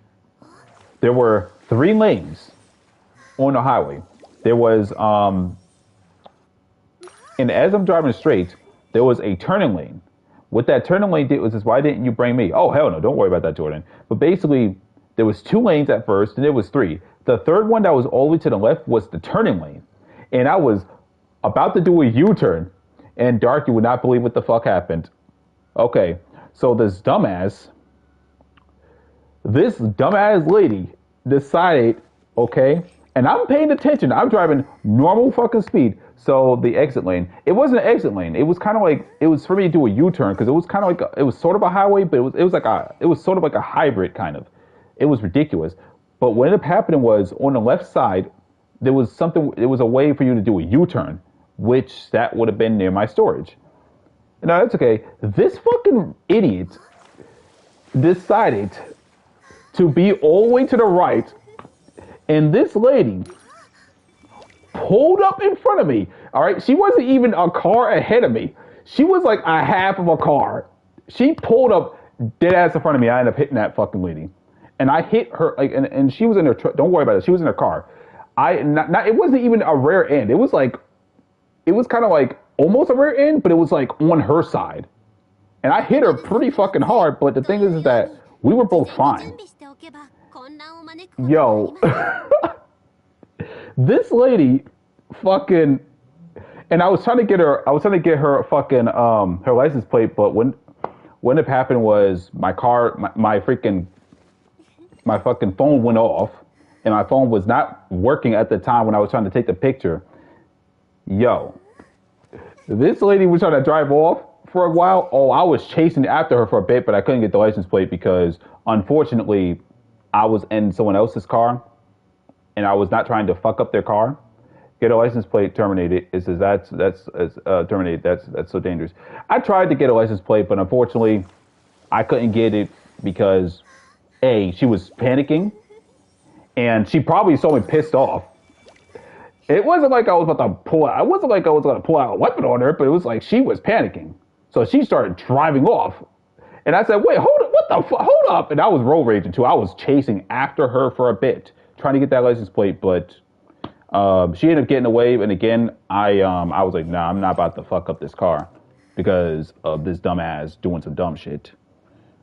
there were 3 lanes on the highway. There was, and as I'm driving straight, there was a turning lane. What that turning lane did was, why didn't you bring me? Oh, hell no, don't worry about that, Jordan. But basically, there was 2 lanes at first, and there was 3. The third one that was all the way to the left was the turning lane. And I was about to do a U-turn, and Dark, you would not believe what the fuck happened. Okay, so this dumbass lady decided, okay, and I'm paying attention. I'm driving normal fucking speed. So the exit lane, it wasn't an exit lane. It was kind of like, it was for me to do a U-turn because it was kind of like, it was sort of a highway, but it was sort of like a hybrid kind of. It was ridiculous. But what ended up happening was on the left side, there was a way for you to do a U-turn, which that would have been near my storage. No, that's okay. This fucking idiot decided to be all the way to the right, and this lady pulled up in front of me. All right, she wasn't even a car ahead of me. She was like a half of a car. She pulled up dead ass in front of me. I ended up hitting that fucking lady, and I hit her like, and she was in her. Don't worry about it. She was in her car. It wasn't even a rear end. It was kind of like almost a rear end, but it was like on her side, and I hit her pretty fucking hard. But the thing is that we were both fine. Yo, this lady fucking, and I was trying to get her fucking her license plate, but when it happened was my fucking phone went off, and my phone was not working at the time when I was trying to take the picture. Yo, this lady was trying to drive off for a while. Oh, I was chasing after her for a bit, but I couldn't get the license plate because unfortunately I was in someone else's car, and I was not trying to fuck up their car. Get a license plate terminated. It says that's terminated. That's so dangerous. I tried to get a license plate, but unfortunately, I couldn't get it because she was panicking, and she probably saw me pissed off. It wasn't like I was about to pull out. It wasn't like I was going to pull out a weapon on her, but it was like she was panicking. So she started driving off. And I said, wait, hold up, what the fuck? Hold up. And I was road raging too. I was chasing after her for a bit, trying to get that license plate, but she ended up getting away. And again, I was like, nah, I'm not about to fuck up this car because of this dumbass doing some dumb shit.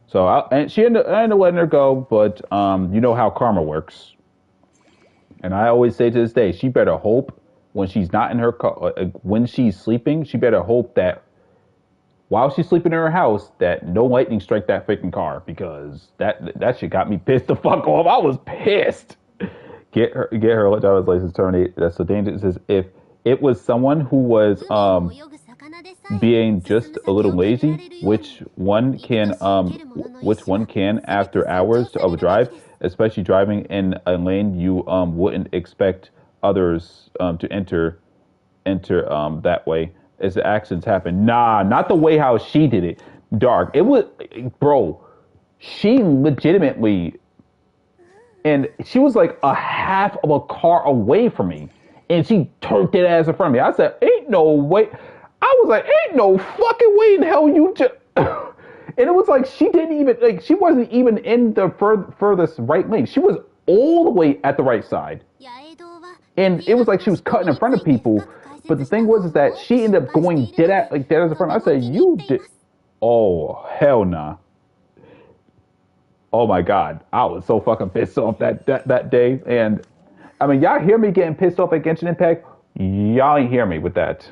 So I ended up letting her go, but you know how karma works. And I always say to this day, she better hope when she's not in her car, when she's sleeping, she better hope that while she's sleeping in her house, that no lightning strike that freaking car, because that shit got me pissed the fuck off. I was pissed. Get her driver's license terminated. That's so dangerous. It says if it was someone who was being just a little lazy, which one can after hours of a drive, especially driving in a lane you wouldn't expect others to enter that way as the accidents happen. Nah, not the way how she did it. Dark. It was, bro, she legitimately, and she was like a half of a car away from me, and she turned that ass in front of me. I said, ain't no way. I was like, ain't no fucking way in hell you just... And it was like she wasn't even in the furthest right lane. She was all the way at the right side. And it was like she was cutting in front of people. But the thing was that she ended up going dead as in front. I said, you did... Oh, hell nah. Oh my God. I was so fucking pissed off that day. And I mean, y'all hear me getting pissed off at Genshin Impact? Y'all ain't hear me with that.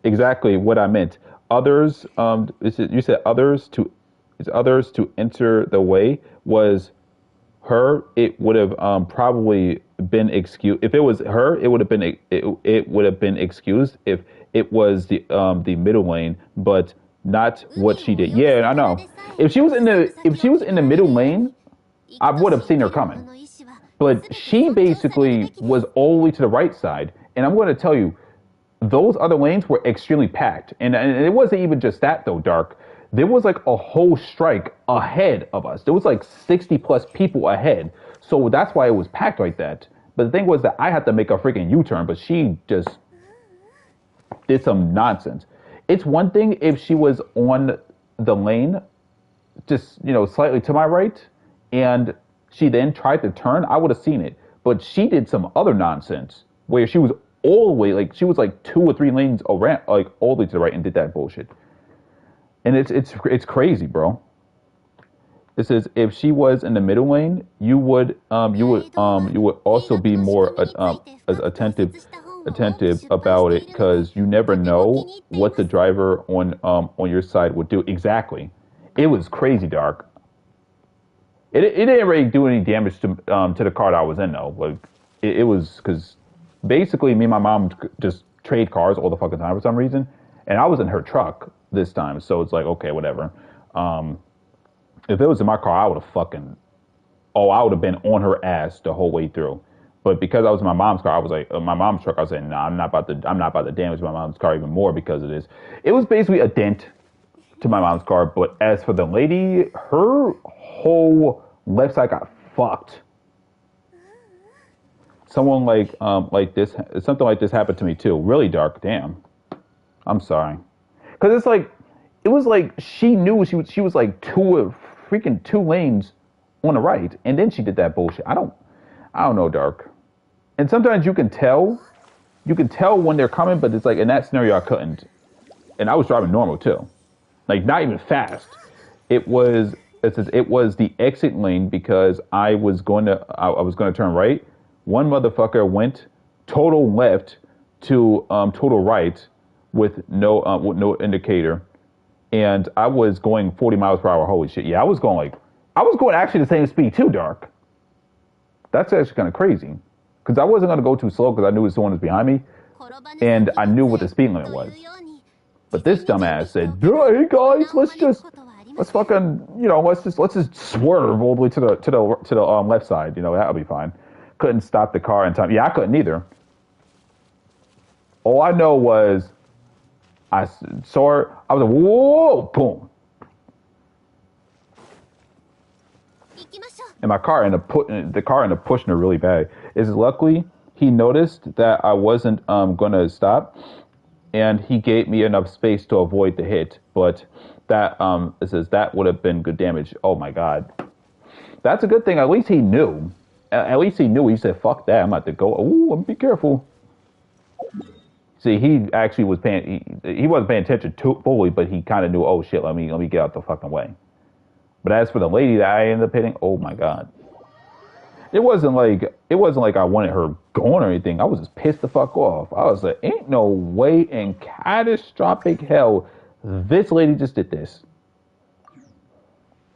Exactly what I meant. Others, you said others to enter the way was her, it would have probably been excused. If it was her, it would have been it would have been excused if it was the middle lane, but not what she did. Yeah, I know. If she was in the middle lane, I would have seen her coming. But she basically was all the way to the right side, and I'm going to tell you, those other lanes were extremely packed, and it wasn't even just that though, Dark. There was like a whole strike ahead of us. There was like 60 plus people ahead. So that's why it was packed like that. But the thing was that I had to make a freaking U-turn, but she just did some nonsense. It's one thing if she was on the lane, just, slightly to my right, and she then tried to turn, I would have seen it. But she did some other nonsense where she was all the way, like, she was like 2 or 3 lanes around, like all the way to the right and did that bullshit. And it's crazy, bro. It says if she was in the middle lane, you would also be more attentive about it, because you never know what the driver on your side would do. Exactly. It was crazy, Dark. It didn't really do any damage to the car that I was in though. Like it was, because basically me and my mom just trade cars all the fucking time for some reason, and I was in her truck this time, so it's like, okay, whatever. If it was in my car, I would have been on her ass the whole way through. But because I was in my mom's car, I was like, my mom's truck, I was saying, nah, I'm not about to damage my mom's car even more because of this. It was basically a dent to my mom's car. But as for the lady, her whole left side got fucked. Something like this happened to me too. Really, Dark. Damn. I'm sorry. Because it's like, it was like she knew she was like two lanes on the right, and then she did that bullshit. I don't know, Dark. And sometimes you can tell when they're coming, but it's like in that scenario I couldn't, and I was driving normal too, like not even fast. It was the exit lane because I was going to turn right. One motherfucker went total left to total right with no indicator. And I was going 40 miles per hour. Holy shit. Yeah, I was going actually the same speed too, Dark. That's actually kind of crazy. Because I wasn't going to go too slow because I knew someone was behind me. And I knew what the speed limit was. But this dumbass said, hey guys, let's just swerve all the way to the left side. That'll be fine. Couldn't stop the car in time. Yeah, I couldn't either. All I know was I saw her. I was like, whoa, boom. And my car ended up pushing her really bad. It's luckily he noticed that I wasn't gonna stop, and he gave me enough space to avoid the hit. But that it says that would have been good damage. Oh my god, that's a good thing. At least he knew. He said, "Fuck that! I'm about to go. Ooh, I'm be careful." See, he actually was paying. He wasn't paying attention fully, but he kind of knew. Oh shit! Let me get out the fucking way. But as for the lady that I ended up hitting, oh my god, it wasn't like I wanted her gone or anything. I was just pissed the fuck off. I was like, ain't no way in catastrophic hell this lady just did this.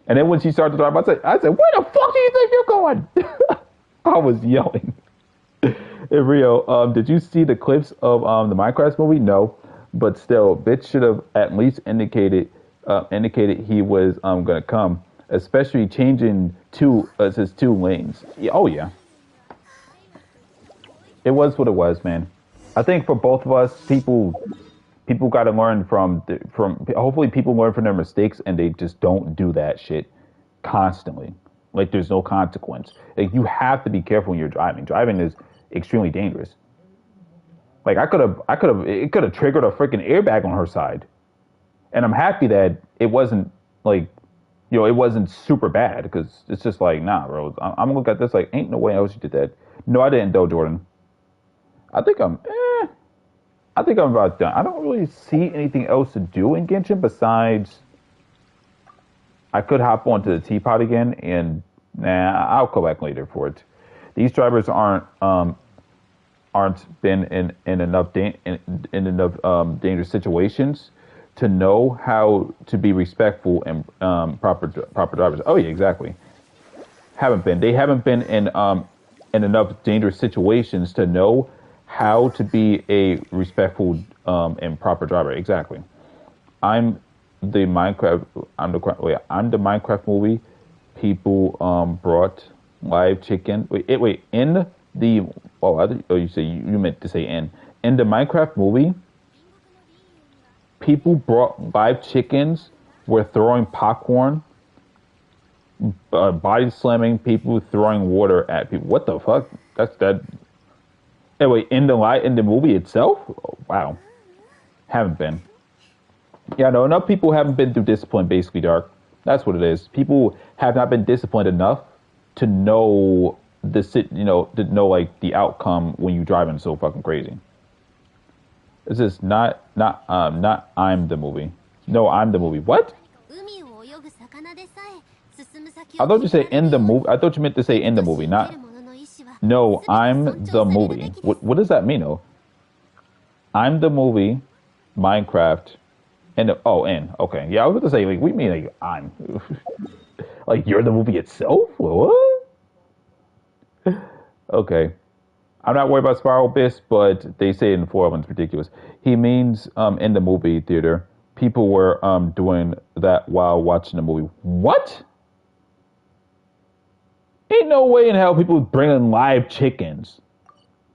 And then when she started to drive, I said, where the fuck do you think you're going? I was yelling. Hey, Rio, did you see the clips of the Minecraft movie? No, but still, bitch should have at least indicated he was gonna come, especially changing his 2 lanes. Yeah, oh yeah, it was what it was, man. I think for both of us, people got to learn from hopefully people learn from their mistakes and they just don't do that shit constantly. Like there's no consequence. Like you have to be careful when you're driving. Driving is extremely dangerous. Like it could have triggered a freaking airbag on her side. And I'm happy that it wasn't like, it wasn't super bad, because it's just like, nah, bro. I'm gonna look at this like, ain't no way else you did that. No, I didn't though, Jordan. I think I'm about done. I don't really see anything else to do in Genshin besides I could hop onto the teapot again, and I'll go back later for it. These drivers aren't been in enough dangerous situations to know how to be respectful and proper drivers. Oh yeah, exactly. Haven't been. They haven't been in enough dangerous situations to know how to be a respectful and proper driver. Exactly. I'm the Minecraft. I'm the Minecraft movie. People brought live chicken. Wait. In the you say you meant to say in the Minecraft movie. People brought live chickens. Were throwing popcorn, body slamming people, throwing water at people. What the fuck? That's that. Anyway, in the movie itself. Oh, wow, haven't been. Yeah, no, enough people haven't been through discipline. Basically, Dark. That's what it is. People have not been disciplined enough to know to know like the outcome when you driving so fucking crazy. This is not I'm the movie. No, I'm the movie. What? I thought you said in the movie. I thought you meant to say in the movie, not. No, I'm the movie. What does that mean, though? I'm the movie, Minecraft, and in. Okay, yeah, I was going to say like we mean like I'm, like you're the movie itself. What? Okay, I'm not worried about Spiral Abyss, but they say it in 4 it's ridiculous. He means in the movie theater, people were doing that while watching the movie. What? Ain't no way in hell people bringing live chickens.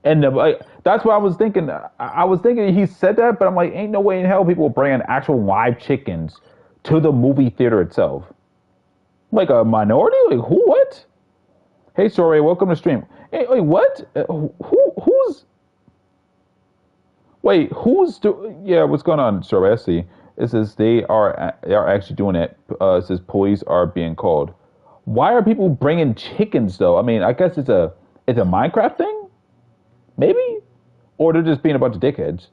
And that's what I was thinking. I was thinking he said that, but I'm like, ain't no way in hell people bringing actual live chickens to the movie theater itself. Like a minority? Like who? What? Hey, Sorey, welcome to stream. Hey, wait, what? Who's? Wait, yeah, what's going on, Sorey? I see. It says they are actually doing it. It says police are being called. Why are people bringing chickens though? I mean, I guess it's a Minecraft thing, maybe, or they're just being a bunch of dickheads.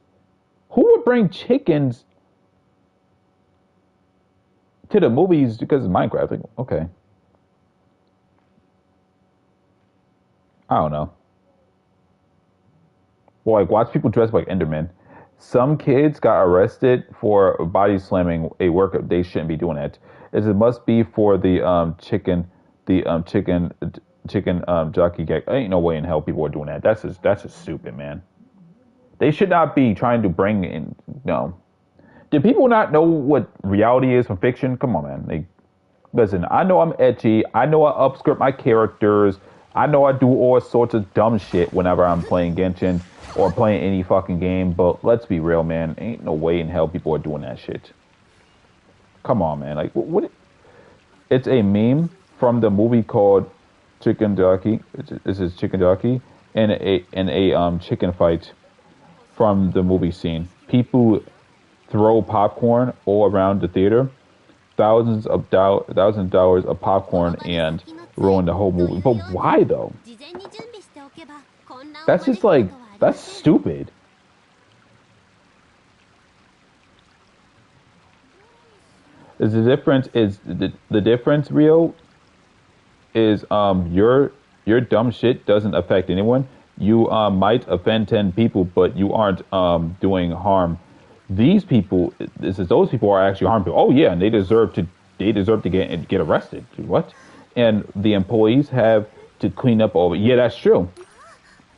Who would bring chickens to the movies because it's Minecraft? Like, okay, I don't know. Well, like watch people dressed like Endermen. Some kids got arrested for body slamming a worker. They shouldn't be doing that. As it must be for the chicken jockey gag. Ain't no way in hell people are doing that. That's just stupid, man. They should not be trying to bring in. No. Do people not know what reality is from fiction? Come on, man. Listen, I know I'm edgy. I know I upscript my characters. I know I do all sorts of dumb shit whenever I'm playing Genshin or playing any fucking game, but let's be real, man. Ain't no way in hell people are doing that shit. Come on, man. Like, what? It's a meme from the movie called Chicken Jockey. This is Chicken Jockey, and a chicken fight from the movie scene. People throw popcorn all around the theater, thousands of dollars of popcorn, and ruin the whole movie. But why though? That's just like that's stupid. Is the difference is the difference Rio is your dumb shit doesn't affect anyone. You might offend 10 people, but you aren't doing harm. These people, those people are actually harming people. Oh yeah, and they deserve to get arrested. What? And the employees have to clean up all of it. Yeah, that's true.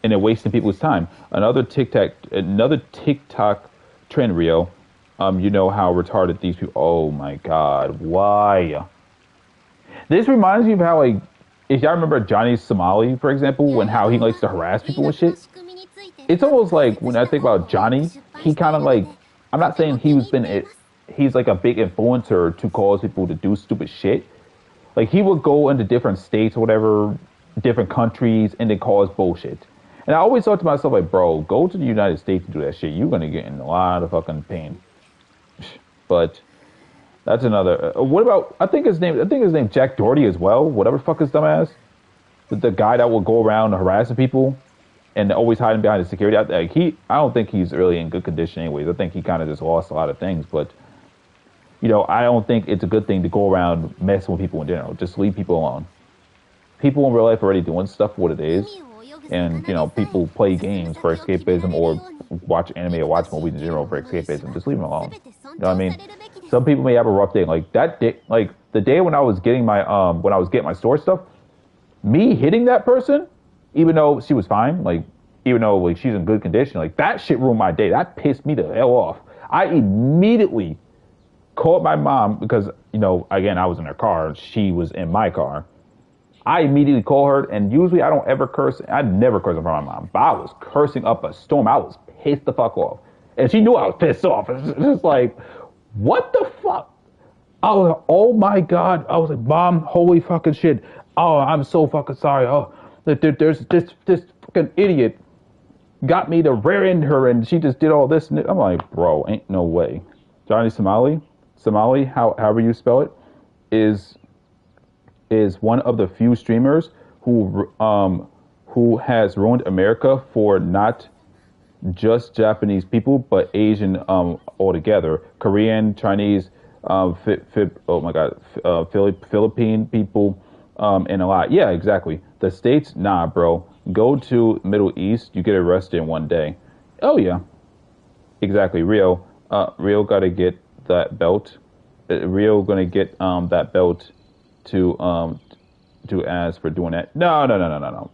And they're wasting people's time. Another TikTok trend, Rio. You know how retarded these people. Oh my God, why? This reminds me of how like, if y'all remember Johnny Somali, for example, and how he likes to harass people and shit. It's almost like when I think about Johnny, he kind of like. I'm not saying he's like a big influencer to cause people to do stupid shit. Like he would go into different states or whatever, different countries, and then cause bullshit. And I always thought to myself, like, bro, go to the United States and do that shit. You're gonna get in a lot of fucking pain. But that's another. What about? I think his name Jack Doherty as well. Whatever fuck his dumbass. The guy that will go around harassing people and always hiding behind the security. I don't think he's really in good condition anyways. I think he kind of just lost a lot of things. But you know, I don't think it's a good thing to go around messing with people in general. Just leave people alone. People in real life are already doing stuff for what it is. And, you know, people play games for escapism or watch anime or watch movies in general for escapism. Just leave them alone. You know what I mean? Some people may have a rough day. Like that day, like the day when I was getting my store stuff, Me hitting that person, even though she was fine, like, even though like she's in good condition, like that shit ruined my day. That pissed me the hell off. I immediately called my mom because, you know, again, I was in her car. She was in my car. I immediately call her, and usually I don't ever curse. I never curse in front of my mom, but I was cursing up a storm. I was pissed the fuck off. And she knew I was pissed off. It's just like, what the fuck? I was like, oh my God. I was like, Mom, holy fucking shit. Oh, I'm so fucking sorry. Oh, there's this fucking idiot got me to rear end her, and she just did all this. And I'm like, bro, ain't no way. Johnny Somali, however you spell it, is one of the few streamers who has ruined America for not just Japanese people, but Asian altogether. Korean, Chinese, Philippine people, and a lot. Yeah, exactly. The States, nah, bro. Go to Middle East, you get arrested in one day. Oh yeah, exactly. Rio gotta get that belt. Rio gonna get that belt to ask for doing that. No.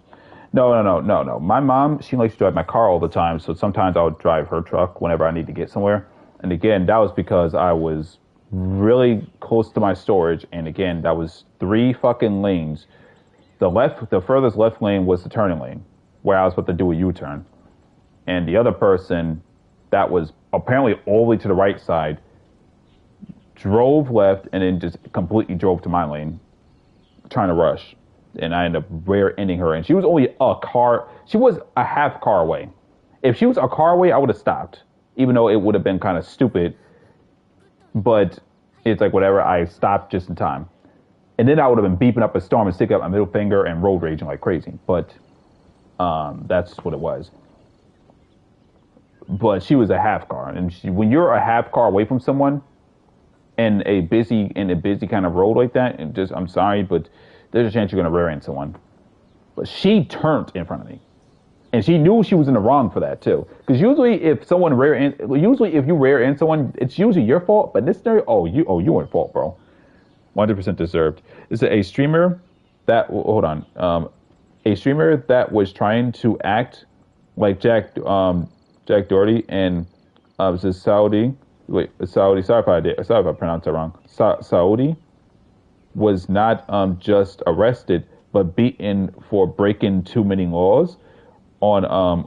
My mom, she likes to drive my car all the time, so sometimes I'll drive her truck whenever I need to get somewhere. And again, that was because I was really close to my storage, and again, that was 3 fucking lanes. The furthest left lane was the turning lane, where I was about to do a U-turn. And the other person that was apparently all the way to the right side drove left and then just completely drove to my lane, trying to rush. And I ended up rear-ending her. And she was only she was a half car away. If she was a car away, I would have stopped, even though it would have been kind of stupid. But it's like, whatever, I stopped just in time. And then I would have been beeping up a storm and sticking up my middle finger and road raging like crazy. But that's what it was. But she was a half car. And when you're a half car away from someone in a busy kind of road like that, and I'm sorry, but there's a chance you're going to rear end someone. But she turned in front of me. And she knew she was in the wrong for that, too. Because usually if you rear end someone, it's usually your fault. But in this scenario, you were at fault, bro. 100% deserved. Is it a streamer that, hold on, a streamer that was trying to act like Jack Doherty and Saudi, sorry if I pronounced it wrong, Saudi was not just arrested, but beaten for breaking too many laws on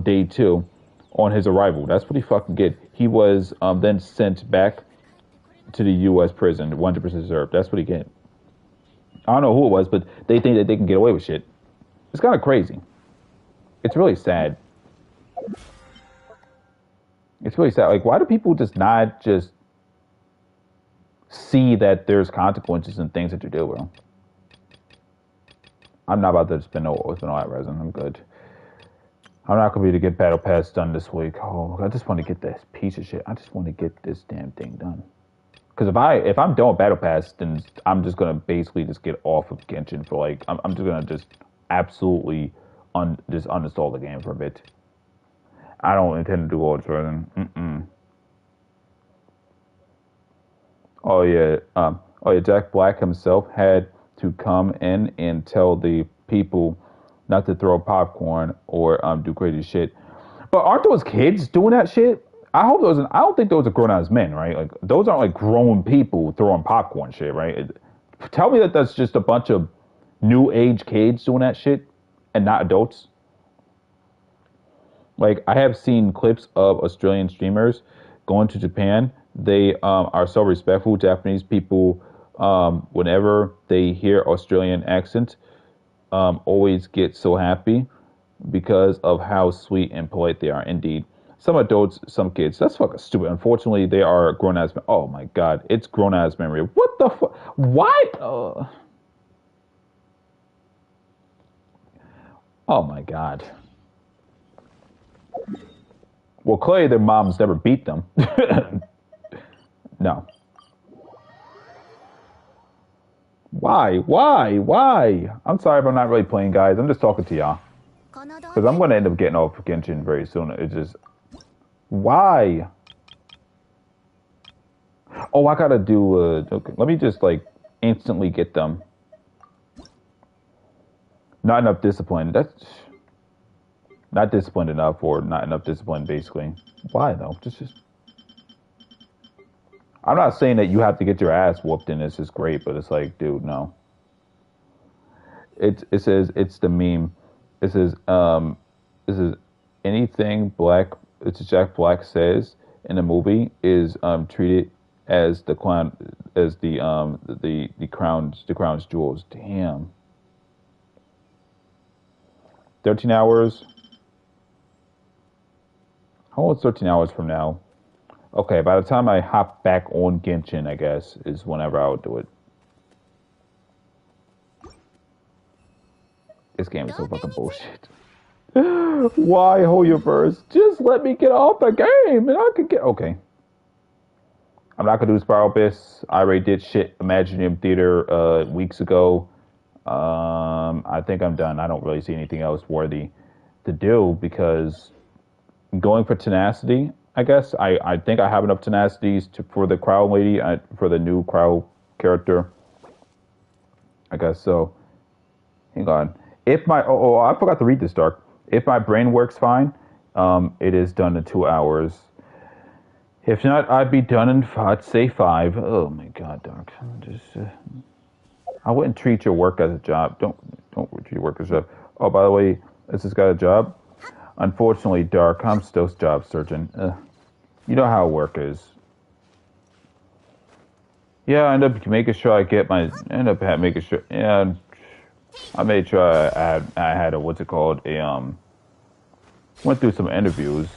day 2 on his arrival. That's what he fucking did. He was then sent back to the U.S. prison, 100% deserved. That's what he did. I don't know who it was, but they think that they can get away with shit. It's kind of crazy. It's really sad. It's really sad. Like, why do people just not just see that there's consequences and things that you do, bro? I'm not about to spend all that resin. I'm good. I'm not going to be able to get Battle Pass done this week. Oh, I just want to get this piece of shit. I just want to get this damn thing done. Because if I'm done with Battle Pass, then I'm just going to basically just get off of Genshin for like, I'm just going to just absolutely just uninstall the game for a bit. I don't intend to do all this resin. Oh yeah, Jack Black himself had to come in and tell the people not to throw popcorn or do crazy shit. But aren't those kids doing that shit? I don't think those are grown-ass men, right? Like, those aren't like grown people throwing popcorn shit, right? Tell me that that's just a bunch of new age kids doing that shit and not adults. Like, I have seen clips of Australian streamers going to Japan. They are so respectful. Japanese people, whenever they hear Australian accent, always get so happy because of how sweet and polite they are. Indeed. Some adults, some kids. That's fucking stupid. Unfortunately, they are grown-ass men. Oh my God. It's grown-ass memory. What the fuck? Why? Oh my God. Well, clearly their moms never beat them. No. Why? I'm sorry if I'm not really playing, guys. I'm just talking to y'all. Because I'm going to end up getting off Genshin very soon. It's just... Why? Oh, I gotta do... okay, let me just, like, instantly get them. Not enough discipline. That's not disciplined enough, or not enough discipline, basically. Why though? Just. I'm not saying that you have to get your ass whooped and it's just great, but it's like, dude, no. It says it's the meme. It says this is anything black. It's Jack Black says in the movie is treated as the clown, as the crown's jewels. Damn. 13 hours. How old is 13 hours from now? Okay, by the time I hop back on Genshin, I guess, is whenever I would do it. This game is so fucking bullshit. Why HoYoVerse? Just let me get off the game and I could get... Okay. I'm not gonna do Spiral Abyss. I already did shit Imaginarium Theater weeks ago. I think I'm done. I don't really see anything else worthy to do because going for tenacity, I guess. I think I have enough tenacities for the Crow Lady, for the new Crow character. I guess so. Hang on. If my I forgot to read this, Dark. If my brain works fine, it is done in 2 hours. If not, I'd be done in I'd say 5. Oh my God, Dark. Just I wouldn't treat your work as a job. Don't treat your work as a job. Oh, by the way, this has got a job. Unfortunately, Dark, I'm still job searching. You know how work is. Yeah, I end up making sure I get my. Making sure. Yeah, I made sure I had a what's it called went through some interviews,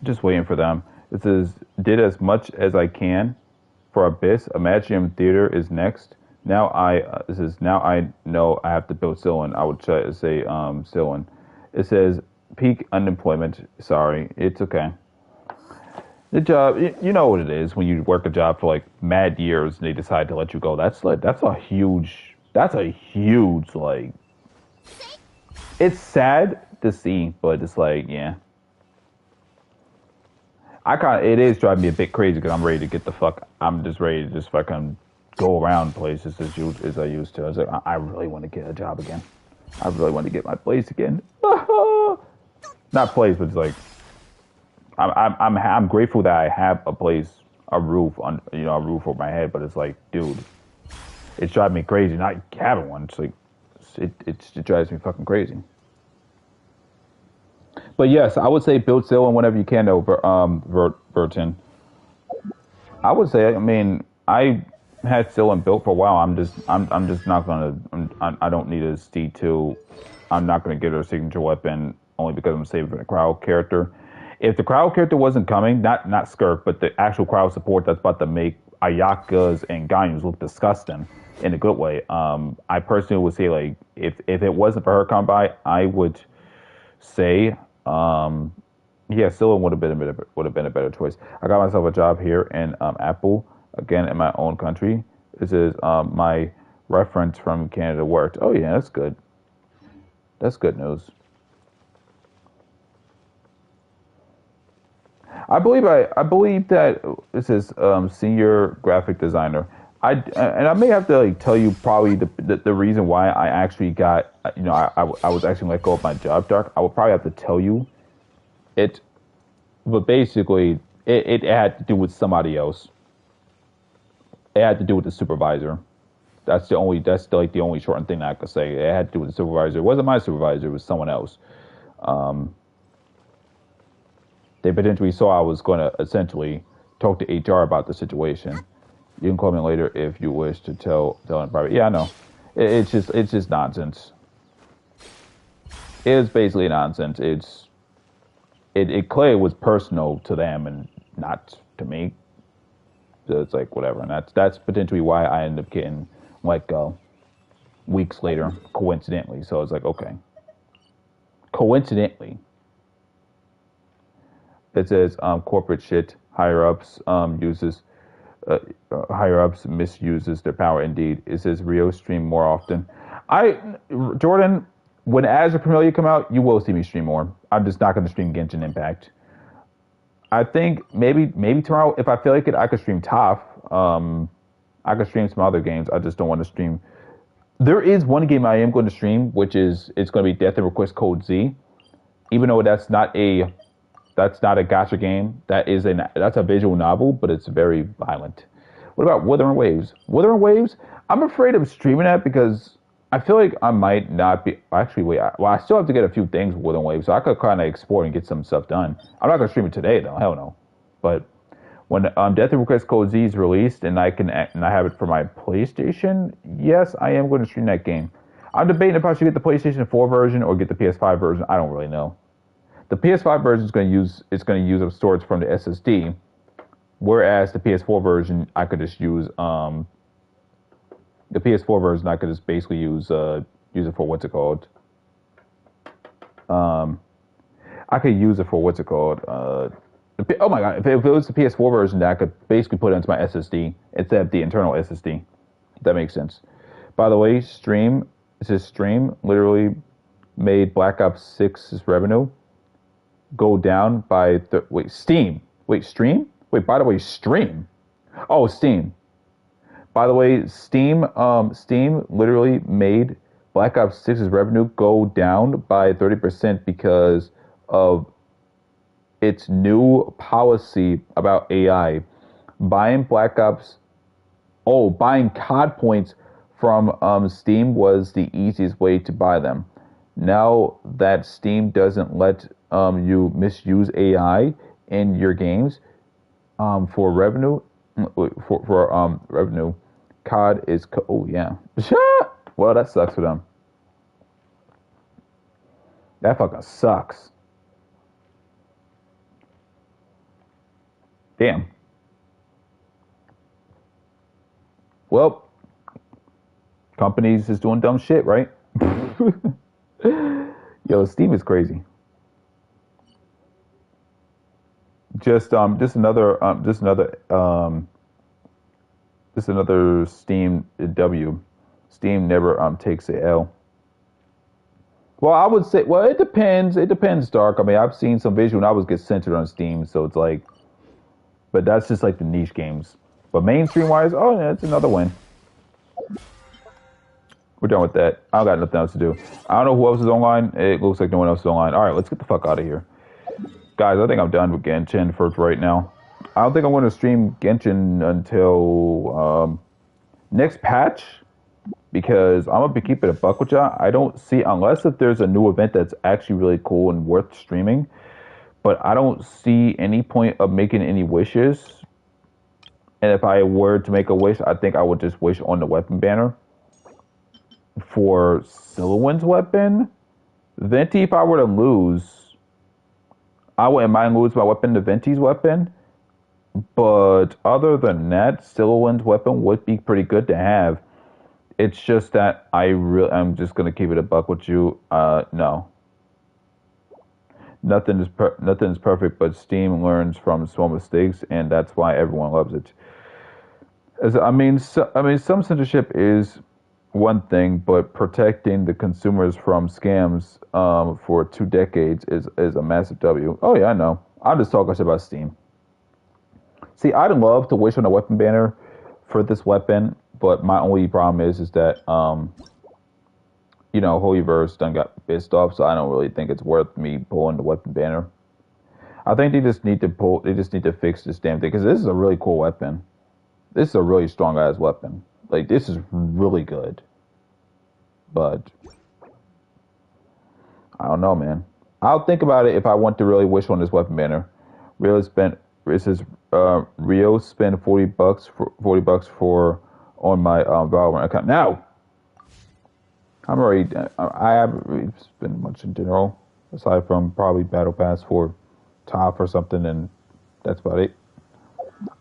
just waiting for them. It says did as much as I can for Abyss. Imaginarium Theater is next. Now this is now I know I have to build Sylvan. I would try to say Sylvan. It says peak unemployment. Sorry, it's okay. The job, you know what it is when you work a job for like mad years and they decide to let you go. That's a huge like. It's sad to see, but it's like yeah. It is driving me a bit crazy because I'm ready to get the fuck. I'm just ready to just fucking go around places as I used to. I was like, I really want to get a job again. I really want to get my place again. Not place, but it's like I'm grateful that I have a place, a roof on, a roof over my head. But it's like, dude, it's driving me crazy not having one. It's like it drives me fucking crazy. But yes, I would say build Sylvan whenever you can over Burton. I would say, I mean, I had Sylvan built for a while. I'm just not gonna. I don't need a C2. I'm not gonna get her a signature weapon only because I'm saving for the crowd character. If the crowd character wasn't coming, not Skirk, but the actual crowd support that's about to make Ayakas and Ganyus look disgusting in a good way. I personally would say like if it wasn't for her come by, I would say yeah, Sylvan would have been a better choice. I got myself a job here in Apple, again in my own country. This is my reference from Canada worked. Oh yeah, that's good. That's good news. I believe that this is senior graphic designer. I may have to like tell you probably the reason why I actually got I was actually let go of my job, Dark. I would probably have to tell you it, but basically it had to do with somebody else. It had to do with the supervisor. That's the only shortened thing that I could say. It had to do with the supervisor. It wasn't my supervisor. It was someone else. They potentially saw I was going to essentially talk to HR about the situation. You can call me later if you wish to tell in private. Yeah, I know. It's just nonsense. It's basically nonsense. It clearly was personal to them and not to me. So it's like whatever, and that's potentially why I ended up getting let go weeks later, coincidentally. So it's like okay, coincidentally. It says corporate shit. Higher ups misuses their power. Indeed, it says Rio stream more often. Jordan, when Azur Promilia come out, you will see me stream more. I'm just not going to stream Genshin Impact. I think maybe tomorrow, if I feel like it, I could stream TOF. I could stream some other games. I just don't want to stream. There is one game I am going to stream, which is it's going to be Death and Request Code Z. Even though that's not a gacha game. That's a visual novel, but it's very violent. What about Wuthering Waves? Wuthering Waves, I'm afraid of streaming that because I feel like I might not be. Actually, wait. I still have to get a few things with Wuthering Waves, so I could kind of explore and get some stuff done. I'm not gonna stream it today, though. Hell no. But when Death and Request Code Z is released and I have it for my PlayStation, yes, I am going to stream that game. I'm debating if I should get the PlayStation 4 version or get the PS5 version. I don't really know. The PS5 version is going to use up storage from the SSD, whereas the PS4 version I could just use the PS4 version I could just basically use it for what's it called. I could use it for what's it called. Oh my god! If it was the PS4 version, I could basically put it into my SSD instead of the internal SSD. If that makes sense. By the way, Stream literally made Black Ops 6's revenue go down by Steam. Stream? By the way, Stream. Oh, Steam. By the way, Steam literally made Black Ops 6's revenue go down by 30% because of its new policy about AI. Buying COD points from Steam was the easiest way to buy them. Now that Steam doesn't let you misuse AI in your games for revenue, revenue, COD is oh yeah. Well, that sucks for them. That fucking sucks. Damn. Well, companies is doing dumb shit, right? Yo, Steam is crazy. Just another Steam W. Steam never takes a L. Well, I would say, well, it depends. It depends, Dark. I mean, I've seen some visual novels get censored on Steam, so it's like, but that's just like the niche games. But mainstream wise, oh yeah, it's another win. We're done with that. I don't got nothing else to do. I don't know who else is online. It looks like no one else is online. All right, let's get the fuck out of here. Guys, I think I'm done with Genshin for right now. I don't think I'm going to stream Genshin until next patch because I'm going to be keeping a buck with y'all. I don't see, unless if there's a new event that's actually really cool and worth streaming, but I don't see any point of making any wishes. And if I were to make a wish, I think I would just wish on the weapon banner for Silhouette's weapon. Venti, if I were to lose, I wouldn't mind lose my weapon to Venti's weapon. But other than that, Silhouette's weapon would be pretty good to have. It's just that I'm just gonna keep it a buck with you. No. Nothing is perfect, but Steam learns from small mistakes, and that's why everyone loves it. I mean, some censorship is one thing, but protecting the consumers from scams for 2 decades is a massive W. Oh yeah, I know. I'll just talk about Steam. See, I'd love to wish on a weapon banner for this weapon, but my only problem is that HoYoVerse done got pissed off, so I don't really think it's worth me pulling the weapon banner. I think they just need to fix this damn thing, because this is a really cool weapon. This is a really strong ass weapon. Like, this is really good. But I don't know, man. I'll think about it if I want to really wish on this weapon banner. Rio spent $40 for on my Valorant account. Now I haven't really spent much in general, aside from probably Battle Pass for top or something, and that's about it.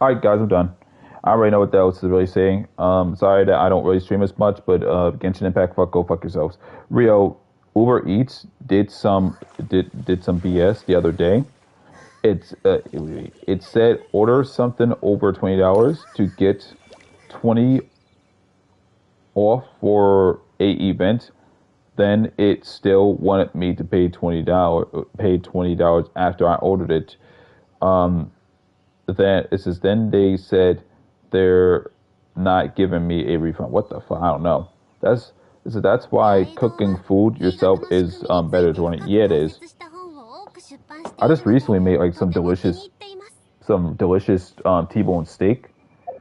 Alright guys, I'm done. I already know what that else is really saying. Sorry that I don't really stream as much, but Genshin Impact, go fuck yourselves. Rio, Uber Eats did some BS the other day. It said order something over $20 to get 20 off for a event. Then it still wanted me to pay $20 after I ordered it. Then they said they're not giving me a refund. What the fuck? I don't know. That's So that's why cooking food yourself is better to run it. Yeah, it is. I just recently made like some delicious T-bone steak.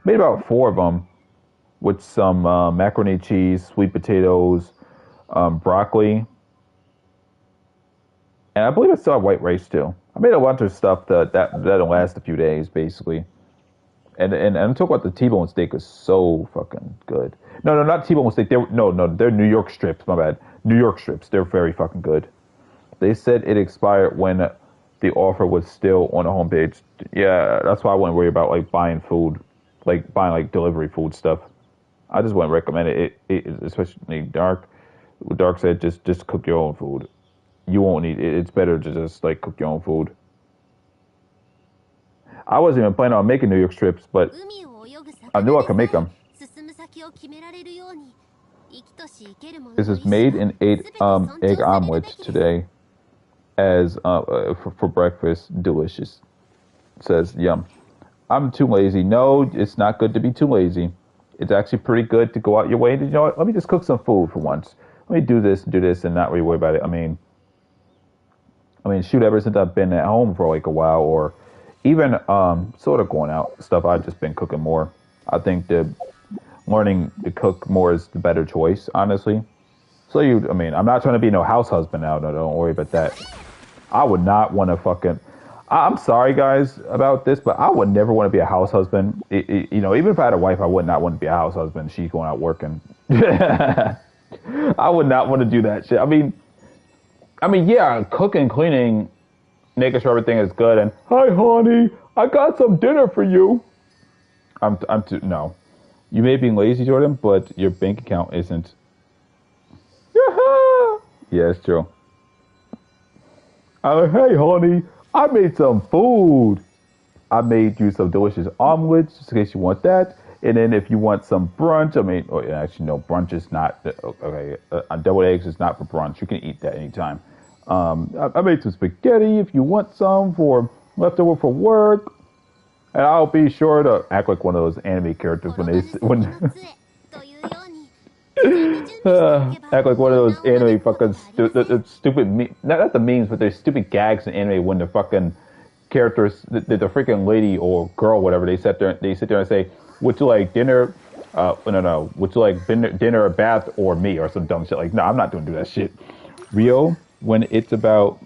Made about 4 of them with some macaroni cheese, sweet potatoes, broccoli, and I believe I still have white rice too. I made a bunch of stuff that'll last a few days, basically. And I'm talking about the T-bone steak is so fucking good. No, not T-bone steak. They're New York strips. My bad. New York strips. They're very fucking good. They said it expired when the offer was still on the homepage. Yeah, that's why I wouldn't worry about like buying food, like buying like delivery food stuff. I just wouldn't recommend it. Especially dark. Dark said just cook your own food. You won't need it. It's better to just like cook your own food. I wasn't even planning on making New York strips, but I knew I could make them. This is made and ate egg omelets today as for breakfast. Delicious. Says yum. I'm too lazy. No, it's not good to be too lazy. It's actually pretty good to go out your way. You know what? Let me just cook some food for once. Let me do this, and not really worry about it. I mean, shoot, ever since I've been at home for like a while, or even sort of going out stuff, I've just been cooking more. I think learning to cook more is the better choice, honestly. So I'm not trying to be no house husband now. No, don't worry about that. I would not want to fucking. I'm sorry, guys, about this, but I would never want to be a house husband. Even if I had a wife, I would not want to be a house husband. She's going out working. I would not want to do that shit. I mean, yeah, cooking, cleaning, making sure everything is good, and hi, honey, I got some dinner for you. No. You may be lazy, Jordan, but your bank account isn't. Yeah, it's true. Hey, honey, I made some food. I made you some delicious omelets, just in case you want that. And then if you want some brunch, actually, no, brunch is not, okay, deviled eggs is not for brunch. You can eat that anytime. I made some spaghetti if you want some for leftover for work. And I'll be sure to act like one of those anime characters act like one of those anime fucking stupid, not the memes, but there's stupid gags in anime when the fucking characters, the freaking lady or girl, whatever, they sit there and say, would you like dinner? No. Would you like dinner, a bath, or me, or some dumb shit? Like, no, I'm not doing that shit. Rio, when it's about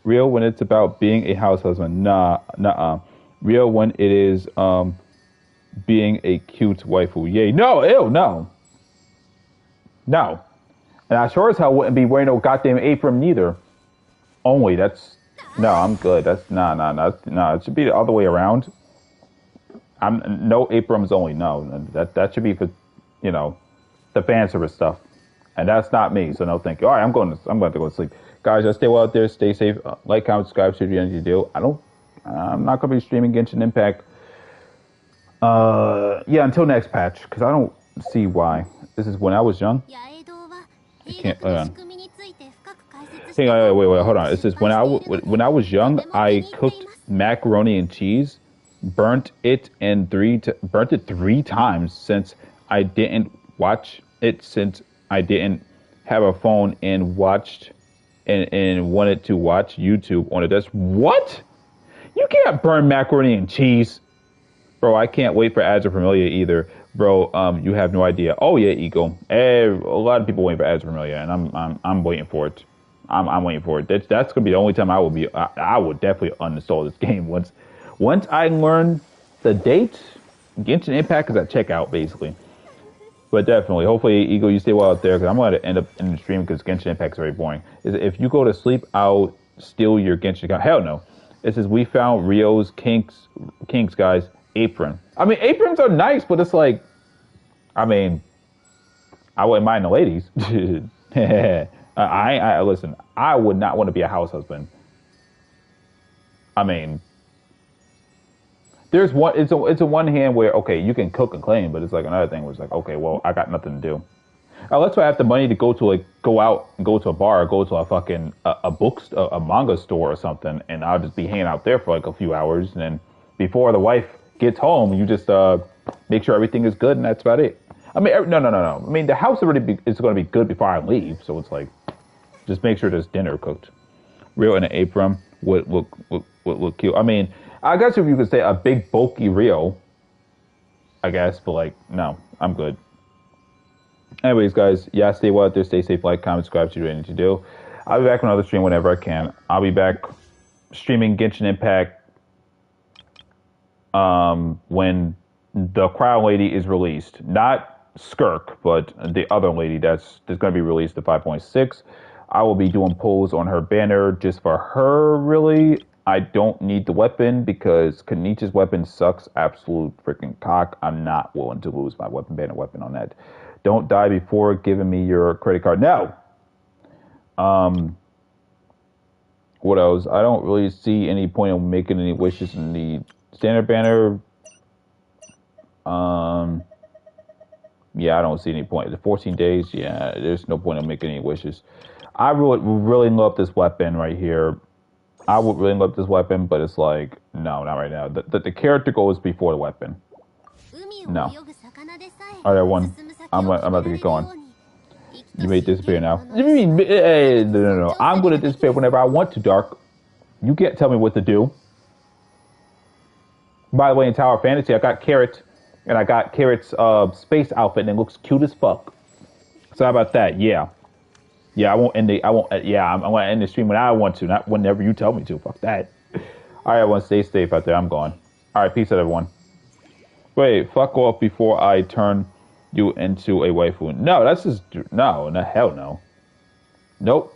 being a house husband, nah. Rio, when it is being a cute waifu, yay. No, ew, no. And I sure as hell wouldn't be wearing no goddamn apron neither. I'm good. That's nah. It should be the other way around. No aprons only. No, that should be for, the fan service stuff, and that's not me. So no, thank you. All right, I'm going to go to sleep, guys. Just stay well out there. Stay safe. Like, comment, subscribe, share the energy deal. I'm not going to be streaming Genshin Impact. Until next patch, because I don't see why. This is when I was young. I can't. Hold on. Wait, hold on. It says when I was young, I cooked macaroni and cheese, burnt it 3 times since I didn't watch it, since I didn't have a phone and wanted to watch YouTube on a desk. What? You can't burn macaroni and cheese, bro. I can't wait for Azur Promilia either, bro. You have no idea. Oh yeah, Eagle. A lot of people waiting for Azur Promilia, and I'm waiting for it. I'm waiting for it. That's gonna be the only time I would definitely uninstall this game once I learn the date. Genshin Impact is at checkout basically, but definitely, hopefully, Eagle, you stay well out there because I'm going to end up in the stream because Genshin Impact is very boring. If you go to sleep, I'll steal your Genshin account. Hell no. It says we found Rio's kinks, guys. Apron. Aprons are nice, but it's like, I wouldn't mind the ladies. Listen. I would not want to be a house husband. There's one. It's a one hand where okay, you can cook and clean, but it's like another thing where it's like okay, well, I got nothing to do. Unless I have the money to go out and go to a bar, or go to a fucking a manga store or something, and I'll just be hanging out there for like a few hours, and then before the wife gets home, you just make sure everything is good, and that's about it. I mean, no. I mean, the house is going to be good before I leave. So it's like, just make sure there's dinner cooked. Rio in an apron would look cute. I mean, I guess if you could say a big bulky Rio, I guess, but like, no, I'm good. Anyways, guys, yeah, stay well out there, stay safe, like, comment, subscribe, see what you need to do. I'll be back on another stream whenever I can. I'll be back streaming Genshin Impact when the Crown Lady is released. Not Skirk, but the other lady that's going to be released, the 5.6. I will be doing polls on her banner just for her, really. I don't need the weapon because Kanichi's weapon sucks absolute freaking cock. I'm not willing to lose my banner weapon on that. Don't die before giving me your credit card. No! What else? I don't really see any point of making any wishes in the standard banner. Yeah, I don't see any point. The 14 days, yeah, there's no point in making any wishes. I would really love this weapon right here. I would really love this weapon, but it's like, no, not right now. The character goes before the weapon. No. All right, everyone. I'm about to get going. You may disappear now. No. I'm going to disappear whenever I want to, Dark. You can't tell me what to do. By the way, in Tower of Fantasy, I got Carrot, and I got Carrot's space outfit, and it looks cute as fuck. So how about that? Yeah. Yeah, I'm going to end the stream when I want to, not whenever you tell me to. Fuck that. All right, everyone, stay safe out there. I'm gone. All right, peace out, everyone. Wait, fuck off before I turn you into a waifu. No, that's just, no, hell no. Nope.